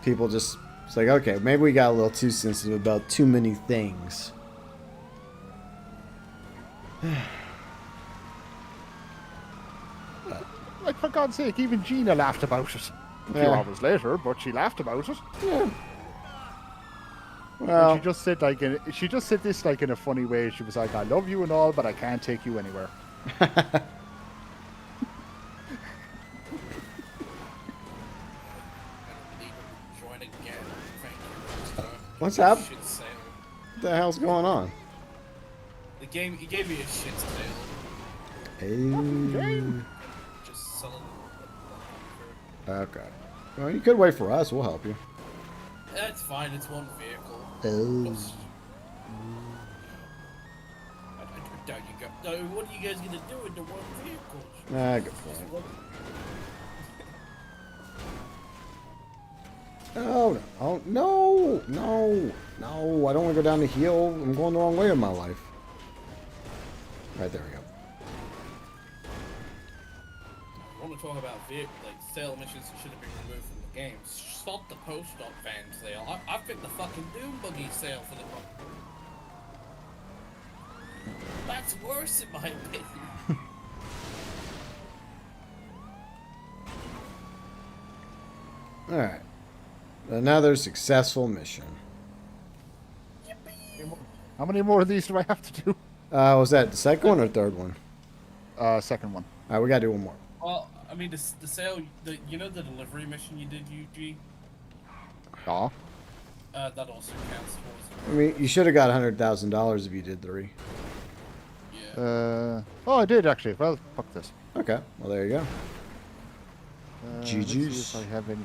people just... It's like, okay, maybe we got a little too sensitive about too many things. Like, for God's sake, even Gina laughed about it. A few hours later, but she laughed about it. Yeah. Well, and she just said this like in a funny way. She was like, "I love you and all, but I can't take you anywhere." What's up? What the hell's going on? The game, he gave me a shit sale. Hey. Just selling. Okay. Well, you could wait for us. We'll help you. That's fine. It's one vehicle. Oh. I doubt you got. What are you guys gonna do with the one vehicle? Good point. Oh, no. Oh, no. No. No. I don't want to go down the hill. I'm going the wrong way in my life. Right, there we go. I want to talk about sale missions that should have been removed from the game. Stop the post-op van sale. I picked the fucking Doom Buggy sale for the That's worse in my opinion. Alright. Another successful mission. How many more of these do I have to do? Was that the second one or third one? Second one. Alright, we gotta do one more. Well, I mean, the sale, you know the delivery mission you did, UG? Oh. That also counts towards I mean, you should have got $100,000 if you did 3. Yeah. Oh, I did actually. Well, fuck this. Okay, well there you go. Let's see GG's. if I have any.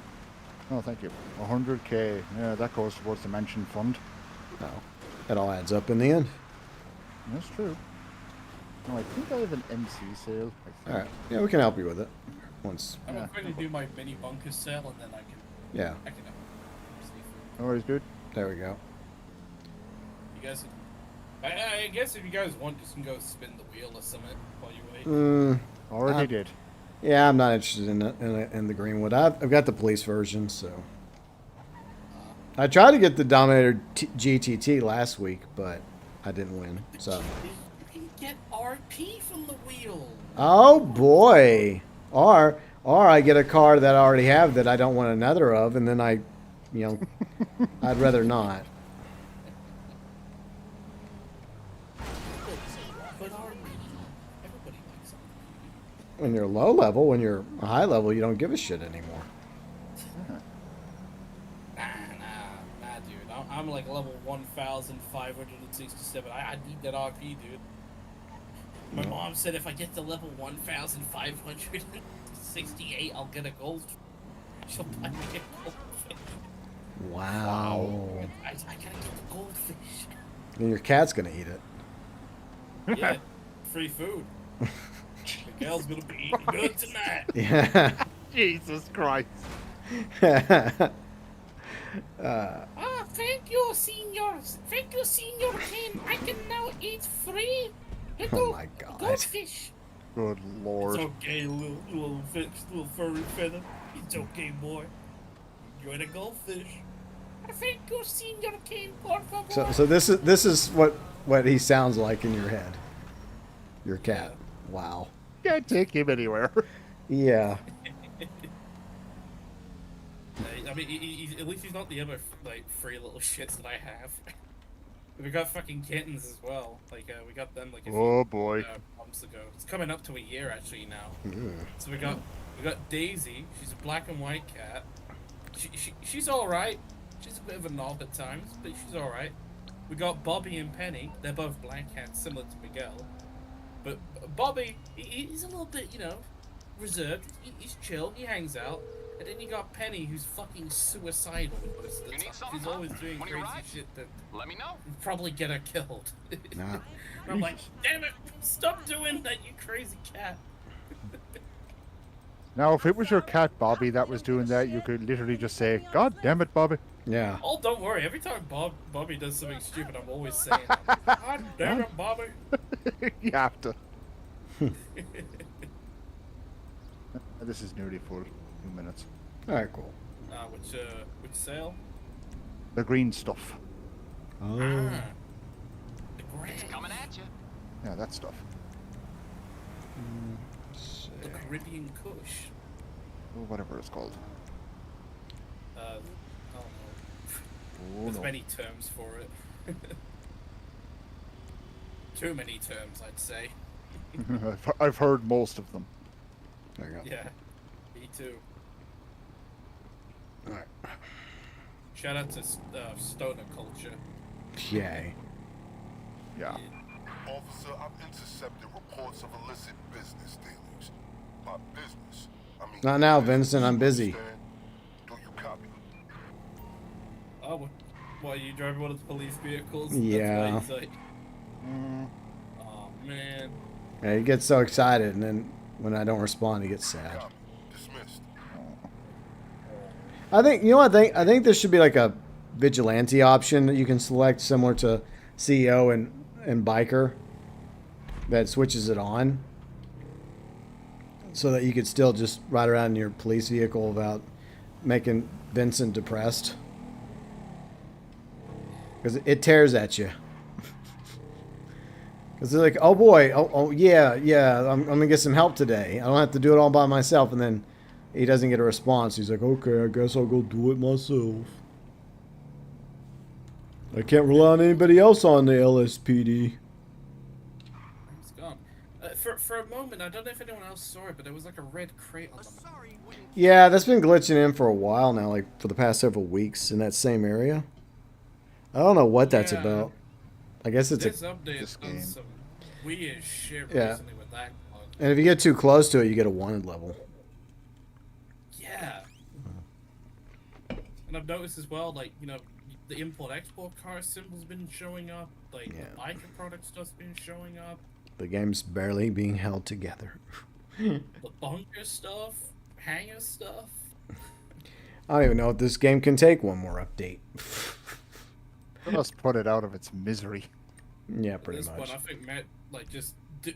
Oh, thank you. 100k. Yeah, that goes towards the mentioned fund. No, it all adds up in the end. That's true. No, I think I have an MC sale. All right, yeah, we can help you with it. Once. I'm going to do my mini bunker sale, and then I can. Yeah. I can. No worries, dude. There we go. You guys. I guess if you guys want, you can go spin the wheel or something while you wait. Already did. Yeah, I'm not interested in the Greenwood. I've got the police version, so. I tried to get the Dominator GTT last week, but I didn't win. So. You can get RP from the wheel. Oh boy. Or I get a car that I already have that I don't want another of, and then I'd rather not. But RP, everybody likes RP. When you're low level, when you're high level, you don't give a shit anymore. Nah, dude. I'm like level 1,567. I need that RP, dude. My mom said if I get to level 1,568, I'll get a gold. She'll buy me a goldfish. Wow. I gotta get the goldfish. And your cat's gonna eat it. Yeah, free food. Miguel's gonna be eating good tonight. Yeah. Jesus Christ. Thank you, seniors. Thank you, Senior King. I can now eat free. Oh my God. Goldfish. Good lord. It's okay, little fish, little furry feather. It's okay, boy. Enjoy the goldfish. Thank you, Senior King, por favor. So this is what he sounds like in your head. Your cat. Wow. Can't take him anywhere. Yeah. I mean, at least he's not the other free little shits that I have. We got fucking kittens as well. We got them a Oh boy. months ago. It's coming up to a year actually now. Mm. So we got Daisy. She's a black and white cat. She's all right. She's a bit of a knob at times, but she's all right. We got Bobby and Penny. They're both black cats, similar to Miguel. But Bobby, he's a little bit, reserved. He's chill. He hangs out. And then you got Penny, who's fucking suicidal most of the time. She's always doing crazy shit that Let me know. would probably get her killed. Nah. I'm like, damn it! Stop doing that, you crazy cat. Now, if it was your cat Bobby that was doing that, you could literally just say, "God damn it, Bobby." Yeah. Oh, don't worry. Every time Bobby does something stupid, I'm always saying, God damn it, Bobby. You have to. This is nearly full. 2 minutes. All right. Cool. Which sale? The green stuff. Oh. The Grand. Coming at you. Yeah, that stuff. The Caribbean Kush. Or whatever it's called. I don't know. Oh, There's no. many terms for it. Too many terms, I'd say. I've heard most of them. There you go. Yeah, me too. All right. Shout out to stoner culture. Yay. Yeah. Officer, I've intercepted reports of illicit business dealings. By business, I mean... Not now, Vincent. I'm busy. Do you copy? Oh, what, are you driving one of the police vehicles? Yeah. That's why he's like, oh, man. Yeah, he gets so excited, and then when I don't respond, he gets sad. Copy. Dismissed. I think, you know what I think there should be like a vigilante option that you can select similar to CEO and biker that switches it on so that you could still just ride around in your police vehicle without making Vincent depressed. Because it tears at you. Because they're like, oh boy, yeah, I'm going to get some help today. I don't have to do it all by myself. And then he doesn't get a response. He's like, okay, I guess I'll go do it myself. I can't rely on anybody else on the LSPD. It's gone. For a moment, I don't know if anyone else saw it, but there was like a red crate on the map. Yeah, that's been glitching in for a while now, like for the past several weeks in that same area. I don't know what that's about. I guess it's this update done some weird shit recently with that bug. And if you get too close to it, you get a wanted level. Yeah. And I've noticed as well, like, you know, the import-export car symbol's been showing up. Like, the biker product stuff's been showing up. The game's barely being held together. The bunker stuff, hangar stuff. I don't even know if this game can take one more update. Let's put it out of its misery. Yeah, pretty much. Point, I think, like, just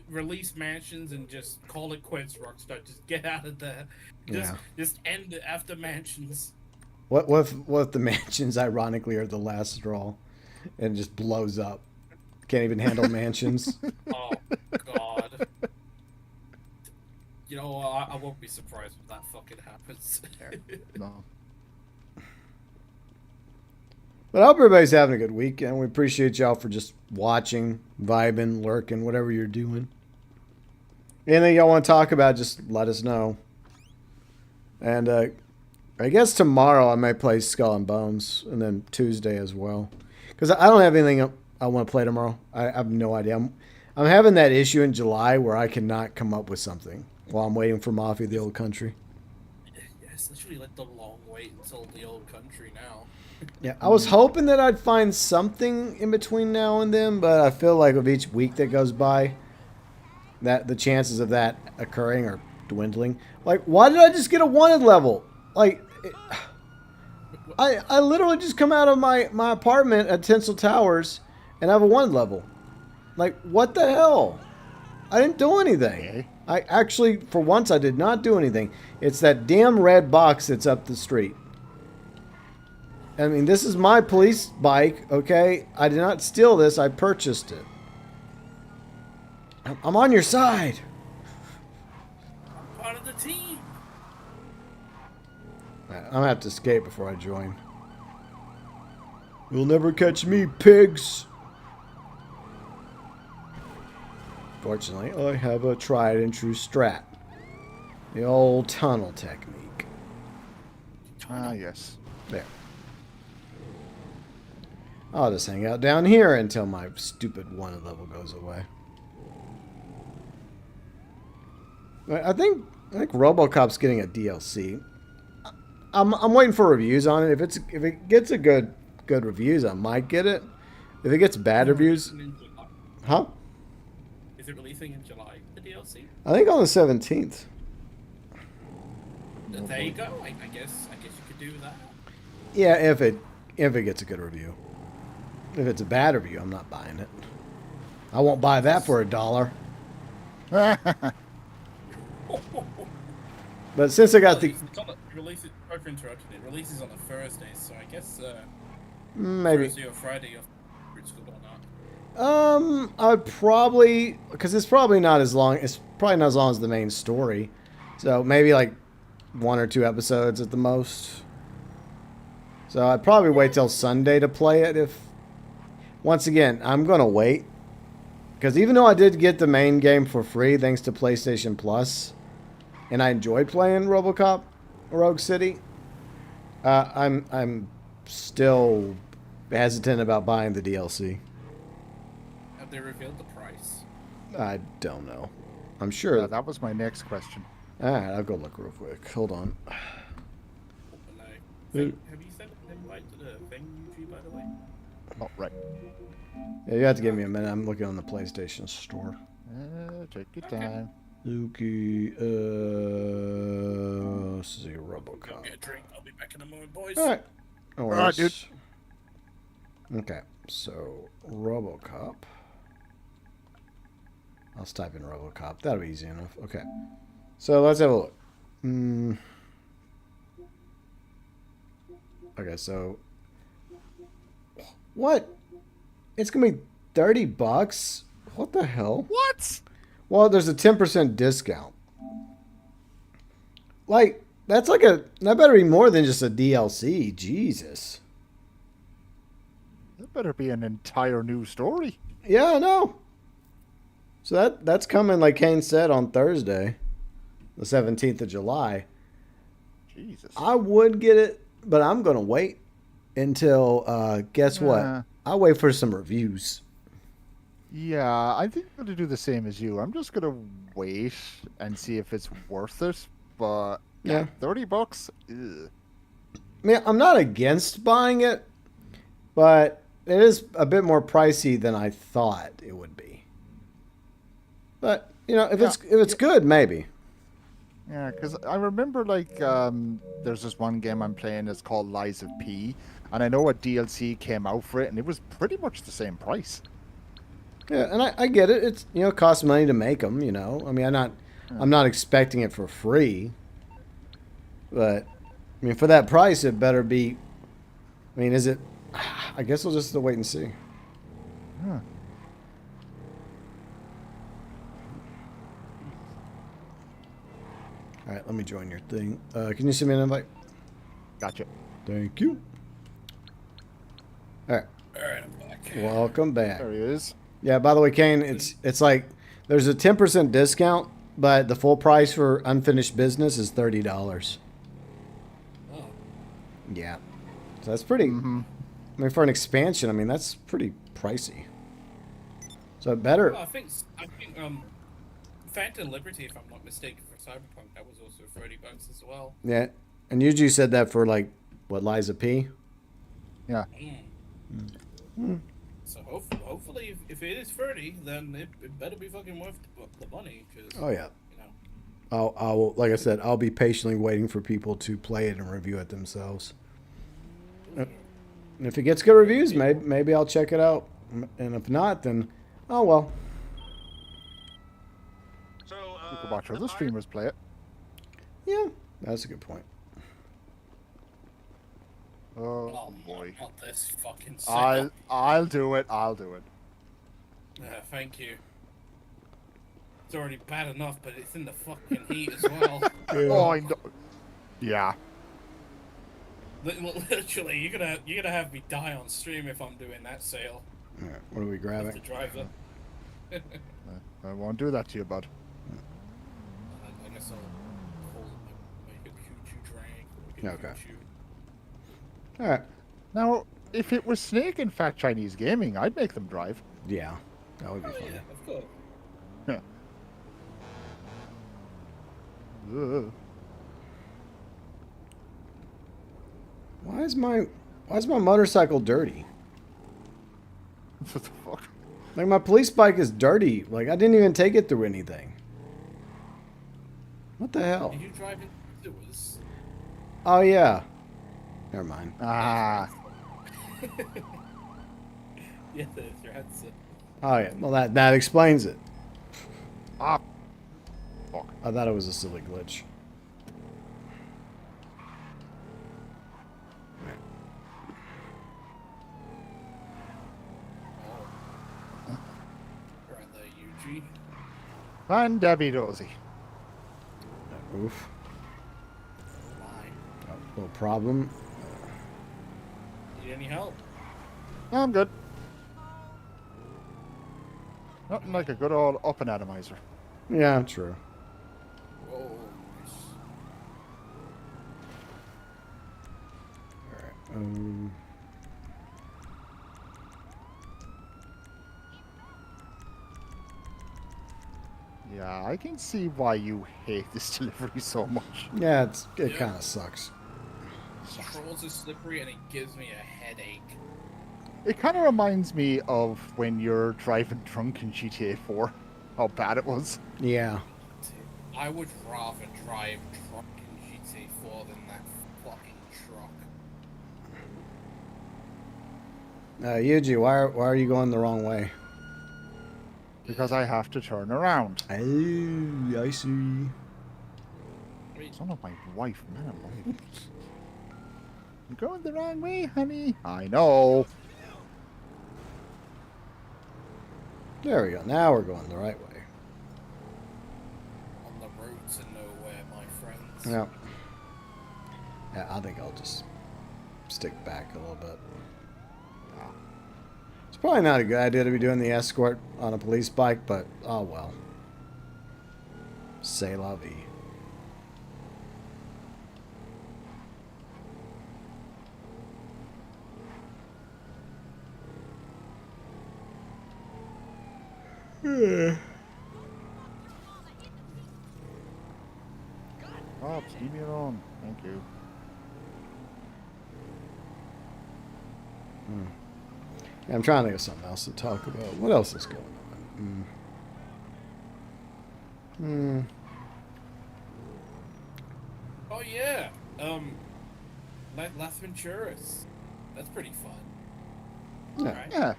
release Mansions and just call it quits, Rockstar. Just get out of there. Just end it after Mansions. What if the Mansions, ironically, are the last straw and it just blows up? Can't even handle Mansions. Oh, God. You know, I won't be surprised if that fucking happens. No. But I hope everybody's having a good week, and we appreciate y'all for just watching, vibing, lurking, whatever you're doing. Anything y'all want to talk about, just let us know. And I guess tomorrow I may play Skull and Bones, and then Tuesday as well. Because I don't have anything I want to play tomorrow. I have no idea. I'm having that issue in July where I cannot come up with something while I'm waiting for Mafia the Old Country. Yeah, it's literally like the long wait until the Old Country now. Yeah, I was hoping that I'd find something in between now and then, but I feel like with each week that goes by, that the chances of that occurring are dwindling. Like, why did I just get a wanted level? Like, I literally just come out of my apartment at Tinsel Towers and have a wanted level. Like, what the hell? I didn't do anything. I actually, for once, I did not do anything. It's that damn red box that's up the street. I mean, this is my police bike, okay? I did not steal this. I purchased it. I'm on your side. I'm part of the team. I'm going to have to escape before I join. You'll never catch me, pigs. Fortunately, I have a tried and true strat. The old tunnel technique. Ah, yes. There. I'll just hang out down here until my stupid wanted level goes away. I think RoboCop's getting a DLC. I'm waiting for reviews on it. If it gets a good reviews, I might get it. If it gets bad reviews, huh? Is it releasing in July? The DLC? I think on the 17th. There you go. I guess you could do that. Yeah, if it gets a good review. If it's a bad review, I'm not buying it. I won't buy that for $1. But since I got the releases on a Thursday, so I guess maybe Thursday or Friday it's good or not. I'd probably, because it's probably not as long. It's probably not as long as the main story, so maybe like 1 or 2 episodes at the most. So I'd probably wait till Sunday to play it. If once again, I'm gonna wait because even though I did get the main game for free thanks to PlayStation Plus, and I enjoyed playing RoboCop Rogue City, I'm still hesitant about buying the DLC. Have they revealed the price? I don't know. I'm sure. Yeah, that was my next question. Alright, I'll go look real quick. Hold on. Have you sent an invite to the thing, UG, by the way? Oh, right. Yeah, you have to give me a minute. I'm looking on the PlayStation Store. Take your time. Luki, 0. RoboCop. Get a drink. I'll be back in a moment, boys. All right. No All right, dude. worries. Okay, so RoboCop. I'll just type in RoboCop. That'll be easy enough. Okay, so let's have a look. Okay, so what? It's gonna be $30. What the hell? What? Well, there's a 10% discount. Like, that's like that better be more than just a DLC. Jesus. That better be an entire new story. Yeah, I know. So that's coming, like Kane said, on Thursday, the 17th of July. Jesus. I would get it, but I'm going to wait until, guess what? I'll wait for some reviews. Yeah, I think I'm going to do the same as you. I'm just going to wait and see if it's worth it. But Yeah. $30? Ugh. I mean, I'm not against buying it, but it is a bit more pricey than I thought it would be. But, if it's good, maybe. Yeah, because I remember, like, there's this one game I'm playing, it's called Lies of P, and I know a DLC came out for it, and it was pretty much the same price. Yeah, and I get it. It's, it costs money to make them, I mean, I'm not expecting it for free. But, I mean, for that price, it better be... I mean, is it... I guess we'll just have to wait and see. Huh. All right, let me join your thing. Can you send me an invite? Gotcha. Thank you. All right. All right, I'm back. Welcome back. There he is. Yeah, by the way, Kane, it's like there's a 10% discount, but the full price for unfinished business is $30. Oh. Yeah. So that's pretty... I mean, for an expansion, I mean, that's pretty pricey. So it better... Well, I think Phantom Liberty, if I'm not mistaken, for Cyberpunk, that was also $30 as well. Yeah. And Yuji said that for, like, what, Liza P? Yeah. So hopefully, if it is 30, then it better be fucking worth the money. Cause, Oh, yeah. I'll like I said, I'll be patiently waiting for people to play it and review it themselves. And if it gets good reviews, maybe I'll check it out. And if not, then, oh well. So, You could watch other streamers play it. Yeah, that's a good point. Oh, boy. Not this fucking sale. I'll do it. I'll do it. Thank you. It's already bad enough, but it's in the fucking heat as well. Oh, I know. Yeah. Literally, you're gonna have me die on stream if I'm doing that sale. All right, what are we The grabbing? driver. I won't do that to you, bud. I guess I'll make a choo-choo drink. Okay. Choo-choo. All right. Now, if it was Snake in Fact Chinese Gaming, I'd make them drive. Yeah, that would be Oh fun. yeah, of course. Yeah. Ugh. Why is my motorcycle dirty? What the fuck? Like, my police bike is dirty. Like, I didn't even take it through anything. What the hell? Did you drive it? It was. Oh, yeah. Never mind. Ah. Yeah, there's your headset. Oh, yeah. Well, that explains it. Ah. Fuck. I thought it was a silly glitch. Right there, UG. And Debbie Dozy. Oof. Fine. Oh, no problem. Need any help? I'm good. Nothing like a good old up and atomizer. Yeah, true. Whoa. All right. Yeah, I can see why you hate this delivery so much. Yeah, it kind of sucks. Controls are slippery and it gives me a headache. It kind of reminds me of when you're driving drunk in GTA 4. How bad it was. Yeah. I would rather drive drunk in GTA 4 than Yuji, why are you going the wrong way? Because I have to turn around. Oh, I see. Son of my wife, man alive. You're going the wrong way, honey. I know. There we go. Now we're going the right way. On the road to nowhere, my friends. Yeah. Yeah, I think I'll just stick back a little bit. It's probably not a good idea to be doing the escort on a police bike, but oh well. C'est la vie. Pops, leave me alone. Thank you. Yeah, I'm trying to think of something else to talk about. What else is going on? Oh yeah, Las Venturas. That's pretty fun. Yeah. Right? Yeah.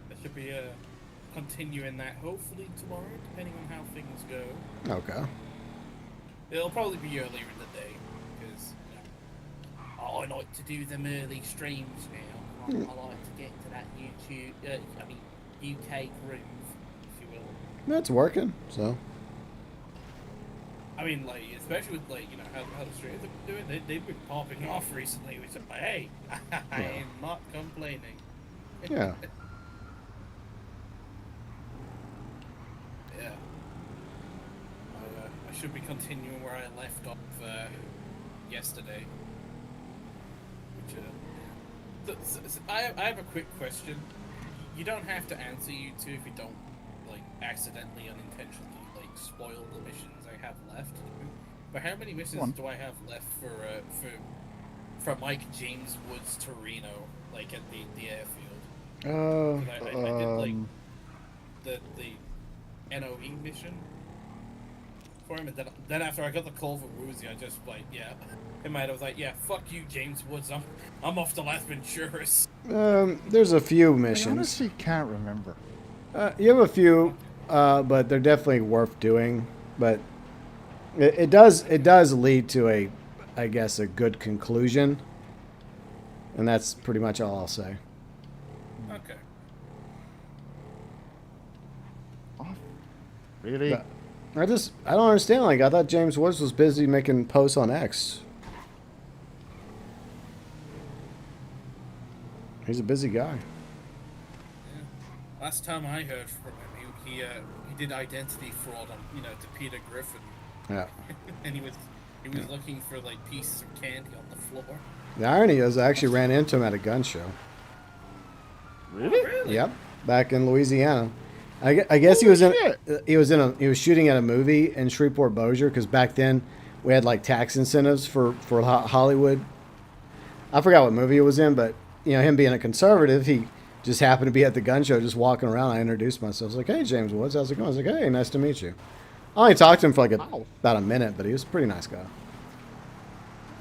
There should be continuing that hopefully tomorrow, depending on how things go. Okay. It'll probably be earlier in the day because I like to do them early streams now. I like to get to that YouTube, UK groove, if you will. That's working, so. I mean, like, especially with, like, how the streams are doing, they've been popping off recently, which I'm like, hey, I am not complaining. Yeah. Yeah. I should be continuing where I left off yesterday. Which, I have a quick question. You don't have to answer, you two, if you don't, like, accidentally, unintentionally, like, spoil the missions I have left. But how many missions do I have left from Mike James Woods to Reno, like, at the airfield? I did, like, the NOE mission for him, and then after I got the call for Woozy, I just, like, in my head I was like, yeah, fuck you, James Woods, I'm off to Las Venturas. There's a few I missions. honestly can't remember. You have a few, but they're definitely worth doing. But it does lead to a good conclusion, and that's pretty much all I'll say. Okay. Oh, really? But I don't understand. Like, I thought James Woods was busy making posts on X. He's a busy guy. Yeah. Last time I heard from him, he did identity fraud on to Peter Griffin. Yeah. And he was looking for like pieces of candy on the floor. The irony is, I actually ran into him at a gun show. Really? Yep, back in Louisiana. I guess he was shooting at a movie in Shreveport Bossier, because back then we had like tax incentives for Hollywood. I forgot what movie it was in, but him being a conservative, he just happened to be at the gun show, just walking around. I introduced myself. I was like, "Hey, James Woods, how's it going?" I was like, "Hey, nice to meet you." I only talked to him for like about a minute, but he was a pretty nice guy.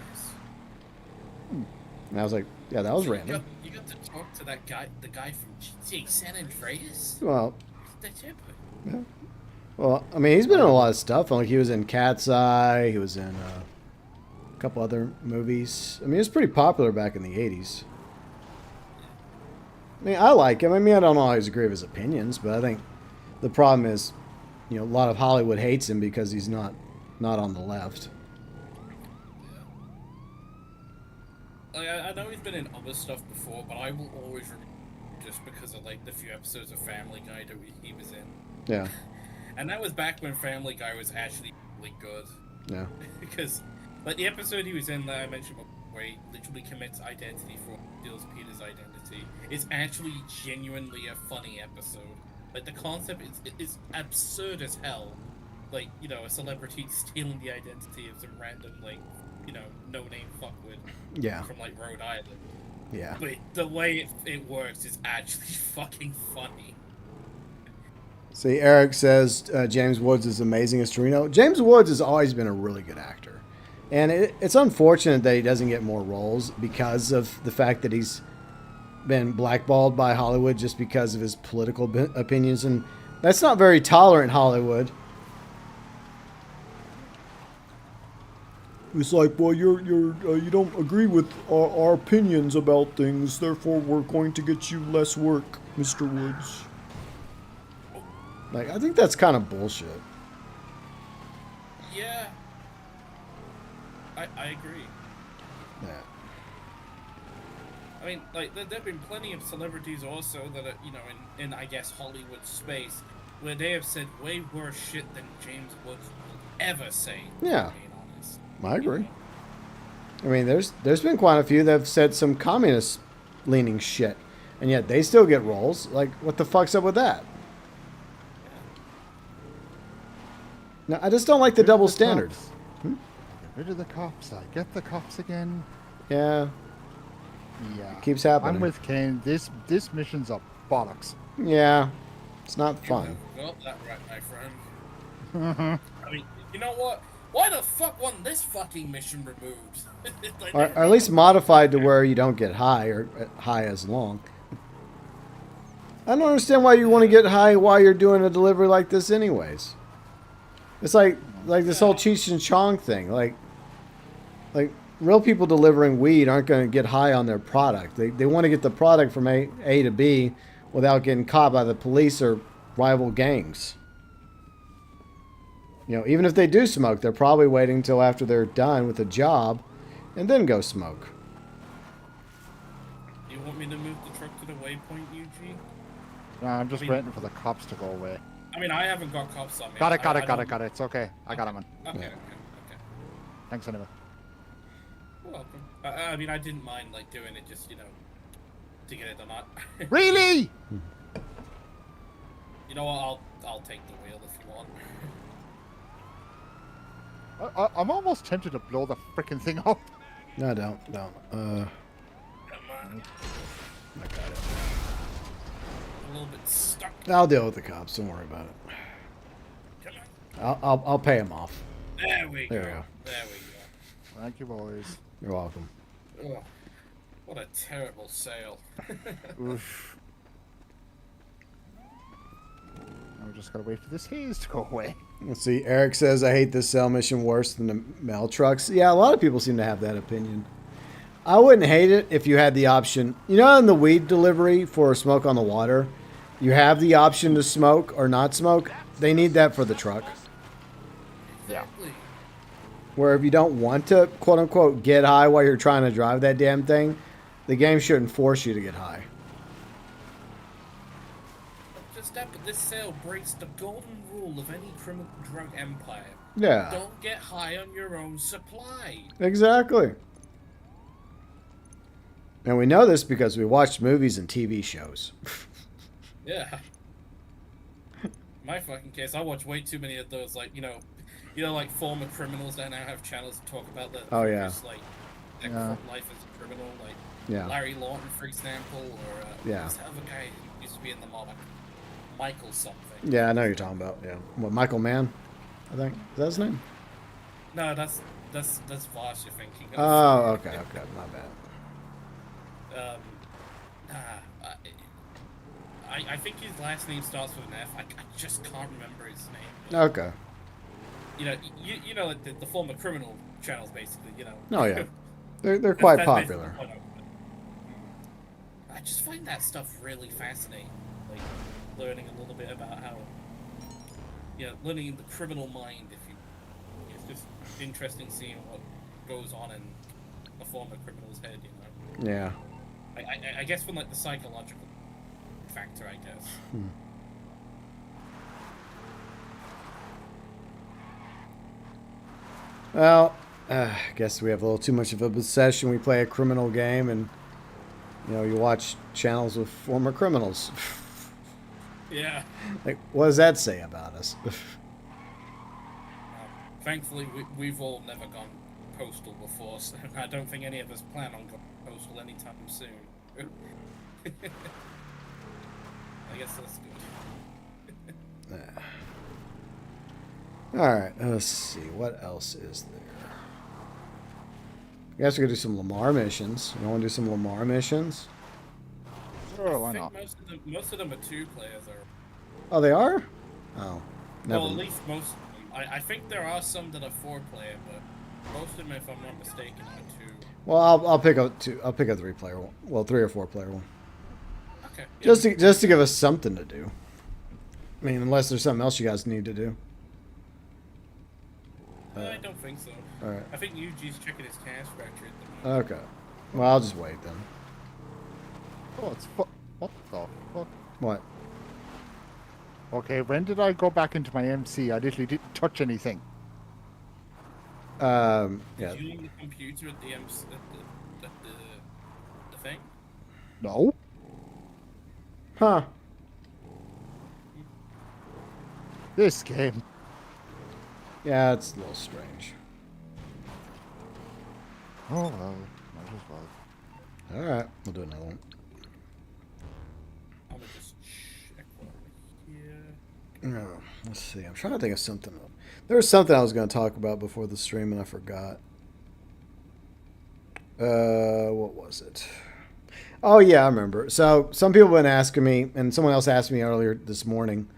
Nice. And I was like, "Yeah, that was random." You got to talk to that guy, the guy from GTA San Andreas. Well, That's it. yeah. Well, I mean, he's been in a lot of stuff. Like, he was in Cat's Eye. He was in a couple other movies. I mean, he was pretty popular back in the 80s. I mean, I like him. I mean, I don't always agree with his opinions, but I think the problem is, a lot of Hollywood hates him because he's not on the left. Yeah. I know he's been in other stuff before, but I will always remember just because of like the few episodes of Family Guy that he was in. Yeah. And that was back when Family Guy was actually really good. Yeah. Because, like, the episode he was in that I mentioned where he literally commits identity fraud, steals Peter's identity, is actually genuinely a funny episode. Like, the concept is absurd as hell. Like, a celebrity stealing the identity of some random, like, no-name fuckwit. Yeah. From, like, Rhode Island. Yeah. But the way it works is actually fucking funny. See, Eric says James Woods is amazing as Torino. James Woods has always been a really good actor. And it's unfortunate that he doesn't get more roles because of the fact that he's been blackballed by Hollywood just because of his political opinions. And that's not very tolerant, Hollywood. It's like, well, you don't agree with our opinions about things, therefore we're going to get you less work, Mr. Woods. Like, I think that's kind of bullshit. Yeah. I agree. Yeah. I mean, like, there have been plenty of celebrities also that are, you know, in I guess, Hollywood space, where they have said way worse shit than James Woods will ever say. Yeah. Being honest. I agree. I mean, there's been quite a few that have said some communist-leaning shit, and yet they still get roles. Like, what the fuck's up with that? No, I just don't like the double standard. Get rid of the cops. I get the cops again. Yeah. Yeah. It keeps happening. I'm with Kane. This mission's a bollocks. Yeah. It's not fun. You got that right, my friend. I mean, you know what? Why the fuck wasn't this fucking mission removed? Like, Or at least modified to where you don't get high or high as long. I don't understand why you want to get high while you're doing a delivery like this anyways. It's like this whole Cheech and Chong thing. Like real people delivering weed aren't going to get high on their product. They want to get the product from A to B without getting caught by the police or rival gangs. You know, even if they do smoke, they're probably waiting until after they're done with the job and then go smoke. You want me to move the truck to the waypoint, Eugene? No, I'm just waiting for the cops to go away. I mean, I haven't got cops on me. Got it. It's okay. I got him, man. Okay. Thanks anyway. You're welcome. I mean, I didn't mind, like, doing it just, you know, to get it or not. Really? You know what? I'll take the wheel if you want. I'm almost tempted to blow the freaking thing up. No, don't. Come on. I got it. A little bit stuck. I'll deal with the cops. Don't worry about it. Come on. I'll pay them off. There we There go. we go. There we go. Thank you, boys. You're welcome. Oh, what a terrible sale. Oof. Now we just gotta wait for this haze to go away. Let's see. Eric says, I hate this cell mission worse than the mail trucks. Yeah, a lot of people seem to have that opinion. I wouldn't hate it if you had the option. You know, in the weed delivery for Smoke on the Water, you have the option to smoke or not smoke. They need that for the truck. Exactly. Where if you don't want to, quote unquote, get high while you're trying to drive that damn thing, the game shouldn't force you to get high. Just that, but this sale breaks the golden rule of any criminal drug empire. Yeah. Don't get high on your own supply. Exactly. And we know this because we watched movies and TV shows. Yeah. My fucking case, I watch way too many of those, like, you know, like former criminals that now have channels to talk about their previous, like, life as a criminal, like Larry Lawton, for example, or this other guy who used to be in the mob, like Michael something. Yeah, I know who you're talking about. Yeah, what, Michael Mann? I think is that his name? No, that's Voss you're thinking of. Oh, okay, my bad. I think his last name starts with an F. I just can't remember his name. Okay. You know, like the former criminal channels, basically. You know. Oh yeah, they're quite that's popular. I just find that stuff really fascinating. Like learning a little bit about how, learning the criminal mind. It's just interesting seeing what goes on in a former criminal's head. You know. Yeah. I guess from like the psychological factor, I guess. Well, I guess we have a little too much of a obsession. We play a criminal game, and you watch channels with former criminals. Yeah. Like, what does that say about us? Thankfully, we've all never gone postal before, so I don't think any of us plan on going postal anytime soon. I guess that's good. All right, let's see. What else is there? I guess we could do some Lamar missions. You want to do some Lamar missions? Sure, why I not? think most of them are 2 players. Oh, they are? Oh, never. Well, at least most of them. I think there are some that are 4 player, but most of them, if I'm not mistaken, are 2. Well, I'll pick up 2. I'll pick a 3 player one. Well, 3 or 4 player one. Okay. Just to give us something to do. I mean, unless there's something else you guys need to do. I don't think so. All right. I think Yuji's checking his cash factor at the moment. Okay. Well, I'll just wait then. Oh, it's what the fuck? What? Okay, when did I go back into my MC? I literally didn't touch anything. Yeah. Did you on the computer at the the thing? No. Huh. This game. Yeah, it's a little strange. Oh well, might as well. All right, we'll do another one. I'm gonna just check over here. Oh, let's see. I'm trying to think of something. There was something I was going to talk about before the stream, and I forgot. What was it? Oh yeah, I remember. So some people have been asking me, and someone else asked me earlier this morning,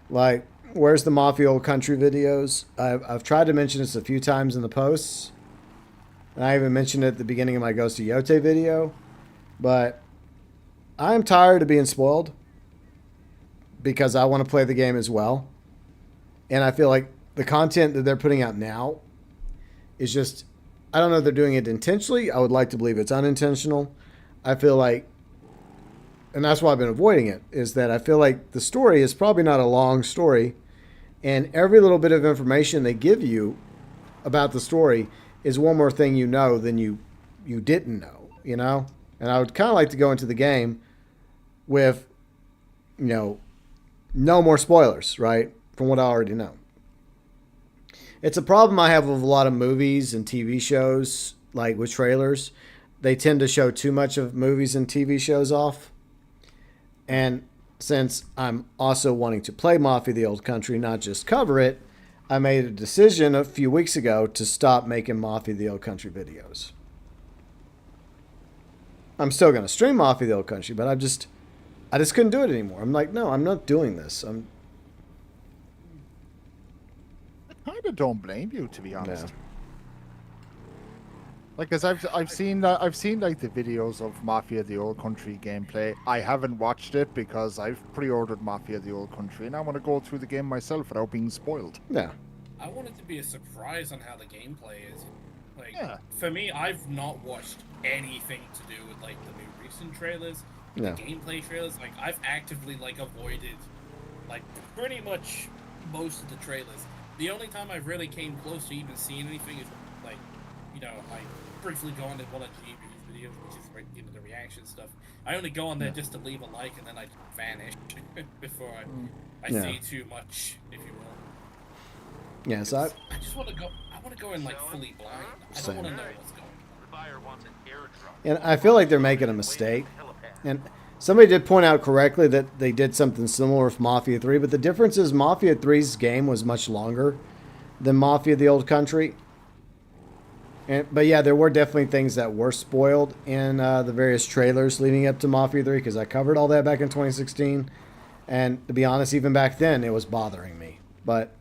like, where's the Mafia Old Country videos? I've tried to mention this a few times in the posts, and I even mentioned it at the beginning of my Ghost of Yote video, but I'm tired of being spoiled because I want to play the game as well, and I feel like the content that they're putting out now is just, I don't know if they're doing it intentionally. I would like to believe it's unintentional. I feel like, and that's why I've been avoiding it, is that I feel like the story is probably not a long story, and every little bit of information they give you about the story is one more thing you know than you didn't know, you know? And I would kind of like to go into the game with, you know, no more spoilers, right, from what I already know. It's a problem I have with a lot of movies and TV shows, like with trailers. They tend to show too much of movies and TV shows off. And since I'm also wanting to play Mafia the Old Country, not just cover it, I made a decision a few weeks ago to stop making Mafia the Old Country videos. I'm still going to stream Mafia the Old Country, but I just couldn't do it anymore. I'm like, no, I'm not doing this. I kind of don't blame you, to be honest. Yeah. Like, as I've seen like the videos of Mafia the Old Country gameplay. I haven't watched it because I've pre-ordered Mafia the Old Country, and I want to go through the game myself without being spoiled. Yeah. I want it to be a surprise on how the gameplay is. Like, Yeah. for me, I've not watched anything to do with like the new recent trailers, No. the gameplay trailers. Like, I've actively like avoided like pretty much most of the trailers. The only time I really came close to even seeing anything is like, you know, I briefly go on to one of GeauxBurns videos, which is right into the reaction stuff. I only go on there just to leave a like, and then I vanish before I see too much, if you will. Yeah, so I just want to go. I want to go in like fully blind. I don't want to know what's going on. The buyer wants an airdrop. and I feel like they're making a mistake. And somebody did point out correctly that they did something similar with Mafia 3, but the difference is Mafia 3's game was much longer than Mafia the Old Country. But yeah, there were definitely things that were spoiled in the various trailers leading up to Mafia 3, because I covered all that back in 2016. And to be honest, even back then, it was bothering me. But,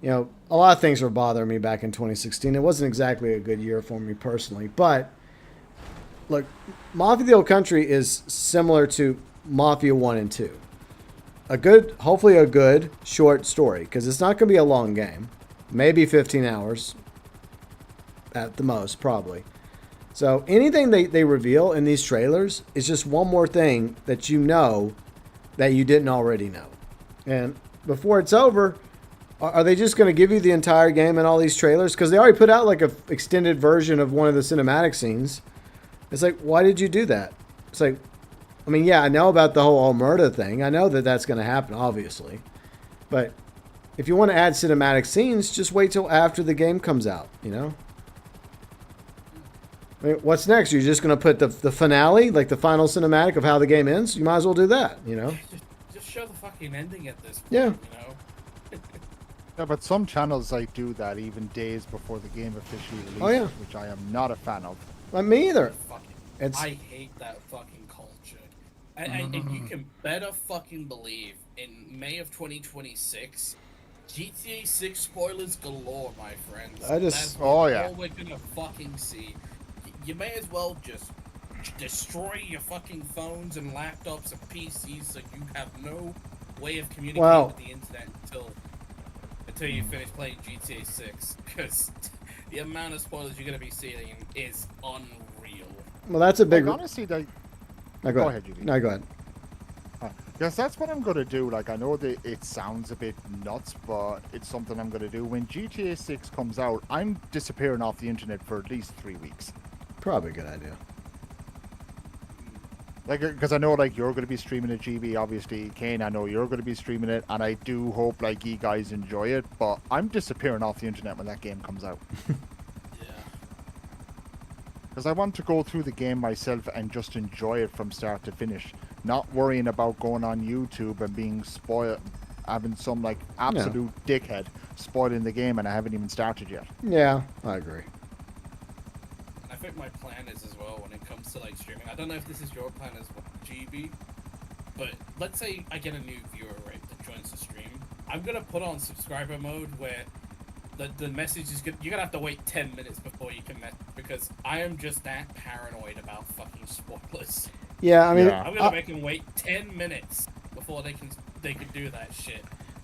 you know, a lot of things were bothering me back in 2016. It wasn't exactly a good year for me personally. But, look, Mafia the Old Country is similar to Mafia 1 and 2. Hopefully a good, short story, because it's not going to be a long game. Maybe 15 hours. At the most, probably. So anything they reveal in these trailers is just one more thing that you know that you didn't already know. And before it's over, are they just going to give you the entire game and all these trailers? Because they already put out like an extended version of one of the cinematic scenes. It's like, why did you do that? It's like, I mean, yeah, I know about the whole Almerda thing. I know that that's going to happen, obviously. But if you want to add cinematic scenes, just wait till after the game comes out, you know? I mean, what's next? You're just going to put the finale, like the final cinematic of how the game ends? You might as well do that, you know? Just show the fucking ending at this point, Yeah. you know? Yeah, but some channels like do that even days before the game officially releases, Oh, yeah. which I am not a fan of. Me either. I hate that fucking culture. And you can better fucking believe in May of 2026, GTA 6 spoilers galore, my friends. That's all we're gonna fucking see. You may as well just destroy your fucking phones and laptops and PCs so you have no way of communicating with the internet until you finish playing GTA 6, because the amount of spoilers you're going to be seeing is unreal. Well, that's a big... Like, honestly, like... No, go ahead. Julie. No, go ahead. Yes, that's what I'm going to do. Like, I know that it sounds a bit nuts, but it's something I'm going to do. When GTA 6 comes out, I'm disappearing off the internet for at least 3 weeks. Probably a good idea. Like, because I know, like, you're going to be streaming it, GB, obviously. Kane, I know you're going to be streaming it, and I do hope, like, you guys enjoy it, but I'm disappearing off the internet when that game comes out. Yeah. Because I want to go through the game myself and just enjoy it from start to finish. Not worrying about going on YouTube and being spoiled, having some, like, absolute dickhead spoiling the game, and I haven't even started yet. Yeah, I agree. I think my plan is as well when it comes to like streaming. I don't know if this is your plan as well, GB, but let's say I get a new viewer, right, that joins the stream. I'm gonna put on subscriber mode where the message is good. You're gonna have to wait 10 minutes before you can message, because I am just that paranoid about fucking spoilers. Yeah, I mean, I'm gonna make them wait 10 minutes before they can do that shit.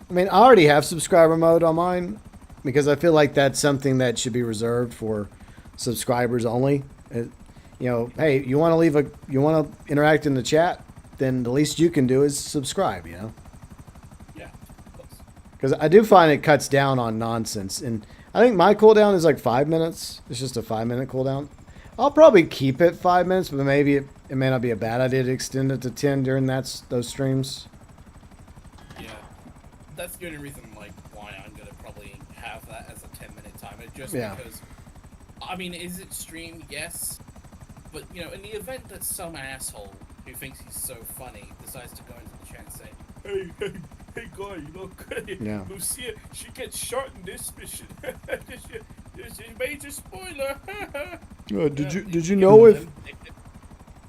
I mean, I already have subscriber mode on mine because I feel like that's something that should be reserved for subscribers only. You know, hey, you want to interact in the chat, then the least you can do is subscribe, you know? Yeah. Because I do find it cuts down on nonsense. And I think my cooldown is like 5 minutes. It's just a 5-minute cooldown. I'll probably keep it 5 minutes, but maybe it may not be a bad idea to extend it to 10 during those streams. Yeah. That's the only reason, like, why I'm going to probably have that as a 10-minute timer. Just because... I mean, is it streamed? Yes. But, you know, in the event that some asshole who thinks he's so funny decides to go into the chat and say, hey, guy, look, Lucia, she gets shot in this mission. This is major spoiler. Did you know if...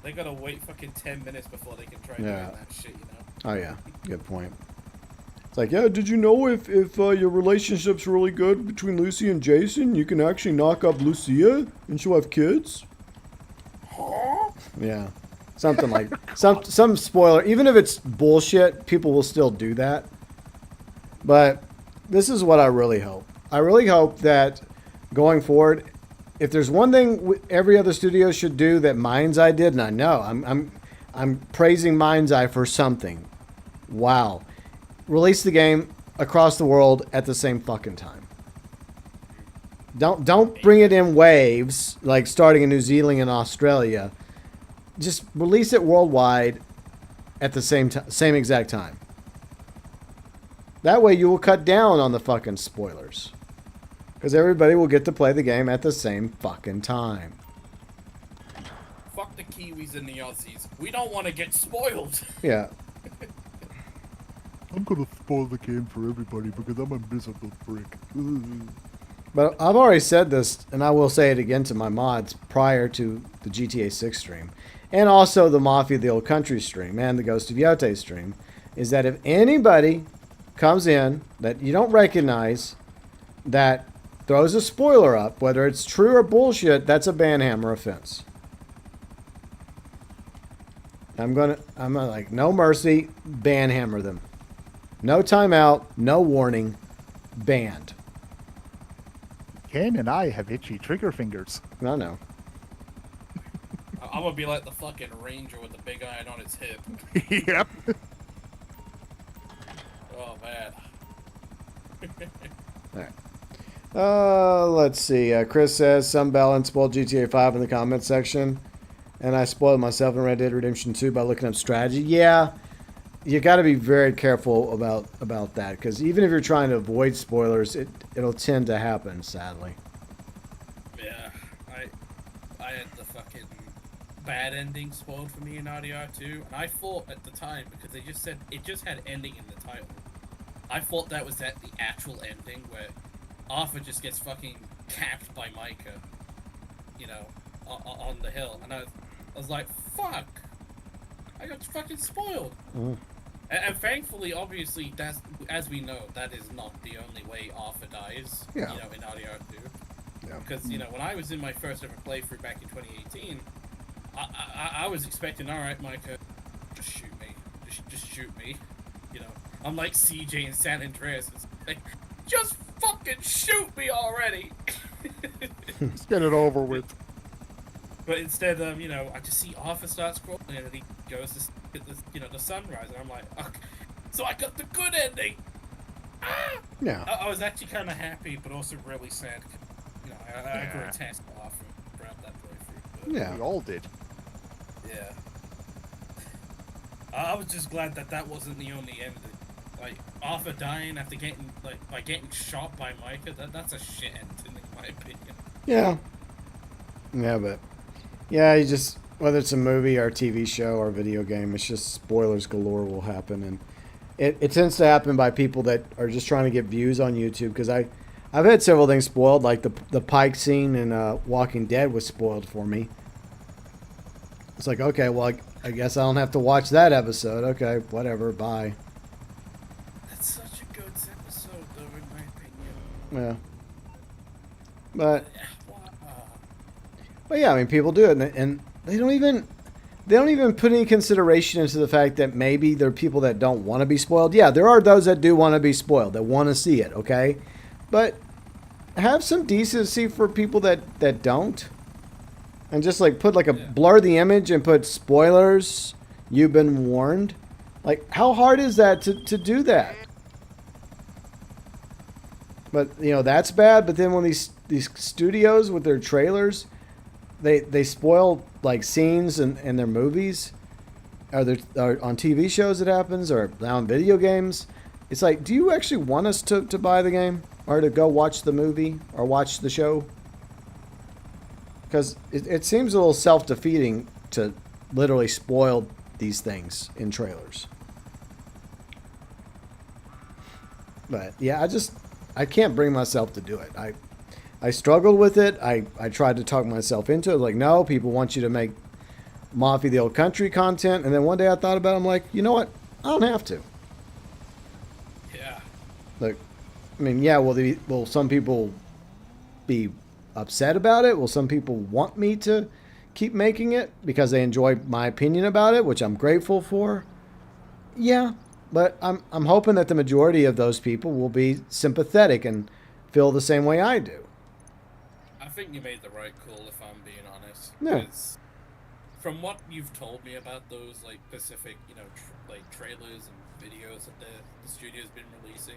They gotta wait fucking 10 minutes before they can try doing that shit, you know? Oh, yeah. Good point. It's like, yeah, did you know if your relationship's really good between Lucy and Jason, you can actually knock up Lucia and she'll have kids? Huh? Yeah. Something like some spoiler. Even if it's bullshit, people will still do that. But this is what I really hope. I really hope that going forward, if there's one thing every other studio should do that Mind's Eye did, and I know I'm praising Mind's Eye for something. Wow. Release the game across the world at the same fucking time. Don't bring it in waves like starting in New Zealand and Australia. Just release it worldwide at the same exact time. That way you will cut down on the fucking spoilers. Because everybody will get to play the game at the same fucking time. Fuck the Kiwis and the Aussies. We don't want to get spoiled. Yeah. I'm gonna spoil the game for everybody because I'm a miserable prick. But I've already said this, and I will say it again to my mods prior to the GTA 6 stream, and also the Mafia of the Old Country stream, and the Ghost of Yote stream, is that if anybody comes in that you don't recognize that throws a spoiler up, whether it's true or bullshit, that's a banhammer offense. I'm gonna like, no mercy, banhammer them. No timeout, no warning, banned. Ken and I have itchy trigger fingers. I know. I'm gonna be like the fucking ranger with the big iron on his hip. Yep. Oh, man. Alright. Let's see. Chris says, some balance spoiled GTA 5 in the comments section. And I spoiled myself in Red Dead Redemption 2 by looking up strategy. Yeah. You got to be very careful about that, because even if you're trying to avoid spoilers, it'll tend to happen, sadly. Yeah, I had the fucking bad ending spoiled for me in RDR2, and I thought at the time, because they just said it just had ending in the title. I thought that was the actual ending where Arthur just gets fucking capped by Micah, you know, on the hill, and I was like, fuck, I got fucking spoiled. And thankfully, obviously, that's, as we know, that is not the only way Arthur dies, you know, in RDR2. Yeah. Because, you know, when I was in my first ever playthrough back in 2018, I was expecting, alright, Micah, just shoot me. Just shoot me. You know, I'm like CJ in San Andreas. It's like, just fucking shoot me already! Let's get it over with. But instead, you know, I just see Arthur start scrolling and then he goes to get the, you know, the sunrise, and I'm like, okay, so I got the good ending! Ah! Yeah. I was actually kind of happy, but also really sad. You know, I grew attached to Arthur throughout that playthrough. But, Yeah. We all did. yeah. I was just glad that that wasn't the only ending. Like, Arthur dying after getting, like, by getting shot by Micah, that's a shit ending, in my opinion. Yeah. Yeah, but... Yeah, you just... Whether it's a movie or a TV show or a video game, it's just spoilers galore will happen. And it tends to happen by people that are just trying to get views on YouTube. Because I've had several things spoiled. Like the Pike scene in Walking Dead was spoiled for me. It's like, okay, well, I guess I don't have to watch that episode. Okay, whatever, bye. That's such a good episode, though, in my opinion. Yeah. But yeah, I mean, people do it, and they don't even put any consideration into the fact that maybe there are people that don't want to be spoiled. Yeah, there are those that do want to be spoiled, that want to see it, okay? But have some decency for people that don't. And just like put like a blur the image and put spoilers, you've been warned. Like, how hard is that to do that? But, you know, that's bad. But then when these studios with their trailers, they spoil like scenes in their movies, or on TV shows it happens, or now in video games. It's like, do you actually want us to buy the game or to go watch the movie or watch the show? Because it seems a little self-defeating to literally spoil these things in trailers. But yeah, I can't bring myself to do it. I struggled with it. I tried to talk myself into it. Like, no, people want you to make Mafia the Old Country content. And then one day I thought about it. I'm like, you know what? I don't have to. Yeah. Like, I mean, yeah, will some people be upset about it? Will some people want me to keep making it because they enjoy my opinion about it, which I'm grateful for? Yeah, but I'm hoping that the majority of those people will be sympathetic and feel the same way I do. I think you made the right call, if I'm being honest. Yeah. Because from what you've told me about those, like, specific, you know, like, trailers and videos that the studio's been releasing,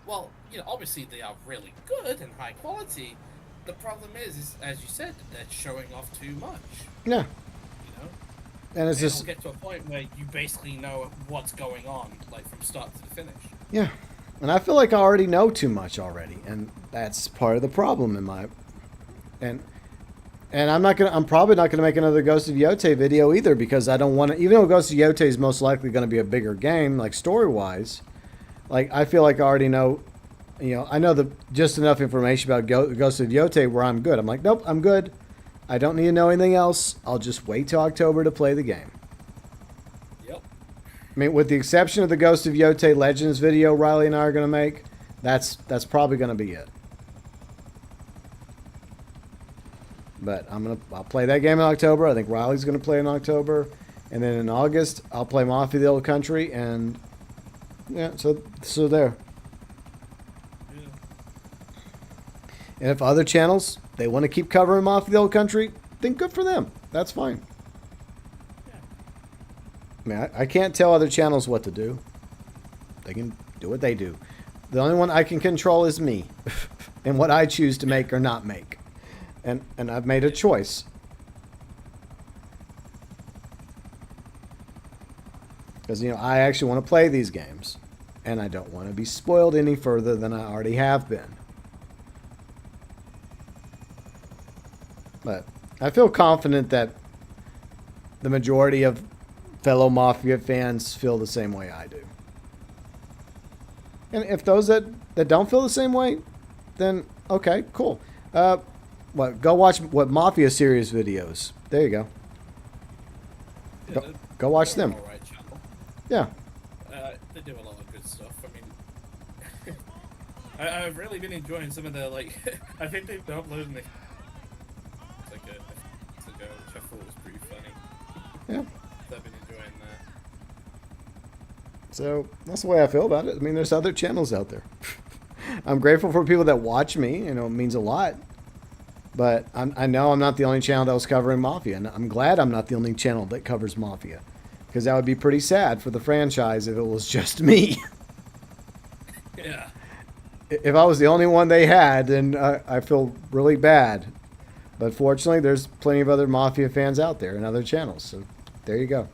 well, you know, obviously they are really good and high quality. The problem is, as you said, that they're showing off too much. Yeah. You know? And it's It'll just... get to a point where you basically know what's going on, like, from start to the finish. Yeah. And I feel like I already know too much already. And that's part of the problem in my... And I'm probably not gonna make another Ghost of Yotei video either, because I don't want to, even though Ghost of Yotei is most likely gonna be a bigger game, like story wise, like I feel like I already know, you know, I know just enough information about Ghost of Yotei where I'm good. I'm like, nope, I'm good. I don't need to know anything else. I'll just wait till October to play the game. Yep. I mean, with the exception of the Ghost of Yotei Legends video Riley and I are gonna make, that's probably gonna be it. But I'll play that game in October. I think Riley's going to play in October. And then in August, I'll play Mafia the Old Country. And, yeah, so there. Yeah. And if other channels, they want to keep covering Mafia the Old Country, then good for them. That's fine. Yeah. I mean, I can't tell other channels what to do. They can do what they do. The only one I can control is me. And what I choose to make or not make. And I've made a choice. Because, you know, I actually want to play these games. And I don't want to be spoiled any further than I already have been. But I feel confident that the majority of fellow Mafia fans feel the same way I do. And if those that don't feel the same way, then okay, cool. Go watch Mafia series videos. There you go. Yeah, Go watch them. All right channel. Yeah. They do a lot of good stuff. I mean, I've really been enjoying some of their like. I think they've been uploading it like a ago, which I thought was pretty funny. Yeah. I've been enjoying that. So that's the way I feel about it. I mean, there's other channels out there. I'm grateful for people that watch me. You know, it means a lot. But I know I'm not the only channel that was covering Mafia. And I'm glad I'm not the only channel that covers Mafia. Because that would be pretty sad for the franchise if it was just me. Yeah. If I was the only one they had, then I feel really bad. But fortunately, there's plenty of other Mafia fans out there and other channels. So there you go.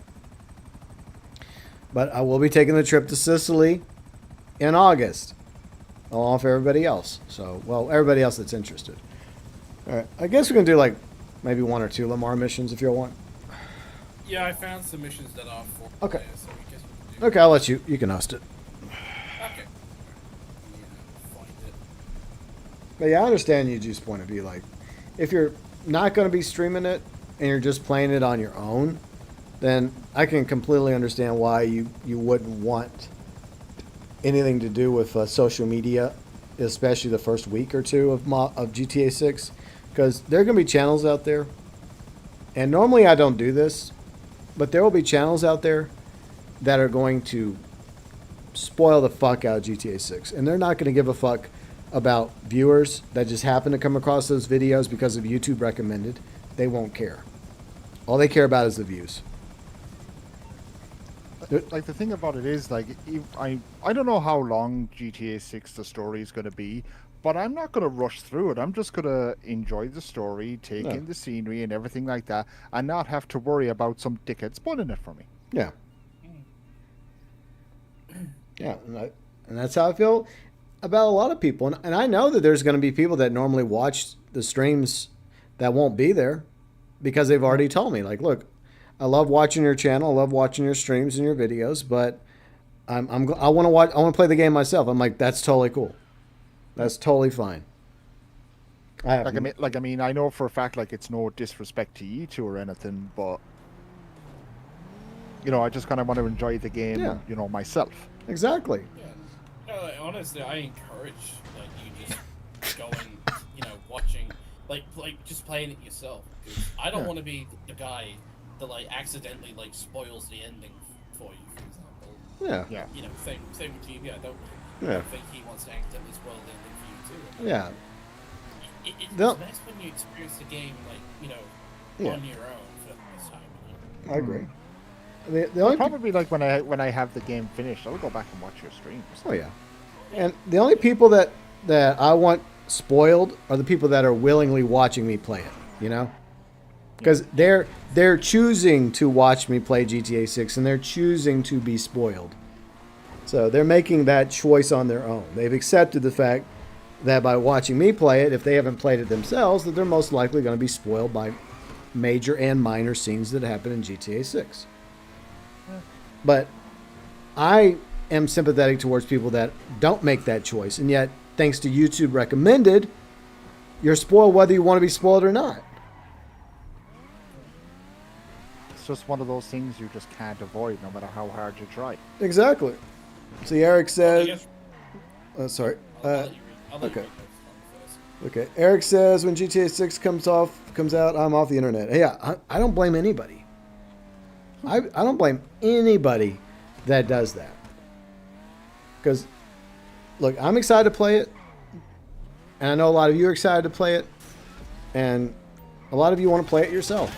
But I will be taking the trip to Sicily in August, along with everybody else. So, well, everybody else that's interested. All right, I guess we can do like maybe 1 or 2 Lamar missions if you want. Yeah, I found some missions that are for Okay. players, so we guess we can do. Okay, I'll let you. You can host it. Okay. Find it. But yeah, I understand Yuji's point of view. Like, if you're not going to be streaming it and you're just playing it on your own, then I can completely understand why you wouldn't want anything to do with social media, especially the first week or two of GTA 6, because there are going to be channels out there, and normally I don't do this, but there will be channels out there that are going to spoil the fuck out of GTA 6, and they're not going to give a fuck about viewers that just happen to come across those videos because of YouTube recommended. They won't care. All they care about is the views. Like, the thing about it is, like, I don't know how long GTA 6 the story is going to be, but I'm not going to rush through it. I'm just going to enjoy the story, take in the scenery and everything like that, and not have to worry about some dickhead spoiling it for me. Yeah. Yeah, and that's how I feel about a lot of people. And I know that there's going to be people that normally watch the streams that won't be there because they've already told me, like, look, I love watching your channel. I love watching your streams and your videos, but I want to watch. I want to play the game myself. I'm like, that's totally cool. That's totally fine. I mean, I know for a fact, like, it's no disrespect to you two or anything, but you know, I just kind of want to enjoy the game, you know, myself. Exactly. Yeah. No, like, honestly, I encourage like you just going, you know, watching, like just playing it yourself. 'Cause I don't want to be the guy that like accidentally like spoils the ending for you, for example. Yeah. You know, same with GB. I don't think he wants to accidentally spoil the ending for you too. Yeah. It's best when you experience the game like, you know, on your own for the first time. You know? I agree. The only Probably like when I have the game finished, I'll go back and watch your streams. Oh yeah. And the only people that I want spoiled are the people that are willingly watching me play it, you know? Because they're choosing to watch me play GTA 6 and they're choosing to be spoiled. So they're making that choice on their own. They've accepted the fact that by watching me play it, if they haven't played it themselves, that they're most likely going to be spoiled by major and minor scenes that happen in GTA 6. But I am sympathetic towards people that don't make that choice. And yet, thanks to YouTube recommended, you're spoiled whether you want to be spoiled or not. It's just one of those things you just can't avoid no matter how hard you try. Exactly. See, Eric says... sorry. Okay. Okay. Eric says when GTA 6 comes out, I'm off the internet. Yeah, I don't blame anybody. I don't blame anybody that does that. Because, look, I'm excited to play it. And I know a lot of you are excited to play it. And a lot of you want to play it yourself.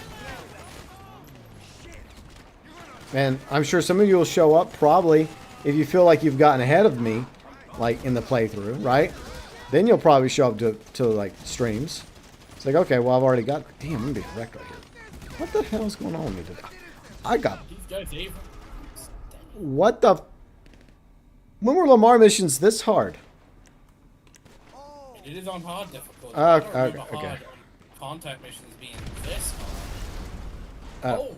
And I'm sure some of you will show up probably if you feel like you've gotten ahead of me, like in the playthrough, right? Then you'll probably show up to like streams. It's like, okay, well, I've already got... Damn, I'm going to be wrecked right here. What the hell is going on with me today? I got... What the... When were Lamar missions this hard? It is on hard difficulty. Okay. Contact missions being this hard.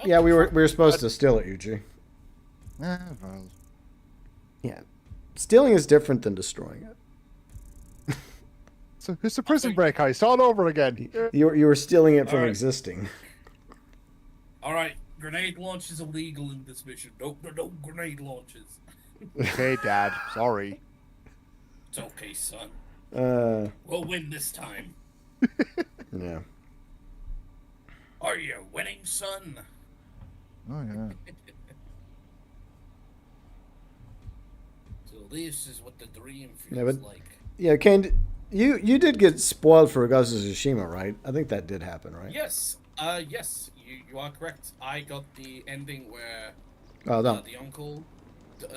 Yeah, we were supposed to steal it, UG. Well. Yeah. Stealing is different than destroying it. So it's a prison break heist all over again. You were stealing it from All right. existing. All right, grenade launch is illegal in this mission. No grenade launches. Okay, Dad. Sorry. It's okay, son. We'll win this time. Yeah. Are you winning, son? Oh yeah. So this is what the dream feels Yeah, but- like. Yeah, Kane, you did get spoiled for Ghost of Tsushima, right? I think that did happen, right? Yes. Yes. You are correct. I got the ending where Oh, no. the uncle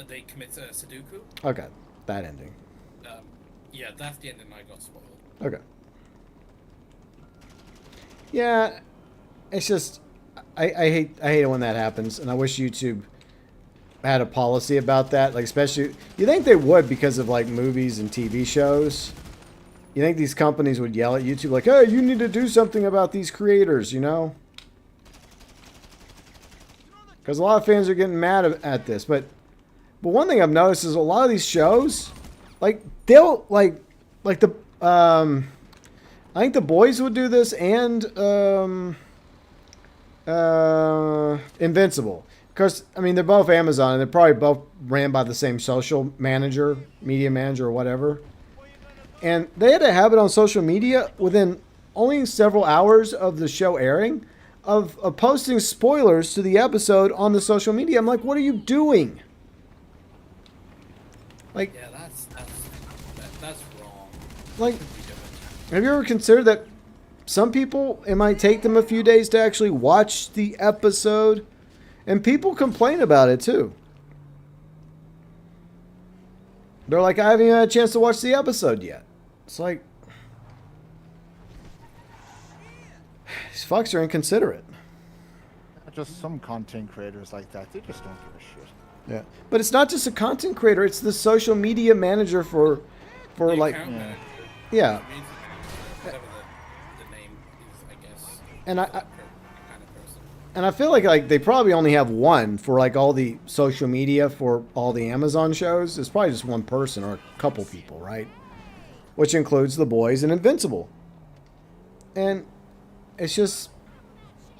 they commit Sudoku. Okay, that ending. Yeah, that's the ending I got spoiled. Okay. Yeah, it's just I hate it when that happens, and I wish YouTube had a policy about that. Like, especially, you think they would because of like movies and TV shows. You think these companies would yell at YouTube like, "Hey, you need to do something about these creators," you know? Because a lot of fans are getting mad at this, but one thing I've noticed is a lot of these shows, like they'll like the I think The Boys would do this, and Invincible. Because, I mean, they're both Amazon, and they're probably both ran by the same social manager, media manager, or whatever. And they had a habit on social media within only several hours of the show airing of posting spoilers to the episode on the social media. I'm like, what are you doing? Like, Yeah, that's wrong. like, have you ever considered that some people, it might take them a few days to actually watch the episode? And people complain about it too. They're like, I haven't even had a chance to watch the episode yet. It's like, these fucks are inconsiderate. Just some content creators like that, they just don't give a shit. Yeah, but it's not just a content creator; it's the social media manager for The like, account manager, yeah. community manager, whatever the name is, I guess. And that kind of person. And I feel like they probably only have one for like all the social media for all the Amazon shows. It's probably just one person or a couple people, right? Which includes The Boys and Invincible. And it's just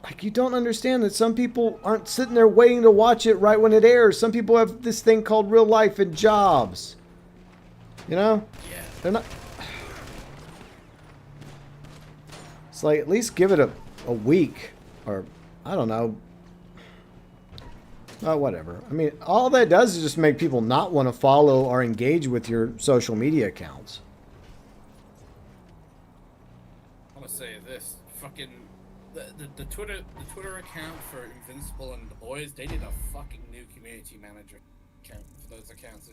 like, you don't understand that some people aren't sitting there waiting to watch it right when it airs. Some people have this thing called real life and jobs. You know? Yeah. They're not. It's like, at least give it a week, or I don't know. Whatever. I mean, all that does is just make people not want to follow or engage with your social media accounts. I'm gonna say this: fucking the Twitter account for Invincible and The Boys, they need a fucking new community manager account for those accounts.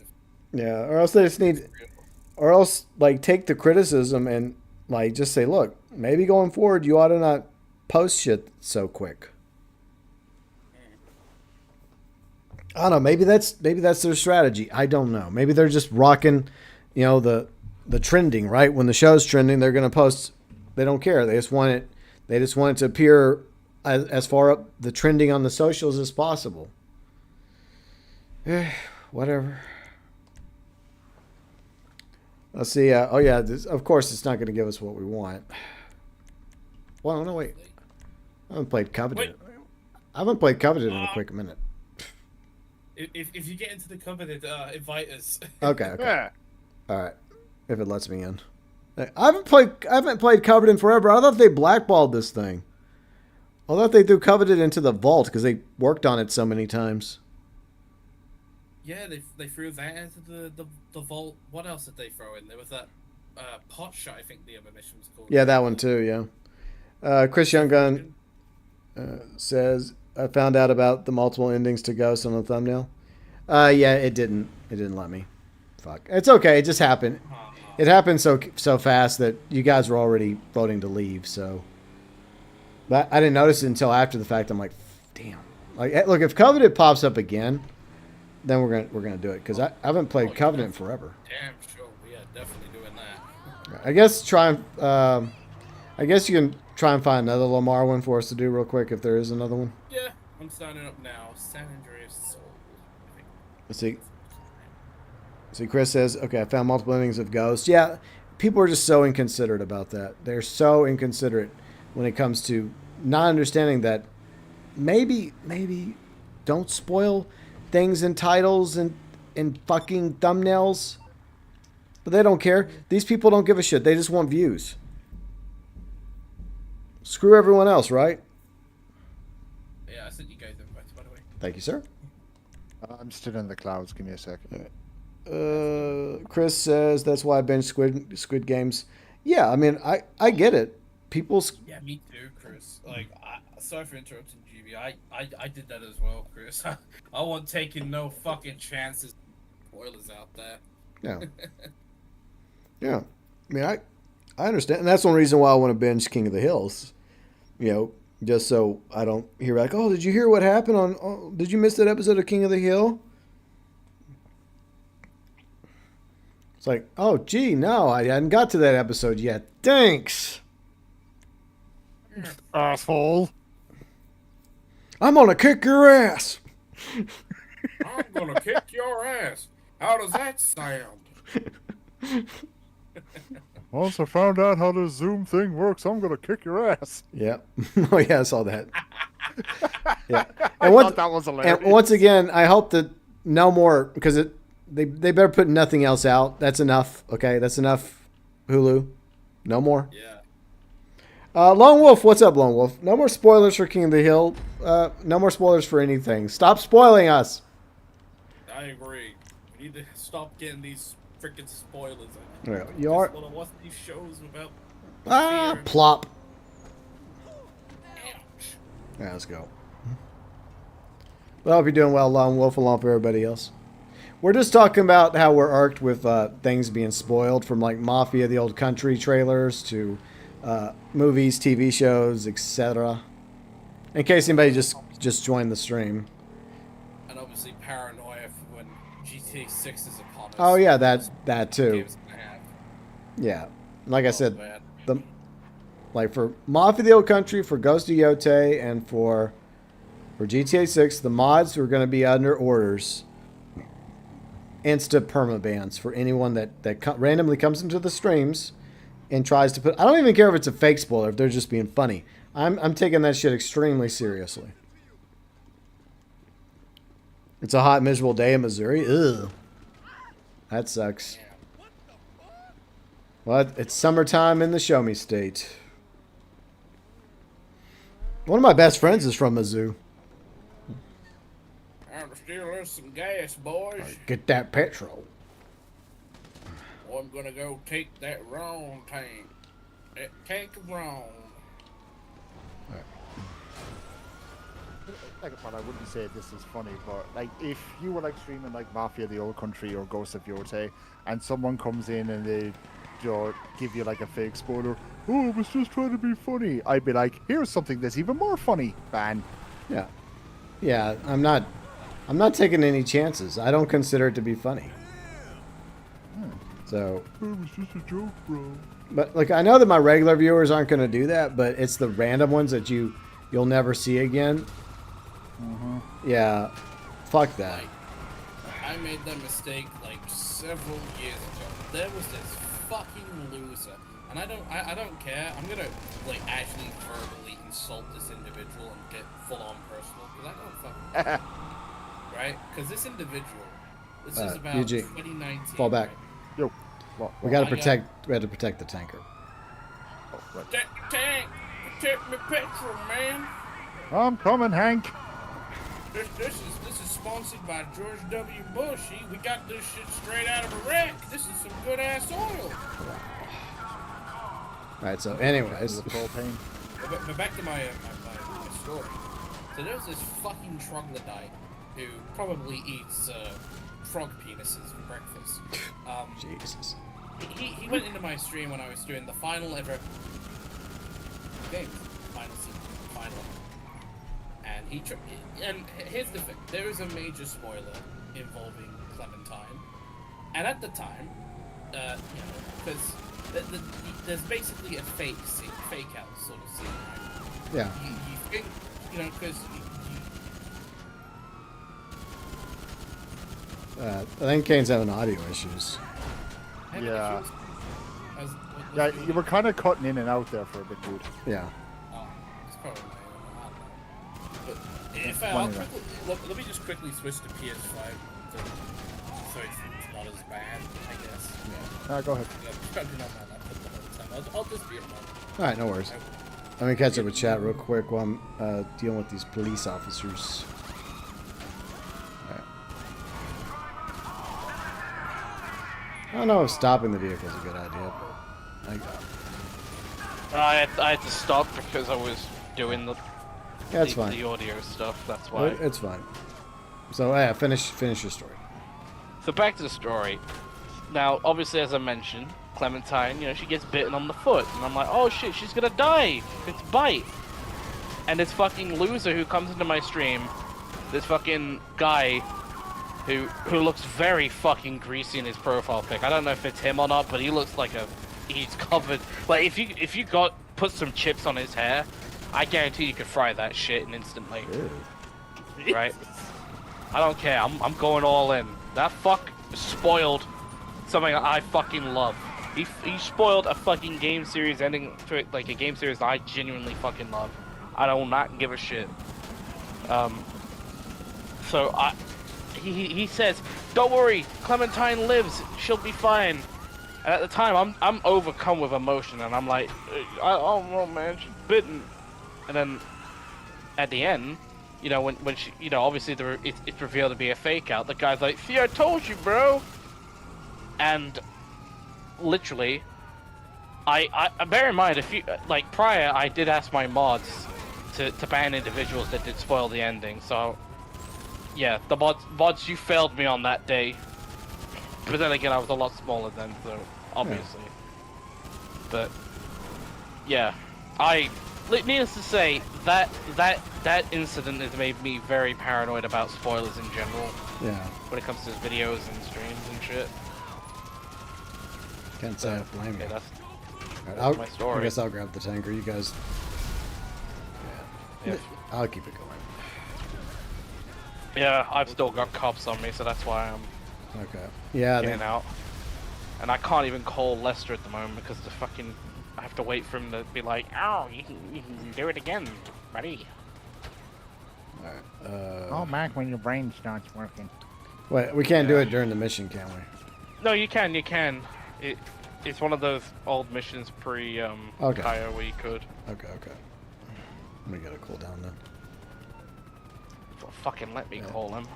Yeah, or else they just need, or else like take the criticism and like just say, look, maybe going forward you ought to not post shit so quick. I don't know. Maybe that's their strategy. I don't know. Maybe they're just rocking, you know, the trending, right? When the show's trending, they're gonna post. They don't care. They just want it. They just want it to appear as far up the trending on the socials as possible. Whatever. Let's see. Oh yeah. Of course, it's not going to give us what we want. Well, no, wait. I haven't played Coveted. I haven't played Coveted in a quick minute. If you get into the Coveted, invite us. Okay. Yeah. All right. If it lets me in. I haven't played Coveted in forever. I thought they blackballed this thing. I thought they threw Coveted into the vault because they worked on it so many times. Yeah, they threw that into the vault. What else did they throw in? There was that pot shot, I think the other mission was called. Yeah, that one too, yeah. Chris Younggun says, I found out about the multiple endings to Ghost on the thumbnail. Yeah, it didn't let me. Fuck. It's okay, it just happened. It happened so fast that you guys were already voting to leave, so. But I didn't notice it until after the fact. I'm like, damn. Like, look, if Covenant pops up again, then we're gonna do it, because I haven't played Covenant in forever. Damn sure, we are definitely doing that. I guess I guess you can try and find another Lamar one for us to do real quick if there is another one. Yeah, I'm signing up now. San Andreas Soul. I think. Let's see. See, Chris says, okay, I found multiple endings of Ghost. Yeah, people are just so inconsiderate about that. They're so inconsiderate when it comes to not understanding that maybe don't spoil things in titles and fucking thumbnails. But they don't care. These people don't give a shit. They just want views. Screw everyone else, right? Yeah, I sent you guys invites, by the way. Thank you, sir. I'm still in the clouds. Give me a second. Chris says that's why I binge Squid Games. Yeah, I mean, I get it. People's... Yeah, me too, Chris. Like, sorry for interrupting, GB. I did that as well, Chris. I wasn't taking no fucking chances. Spoilers out there. Yeah. Yeah. I mean, I understand. And that's one reason why I want to binge King of the Hills. You know, just so I don't hear like, oh, did you hear what happened on... Oh, did you miss that episode of King of the Hill? It's like, oh, gee, no, I hadn't got to that episode yet. Thanks. Asshole. I'm going to kick your ass. I'm gonna kick your ass. How does that sound? Once I found out how the Zoom thing works, I'm gonna kick your ass. Yeah. Oh, yeah, I saw that. Yeah. I thought that was hilarious. And once again, I hope that no more, because they better put nothing else out. That's enough. Okay, that's enough. Hulu, no more. Yeah. Lone Wolf, what's up, Lone Wolf? No more spoilers for King of the Hill. No more spoilers for anything. Stop spoiling us. I agree. We need to stop getting these freaking spoilers. Yeah, you are. I want to watch these shows without. fear. Plop. Ouch. Yeah, let's go. Well, I hope you're doing well, Lone Wolf, along with everybody else. We're just talking about how we're irked with things being spoiled, from like Mafia: The Old Country trailers to movies, TV shows, etc. In case anybody just joined the stream. And obviously paranoia for when GTA 6 is upon us. Oh yeah, that too. Games gonna have. Yeah, like I said, Man. like for Mafia: The Old Country, for Ghost of Yotei, and for GTA 6, the mods are going to be under orders. Insta permabans for anyone that randomly comes into the streams and tries to put... I don't even care if it's a fake spoiler, if they're just being funny. I'm taking that shit extremely seriously. It's a hot, miserable day in Missouri. Ugh. That sucks. Well, it's summertime in the Show Me State. One of my best friends is from Mizzou. I'm still there's some gas, boys. Get that petrol. Or I'm gonna go take that wrong tank. That tank of wrong. Like, well, I wouldn't say this is funny, but like if you were like streaming like Mafia: The Old Country or Ghost of Yotei, and someone comes in and they give you like a fake spoiler, oh, I was just trying to be funny, I'd be like, here's something that's even more funny, ban. Yeah. Yeah, I'm not taking any chances. I don't consider it to be funny. So. It was just a joke, bro. But like, I know that my regular viewers aren't going to do that, but it's the random ones that you'll never see again. Yeah, fuck that. I made that mistake like several years ago. There was this fucking loser, and I don't care. I'm gonna like actually verbally insult this individual and get full on personal because I don't fucking right? Because this individual, this is about Eugene, 2019. fall back. Right? Yo, what? We got to protect. We had to protect the tanker. Oh, right. Protect the tank, protect me petrol, man. I'm coming, Hank. This is sponsored by George W. Bush. We got this shit straight out of Iraq. This is some good ass oil. Right. So, anyways, The propane. But back to my story. So there's this fucking troglodyte who probably eats frog penises for breakfast. Jesus. He went into my stream when I was doing the final ever game, final season, final. And here's the thing: there is a major spoiler involving Clementine, and at the time, because there's basically a fake out sort of scene, right? Yeah. You think, because I think Kane's having audio issues. Yeah. Yeah, you were kind of cutting in and out there for a bit, dude. Yeah. Oh, it's probably my own. I don't know. But in fact, I'll quickly, let me just quickly switch to PS5 so it's not as bad, I guess. Yeah. Go ahead. Yeah, it's probably not my laptop the whole time. I'll just be at home. Alright, no worries. Let me catch up with chat real quick while I'm dealing with these police officers. Alright. I don't know if stopping the vehicle is a good idea, but I had to stop because I was doing the that's fine. The audio stuff. That's why. It's fine. So yeah, finish your story. So back to the story. Now, obviously, as I mentioned, Clementine, you know, she gets bitten on the foot, and I'm like, oh shit, she's gonna die. It's bite. And this fucking loser who comes into my stream, this fucking guy who looks very fucking greasy in his profile pic. I don't know if it's him or not, but he looks like he's covered. Like if you put some chips on his hair, I guarantee you could fry that shit instantly. Ew. Right? I don't care. I'm going all in. That fuck spoiled something I fucking love. He spoiled a fucking game series ending to it, like a game series that I genuinely fucking love. I do not give a shit. So he says, "Don't worry, Clementine lives. She'll be fine." And at the time, I'm overcome with emotion, and I'm like, "Oh no, man, she's bitten." And then at the end, you know, when she, you know, obviously it's revealed to be a fake out. The guy's like, "See, I told you, bro." And literally, I bear in mind, if you like prior, I did ask my mods to ban individuals that did spoil the ending. So yeah, the mods, you failed me on that day. But then again, I was a lot smaller then, so obviously. Yeah. But yeah, needless to say, that incident has made me very paranoid about spoilers in general. Yeah. When it comes to videos and streams and shit. Can't say I blame you. Yeah, Alright, my story. I guess I'll grab the tanker. You guys. Yeah. I'll keep it going. Yeah, I've still got cops on me, so that's why I'm Okay. Yeah. getting out. And I can't even call Lester at the moment because I have to wait for him to be like, "Oh, you can do it again, buddy." Alright. Oh, Mac, when your brain starts working. Wait, we can't do it during the mission, can we? No, you can. It's one of those old missions pre Okay. Kaya where you could. Okay. Let me get a cooldown then. Well, fucking let me call him.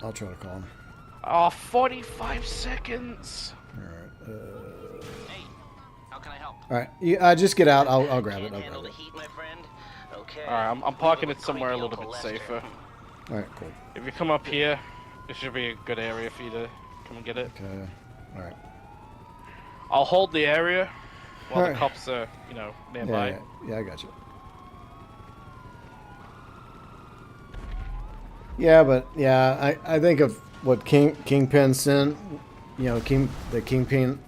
I'll try to call him. Oh, 45 seconds. Alright. Hey, how can I help? Alright, just get out. I'll grab it. I'll Handle grab the it. heat, my friend? Okay. Alright, I'm parking it somewhere a little bit safer. Alright, cool. If you come up here, this should be a good area for you to come and get it. Okay. Alright. I'll hold the area while Alright. the cops are, you know, nearby. Yeah, I got you. Yeah, but yeah, I think of what Kingpin sent. You know, the Kingpin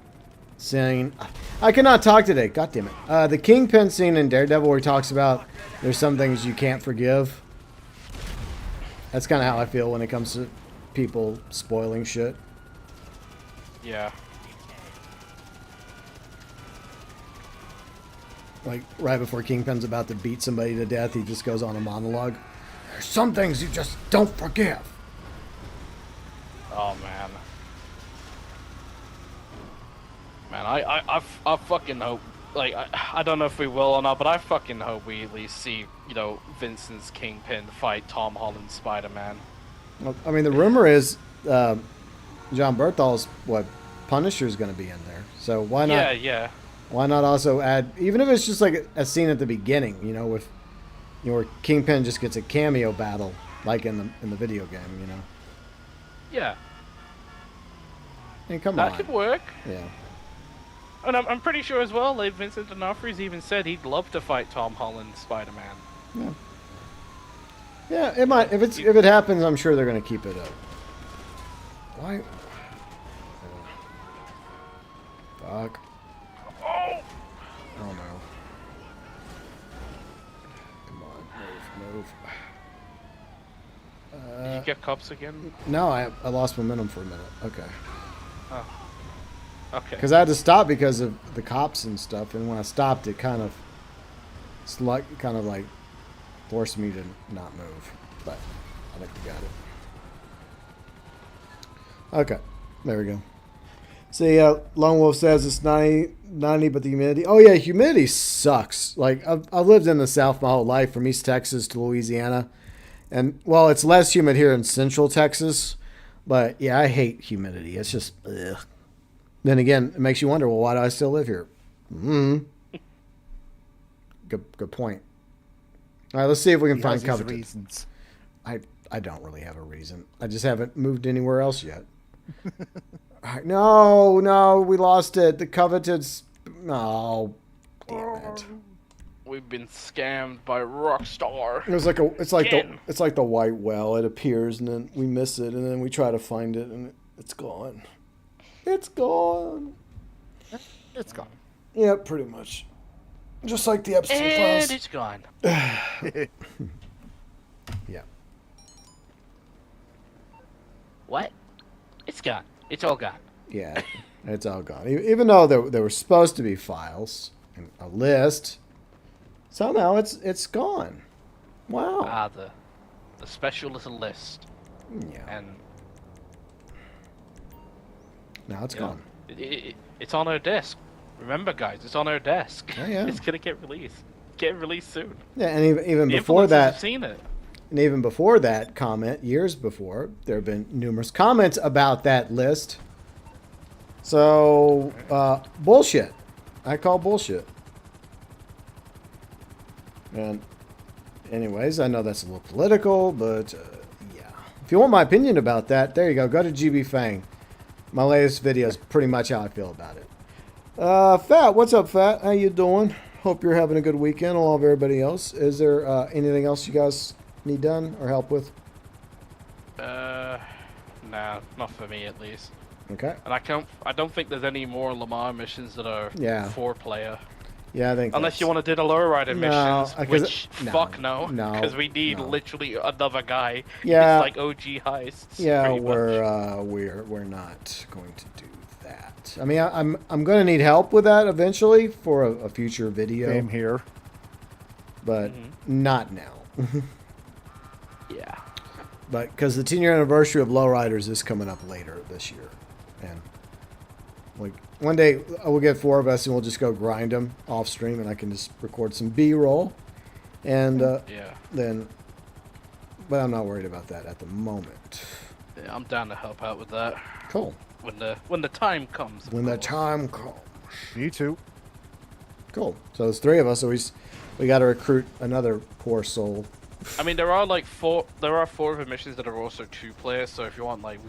scene. I cannot talk today. God damn it. The Kingpin scene in Daredevil where he talks about there's some things you can't forgive. That's kind of how I feel when it comes to people spoiling shit. Yeah. Like right before Kingpin's about to beat somebody to death, he just goes on a monologue. There's some things you just don't forgive. Oh man. Man, I fucking hope. Like, I don't know if we will or not, but I fucking hope we at least see, you know, Vincent's Kingpin fight Tom Holland's Spider-Man. Well, I mean, the rumor is John Berthal's Punisher's going to be in there. So why not? Yeah. Why not also add, even if it's just like a scene at the beginning, you know, with where Kingpin just gets a cameo battle, like in the video game, you know. Yeah. I mean, come on. That could work. Yeah. And I'm pretty sure as well, like Vincent D'Onofrio's even said he'd love to fight Tom Holland's Spider-Man. Yeah. Yeah, it might. If it happens, I'm sure they're gonna keep it up. Why? Fuck. Oh! Oh no. Come on, move. get cops again? No, I lost momentum for a minute. Okay. Oh. Okay. Because I had to stop because of the cops and stuff, and when I stopped, it kind of forced me to not move. But I think we got it. Okay, there we go. See, Lone Wolf says it's 90, but the humidity. Oh yeah, humidity sucks. Like I've lived in the South my whole life, from East Texas to Louisiana, and well, it's less humid here in Central Texas, but yeah, I hate humidity. It's just, ugh. Then again, it makes you wonder, well, why do I still live here? Good point. All right, let's see if we can find coveted. Reasons. I don't really have a reason. I just haven't moved anywhere else yet. All right, no, we lost it. The coveted's... No, damn it. We've been scammed by Rockstar. It's like the white well. It appears and then we miss it, and then we try to find it and it's gone. It's gone. It's gone. Yeah, pretty much. Just like the Epstein And files. it's gone. Yeah. What? It's gone. It's all gone. Yeah, it's all gone. Even though there were supposed to be files and a list, somehow it's gone. Wow. Ah, the special little list. Yeah. And Now it's gone. It's on our desk. Remember, guys, it's on our desk. Oh, yeah. It's gonna get released. Get released soon. Yeah, and even The before influencers that, have seen it. and even before that comment, years before, there have been numerous comments about that list. So, bullshit. I call bullshit. And anyways, I know that's a little political, but yeah. If you want my opinion about that, there you go. Go to GB Fang. My latest video is pretty much how I feel about it. Fat, what's up, Fat? How you doing? Hope you're having a good weekend along with everybody else. Is there anything else you guys need done or help with? Nah, not for me at least. Okay. And I don't think there's any more Lamar missions that are 4-player. Yeah, I think. Unless you want to do the lowrider missions, which no, fuck no, no, because we need no. literally another guy. Yeah. It's like OG heists. Yeah, pretty much. we're not going to do that. I mean, I'm going to need help with that eventually for a future video. Same here. But not now. Yeah. But because the 10-year anniversary of Lowriders is coming up later this year, and like one day we'll get 4 of us and we'll just go grind them off stream, and I can just record some B-roll, and then. But I'm not worried about that at the moment. Yeah, I'm down to help out with that. Cool. When the time comes. When the time comes. Me too. Cool. So there's 3 of us, so we got to recruit another poor soul. I mean, there are 4 of the missions that are also 2-player. So if you want, like,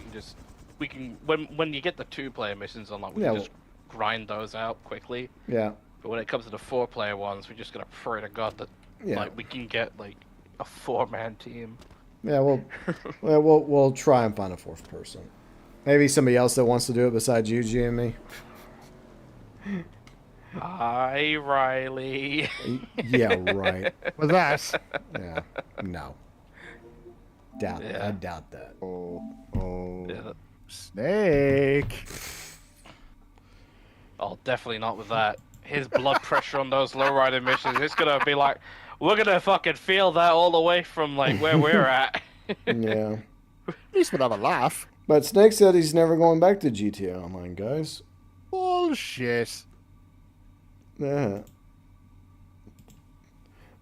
we can when you get the 2-player missions on, like, we can just grind those out quickly. Yeah. But when it comes to the 4-player ones, we just gotta pray to God that like we can get like a 4-man team. Yeah, we'll try and find a 4th person. Maybe somebody else that wants to do it besides you, G, and me. Hi, Riley. Yeah, right. With that. Yeah. No. I doubt that. Oh. Yeah. Snake. Oh, definitely not with that. His blood pressure on those lowrider missions, it's gonna be like, we're gonna fucking feel that all the way from like where we're at. Yeah. At least we'll have a laugh. But Snake said he's never going back to GTA Online, guys. Bullshit. Yeah.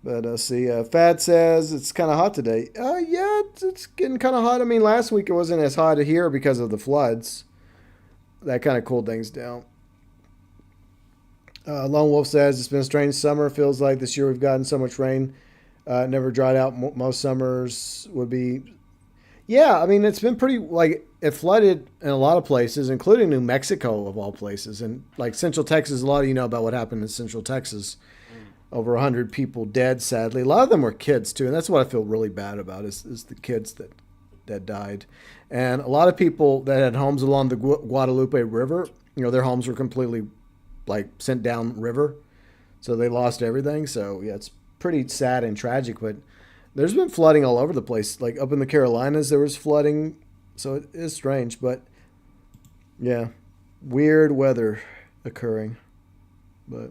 But see, Fat says it's kind of hot today. Yeah, it's getting kind of hot. I mean, last week it wasn't as hot here because of the floods. That kind of cooled things down. Lone Wolf says it's been a strange summer. Feels like this year we've gotten so much rain. Never dried out. Most summers would be. Yeah, I mean, it's been pretty, like, it flooded in a lot of places, including New Mexico, of all places. And, like, Central Texas, a lot of you know about what happened in Central Texas. Over 100 people dead, sadly. A lot of them were kids, too. And that's what I feel really bad about is the kids that died. And a lot of people that had homes along the Guadalupe River, you know, their homes were completely, like, sent down river. So they lost everything. So, yeah, it's pretty sad and tragic. But There's been flooding all over the place. Like up in the Carolinas, there was flooding. So it is strange, but yeah, weird weather occurring. But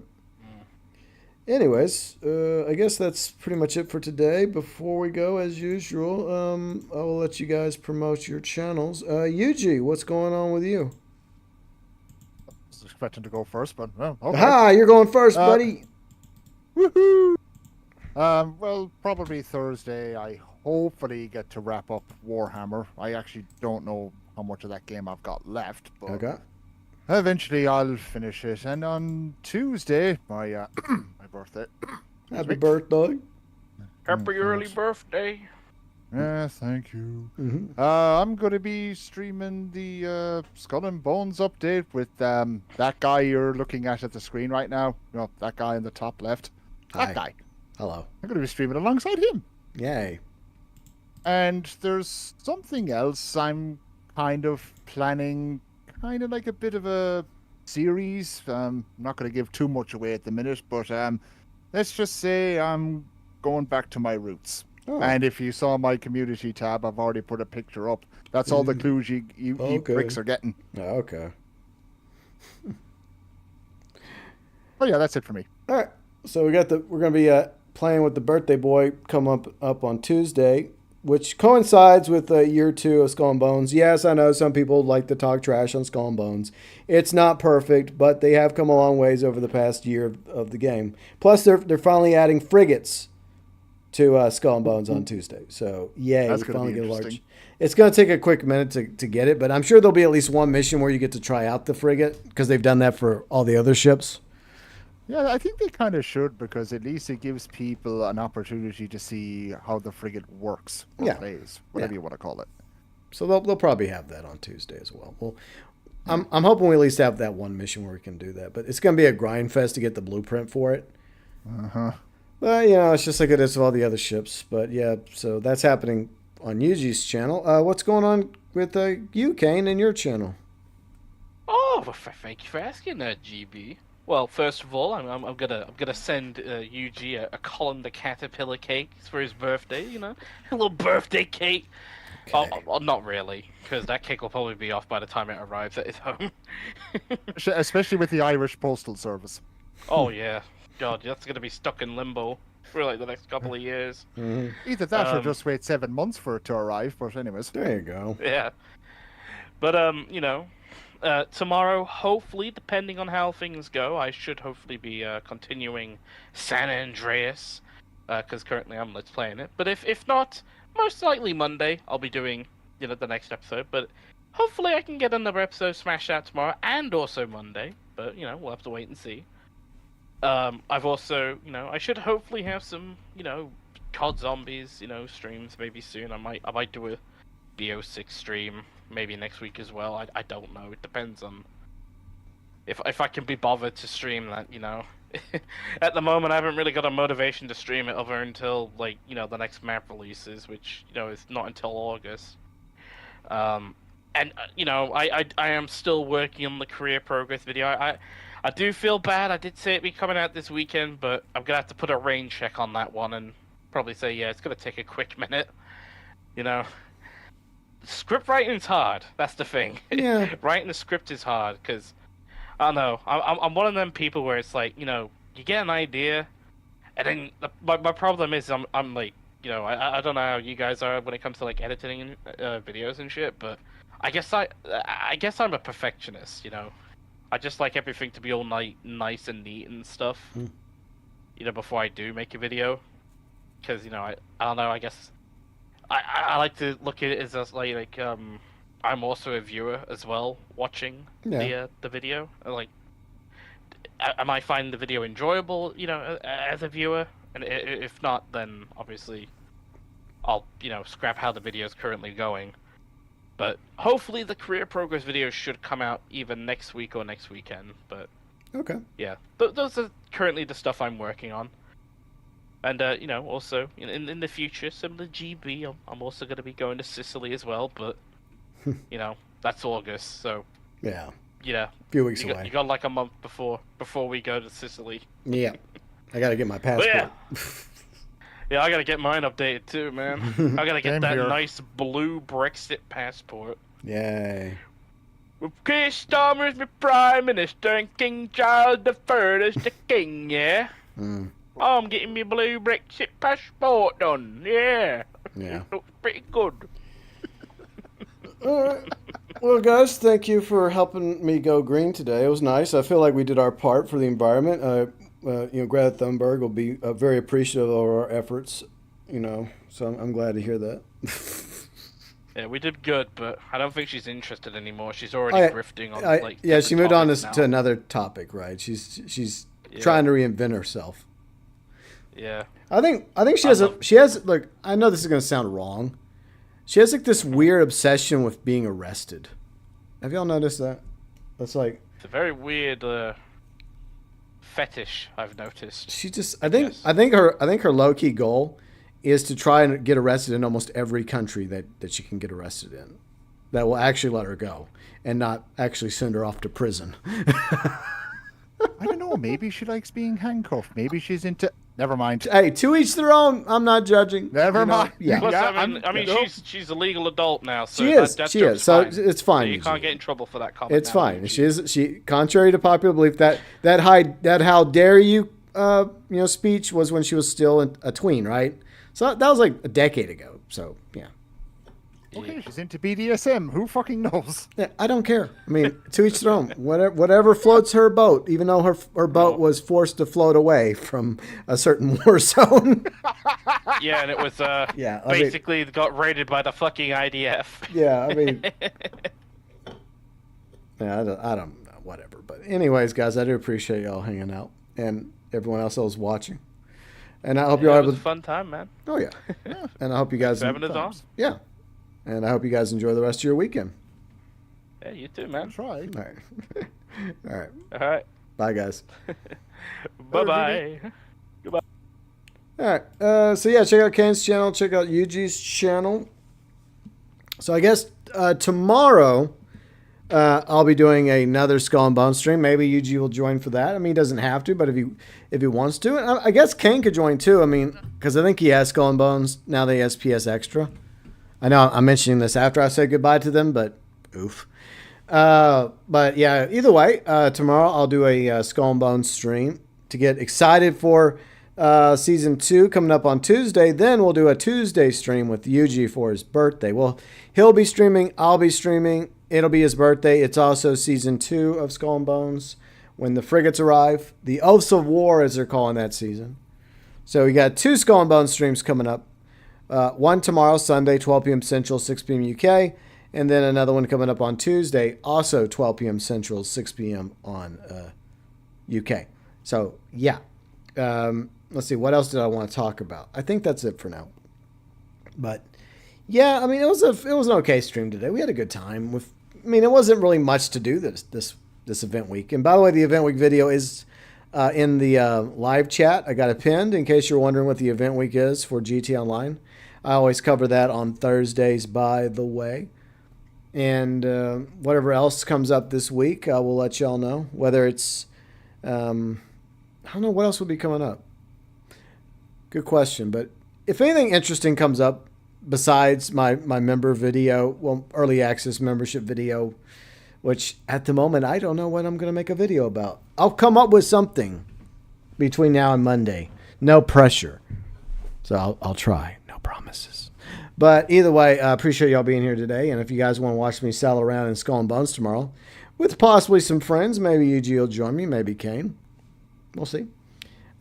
anyways, I guess that's pretty much it for today. Before we go, as usual, I will let you guys promote your channels. Yuji, what's going on with you? I was expecting to go first, but well, okay. Aha, you're going first, buddy. Woohoo! Well, probably Thursday. I hopefully get to wrap up Warhammer. I actually don't know how much of that game I've got left, but Okay. eventually I'll finish it. And on Tuesday, my my birthday. Happy birthday. Happy early birthday. Yeah, thank you. Mm-hmm. I'm going to be streaming the Skull and Bones update with that guy you're looking at the screen right now. You know, that guy in the top left. Hi. That guy. Hello. I'm going to be streaming alongside him. Yay. And there's something else I'm kind of planning, kind of like a bit of a series. I'm not going to give too much away at the minute, but let's just say I'm going back to my roots. Oh. And if you saw my community tab, I've already put a picture up. That's all the clues you Okay. bricks are getting. Okay. Oh yeah, that's it for me. All right. So we're gonna be playing with the birthday boy come up on Tuesday, which coincides with year 2 of Skull and Bones. Yes, I know some people like to talk trash on Skull and Bones. It's not perfect, but they have come a long ways over the past year of the game. Plus, they're finally adding frigates to Skull and Bones on Tuesday. So yay, That's we gonna finally be get a large. interesting. It's going to take a quick minute to get it, but I'm sure there'll be at least one mission where you get to try out the frigate because they've done that for all the other ships. Yeah, I think they kind of should, because at least it gives people an opportunity to see how the frigate works or Yeah. plays, whatever Yeah. you want to call it. So they'll probably have that on Tuesday as well. Well, I'm hoping we at least have that one mission where we can do that. But it's going to be a grind fest to get the blueprint for it. Uh-huh. Well, you know, it's just like it is with all the other ships. But yeah, so that's happening on Yuji's channel. What's going on with you, Kane, and your channel? Oh, well, thank you for asking, GB. Well, first of all, I'm gonna send Yuji a colander caterpillar cake for his birthday. You know, a little birthday cake. Okay. Oh, not really, because that cake will probably be off by the time it arrives at his home. Especially with the Irish Postal Service. Oh yeah, God, that's gonna be stuck in limbo for like the next couple of years. Mhm. Either that or just wait 7 months for it to arrive, but anyways. There you go. Yeah, but you know, tomorrow, hopefully, depending on how things go, I should hopefully be continuing San Andreas, because currently I'm let's playing it. But if not, most likely Monday I'll be doing the next episode. But hopefully I can get another episode smashed out tomorrow and also Monday. But we'll have to wait and see. I've also I should hopefully have some COD Zombies streams maybe soon. I might do a BO6 stream maybe next week as well. I don't know. It depends on if I can be bothered to stream that. At the moment I haven't really got a motivation to stream it over until like the next map releases, which is not until August. And I am still working on the career progress video. I do feel bad. I did say it'd be coming out this weekend, but I'm gonna have to put a rain check on that one and probably say it's gonna take a quick minute. Script writing's hard. That's the thing. Yeah. Writing the script is hard because I don't know. I'm one of them people where it's like you get an idea, and then my problem is I'm like I don't know how you guys are when it comes to like editing videos and shit, but I guess I'm a perfectionist. I just like everything to be all nice and neat and stuff. Before I do make a video, because I don't know. I guess I like to look at it as like I'm also a viewer as well, watching the video. Like, am I finding the video enjoyable? As a viewer, and if not, then obviously I'll scrap how the video is currently going. But hopefully the career progress video should come out either next week or next weekend. But Okay. yeah, those are currently the stuff I'm working on. And also in the future, similar to GB, I'm also going to be going to Sicily as well. But that's August, so Yeah. yeah, A few weeks you away. got like a month before we go to Sicily. Yeah. I got to get my passport. Yeah. Yeah, I gotta get mine updated too, man. I gotta get Same that here. nice blue Brexit passport. Yay. With Keir Starmer as my Prime Minister and King Charles III as the King, yeah? Mm, I'm getting me blue Brexit passport done, yeah. yeah. It looks pretty good. All right. Well, guys, thank you for helping me go green today. It was nice. I feel like we did our part for the environment. Greta Thunberg will be very appreciative of our efforts. So I'm glad to hear that. Yeah, we did good, but I don't think she's interested anymore. She's already grifting on like. Yeah, she moved on topics to now. another topic, right? She's Yeah. trying to reinvent herself. Yeah. I think she has look. I know this is gonna sound wrong. She has like this weird obsession with being arrested. Have y'all noticed that? That's like It's a very weird fetish I've noticed. she just. I think her low key goal is to try and get arrested in almost every country that she can get arrested in. That will actually let her go and not actually send her off to prison. I don't know. Maybe she likes being handcuffed. Maybe she's into. Never mind. Hey, to each their own. I'm not judging. Never mind. Yeah. Plus, Yeah, I mean, nope. she's a legal adult now, so She is. That She joke's is. So fine. it's fine. So you Eugene. can't get in trouble for that comment. It's now, fine. Eugene. She contrary to popular belief that how dare you speech was when she was still a tween, right? So that was like a decade ago. So yeah. Okay, she's into BDSM. Who fucking knows? Yeah, I don't care. I mean, to each their own. Whatever floats her boat, even though her boat was forced to float away from a certain war zone. Yeah, and it was Yeah, I mean- basically got raided by the fucking IDF. Yeah, I mean, yeah, I don't know, whatever. But anyways, guys, I do appreciate y'all hanging out and everyone else that was watching. And I hope you're Yeah, it able was a to. fun time, man. Oh yeah, and I hope you guys. Having us on. Yeah, and I hope you guys enjoy the rest of your weekend. Yeah, you too, man. That's right. All right, all right. All right. Bye, guys. Bye-bye. All right. So yeah, check out Kane's channel. Check out Yuji's channel. So I guess tomorrow I'll be doing another Skull and Bones stream. Maybe Yuji will join for that. I mean, he doesn't have to, but if he wants to, and I guess Kane could join too. I mean, because I think he has Skull and Bones now. They has PS Extra. I know I'm mentioning this after I said goodbye to them, but oof. But yeah, either way, tomorrow I'll do a Skull and Bones stream to get excited for season 2 coming up on Tuesday. Then we'll do a Tuesday stream with Yuji for his birthday. Well, he'll be streaming. I'll be streaming. It'll be his birthday. It's also season 2 of Skull and Bones when the frigates arrive. The Oaths of War, as they're calling that season. So we got 2 Skull and Bones streams coming up. One tomorrow, Sunday, 12 p.m. Central, 6 p.m. UK. And then another one coming up on Tuesday, also 12 p.m. Central, 6 p.m. on UK. So, yeah. Let's see. What else did I want to talk about? I think that's it for now. But, yeah, I mean, it was an okay stream today. We had a good time. It wasn't really much to do this event week. And, by the way, the event week video is in the live chat. I got it pinned in case you're wondering what the event week is for GT Online. I always cover that on Thursdays, by the way. And whatever else comes up this week, I will let y'all know. Whether it's, I don't know what else will be coming up. Good question. But if anything interesting comes up besides my member video, well, early access membership video, which at the moment, I don't know what I'm going to make a video about. I'll come up with something between now and Monday. No pressure. So I'll try. No promises. But either way, I appreciate y'all being here today. And if you guys want to watch me sail around in Skull and Bones tomorrow, with possibly some friends, maybe Yuji will join me, maybe Kane. We'll see.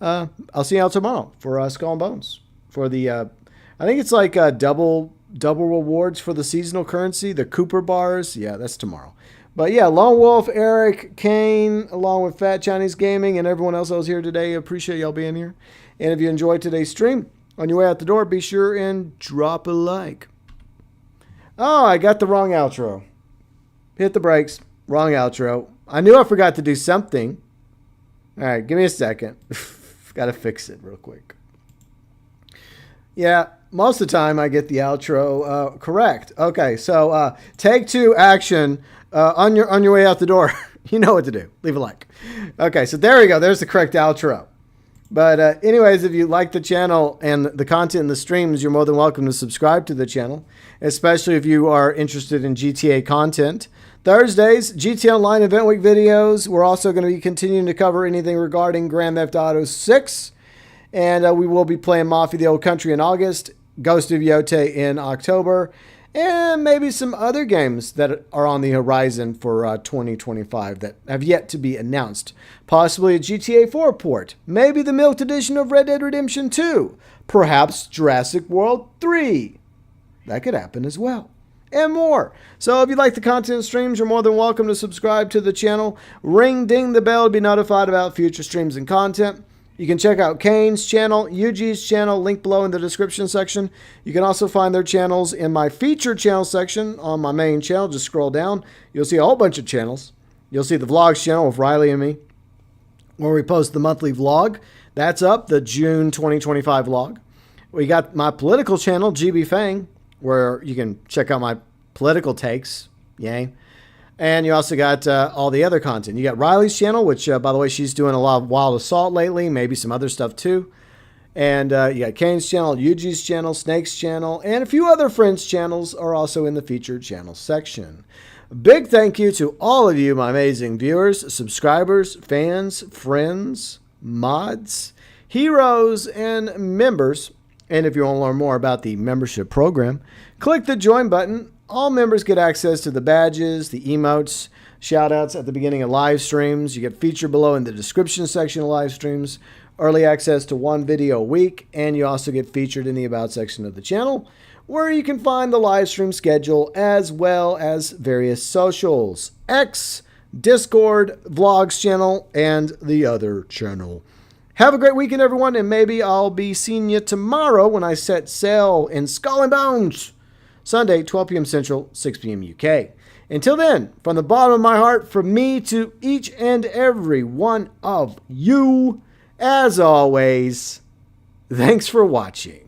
I'll see y'all tomorrow for Skull and Bones. For the, I think it's like double rewards for the seasonal currency, the Cooper bars. Yeah, that's tomorrow. But yeah, Lone Wolf, Eric, Kane, along with Fat Chinese Gaming and everyone else that was here today. Appreciate y'all being here. And if you enjoyed today's stream, on your way out the door, be sure and drop a like. Oh, I got the wrong outro. Hit the brakes. Wrong outro. I knew I forgot to do something. All right, give me a second. Got to fix it real quick. Yeah, most of the time I get the outro correct. Okay, so take 2 action on your way out the door. You know what to do. Leave a like. Okay, so there we go. There's the correct outro. But anyways, if you like the channel and the content in the streams, you're more than welcome to subscribe to the channel, especially if you are interested in GTA content. Thursdays, GTA Online Event Week videos. We're also going to be continuing to cover anything regarding Grand Theft Auto 6. And we will be playing Mafia the Old Country in August, Ghost of Yote in October, and maybe some other games that are on the horizon for 2025 that have yet to be announced. Possibly a GTA 4 port, maybe the Milk Edition of Red Dead Redemption 2, perhaps Jurassic World 3. That could happen as well. And more. So if you like the content streams, you're more than welcome to subscribe to the channel. Ring ding the bell to be notified about future streams and content. You can check out Kane's channel, Yuji's channel, link below in the description section. You can also find their channels in my featured channel section on my main channel. Just scroll down. You'll see a whole bunch of channels. You'll see the vlogs channel with Riley and me, where we post the monthly vlog. That's up, the June 2025 vlog. We got my political channel, GB Fang, where you can check out my political takes. Yay. And you also got all the other content. You got Riley's channel, which, by the way, she's doing a lot of Wild Assault lately, maybe some other stuff too. And you got Kane's channel, Yuji's channel, Snake's channel, and a few other friends' channels are also in the featured channel section. Big thank you to all of you, my amazing viewers, subscribers, fans, friends, mods, heroes, and members. And if you want to learn more about the membership program, click the join button. All members get access to the badges, the emotes, shout-outs at the beginning of live streams. You get featured below in the description section of live streams, early access to one video a week, and you also get featured in the About section of the channel, where you can find the live stream schedule as well as various socials, X, Discord, Vlogs channel, and the other channel. Have a great weekend, everyone, and maybe I'll be seeing you tomorrow when I set sail in Skull and Bones. Sunday, 12 p.m. Central, 6 p.m. UK. Until then, from the bottom of my heart, from me to each and every one of you, as always, thanks for watching.